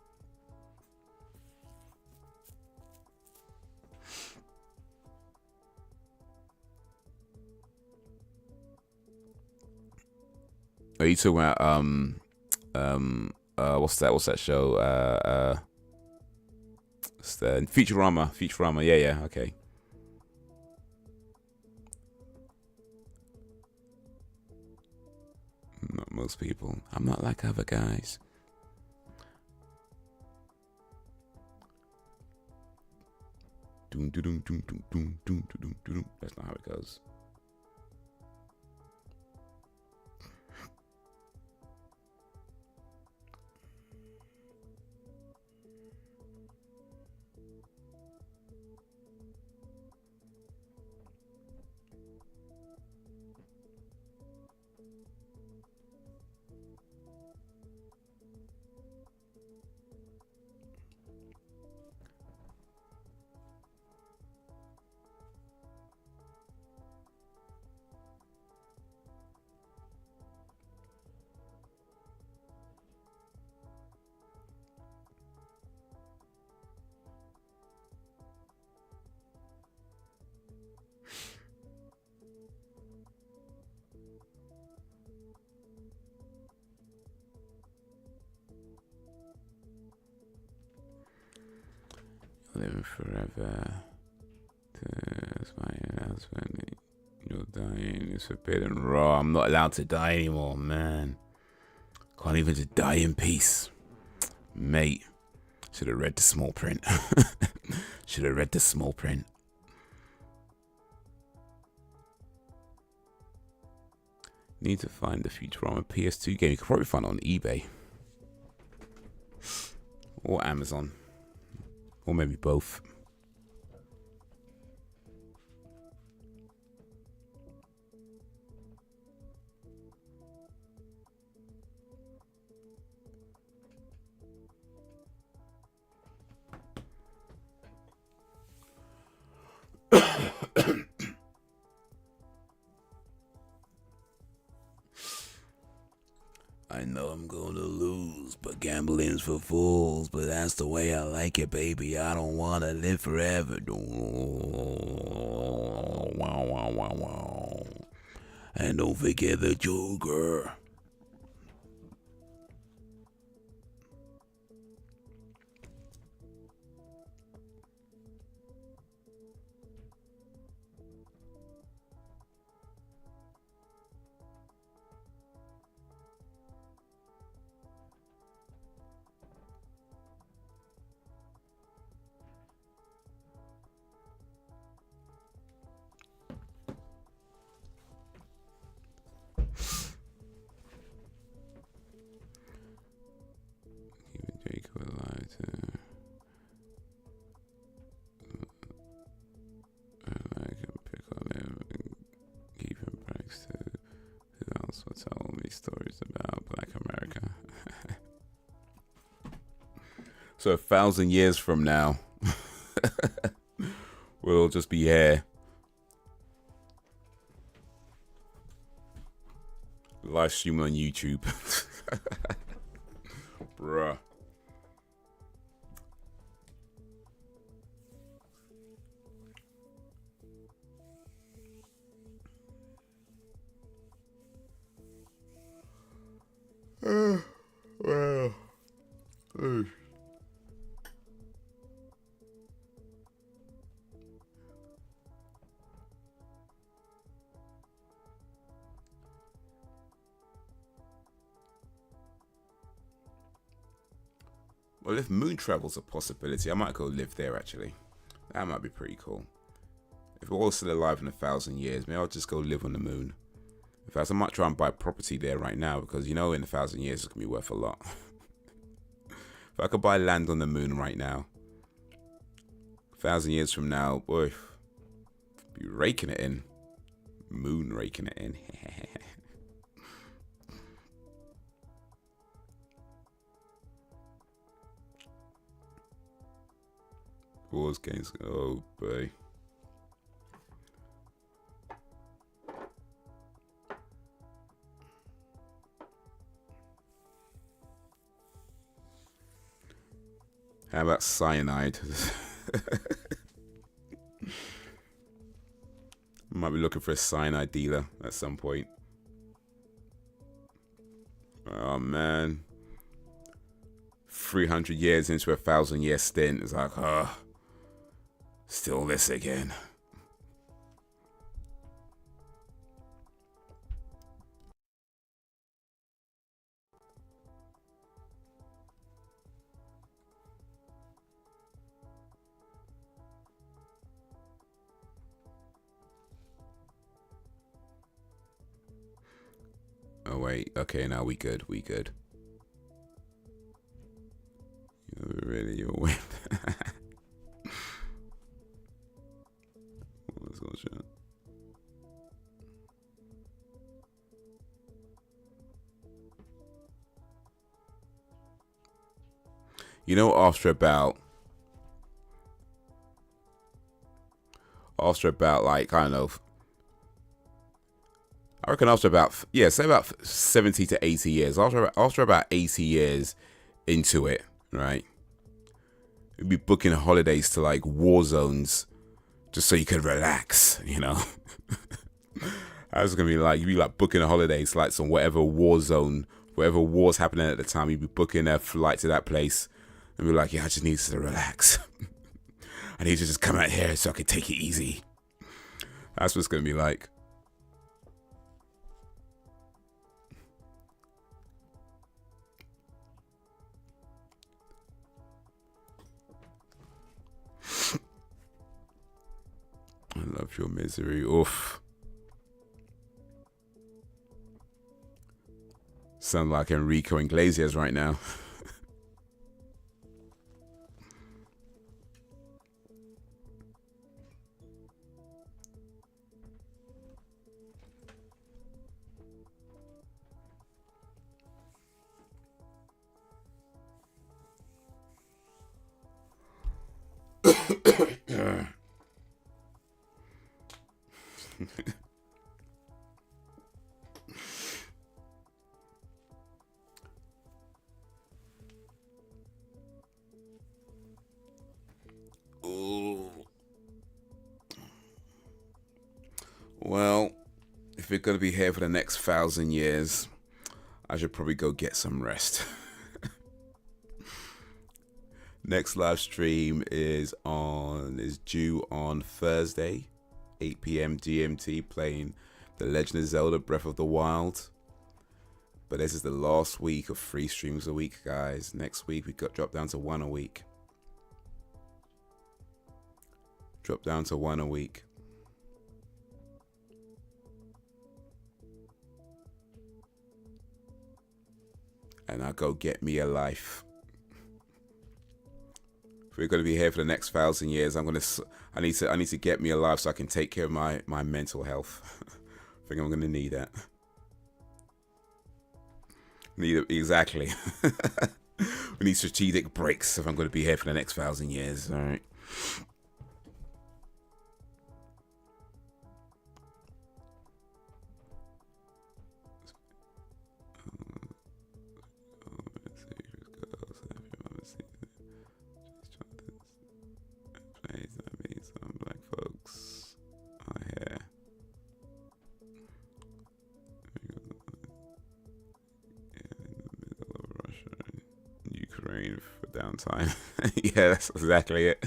Are you talking about what's that show? It's the Futurama. Yeah, okay. Not most people. I'm not like other guys. That's not how it goes. forever. That's my announcement. You're dying. It's forbidden. Raw. I'm not allowed to die anymore, man. Can't even just die in peace. Mate. Should have read the small print. Should have read the small print. Need to find the Futurama PS2 game. You could probably find it on eBay. Or Amazon. Or maybe both. I know I'm gonna lose, but gambling's for fools. But that's the way I like it, baby. I don't wanna live forever. Wow, wow, wow, wow. And don't forget the Joker. So 1,000 years from now, we'll just be here. Live streaming on YouTube. Bruh. Well. Well, if moon travel's a possibility, I might go live there, actually. That might be pretty cool. If we're all still alive in 1,000 years, maybe I'll just go live on the moon. In fact, I might try and buy property there right now, because, you know, in 1,000 years, it's going to be worth a lot. If I could buy land on the moon right now, 1,000 years from now, boy, be raking it in. Moon raking it in. Wars games. Oh, boy. How about cyanide? Might be looking for a cyanide dealer at some point. Oh, man. 300 years into a 1,000-year stint. It's like, oh, still this again. Oh, wait. Okay, now we good. We good. You're really your whip. Let's go chat. You know, after about like kind of, I reckon after about, yeah, say about 70 to 80 years, after about 80 years into it, right? You'd be booking holidays to like war zones just so you could relax, you know? I was gonna be like, you'd be like booking holidays like some whatever war zone, whatever war's happening at the time, you'd be booking a flight to that place and be like, yeah, I just need to relax. I need to just come out here so I can take it easy. That's what it's going to be like. I love your misery. Oof. Sound like Enrico Iglesias right now. Ooh. Well, if we're going to be here for the next 1,000 years, I should probably go get some rest. Next live stream is due on Thursday, 8 p.m. GMT, playing The Legend of Zelda Breath of the Wild. But this is the last week of 3 streams a week, guys. Next week we got dropped down to 1 a week. Drop down to 1 a week. And I'll go get me a life. If we're going to be here for the next 1,000 years, I need to get me a life so I can take care of my mental health. I think I'm going to need that. Exactly. We need strategic breaks if I'm going to be here for the next 1,000 years. All right. For downtime. Yeah, that's exactly it.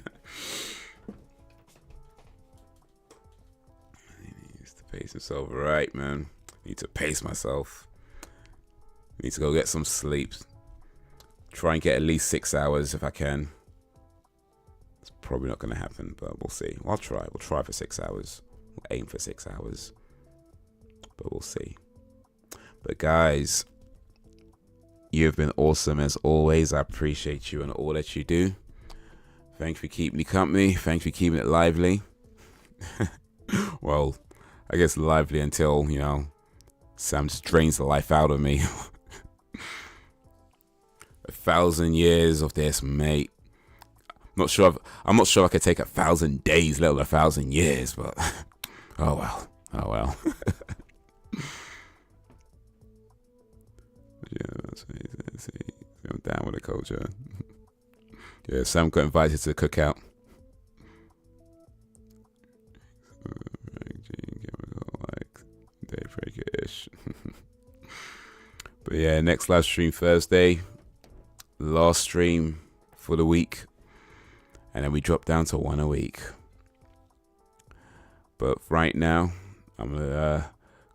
He needs to pace himself. Right, man. Need to pace myself. Need to go get some sleep. Try and get at least 6 hours if I can. It's probably not going to happen, but we'll see. I'll try. We'll try for 6 hours. We'll aim for 6 hours. But we'll see. But guys, you've been awesome as always. I appreciate you and all that you do. Thanks for keeping me company. Thanks for keeping it lively. Well, I guess lively until, you know, Sam just drains the life out of me. 1,000 years of this, mate. I'm not sure I could take 1,000 days, let alone 1,000 years, but oh well. Oh well. Yeah, that's what I'm down with the culture. Yeah, Sam got invited to the cookout. Like daybreaker-ish. But yeah, next live stream Thursday. Last stream for the week. And then we drop down to 1 a week. But right now, I'm gonna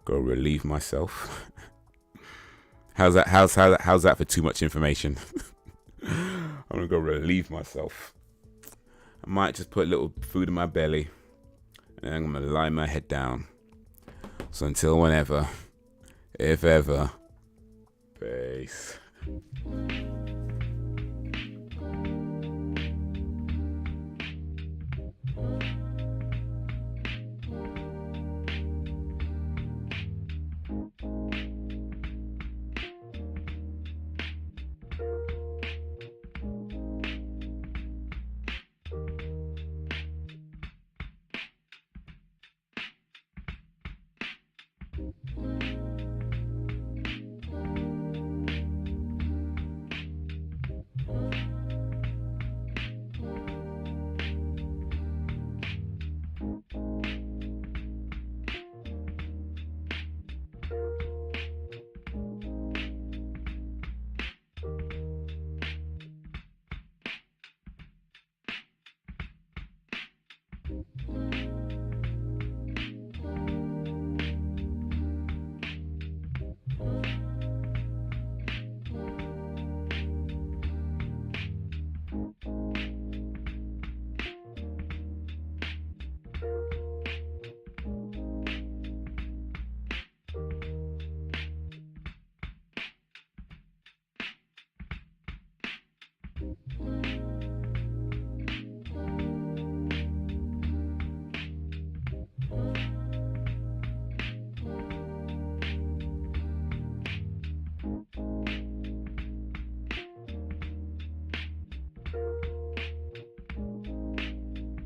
go relieve myself. How's that for too much information? I'm gonna go relieve myself. I might just put a little food in my belly, and then I'm gonna lie my head down. So until whenever, if ever, peace.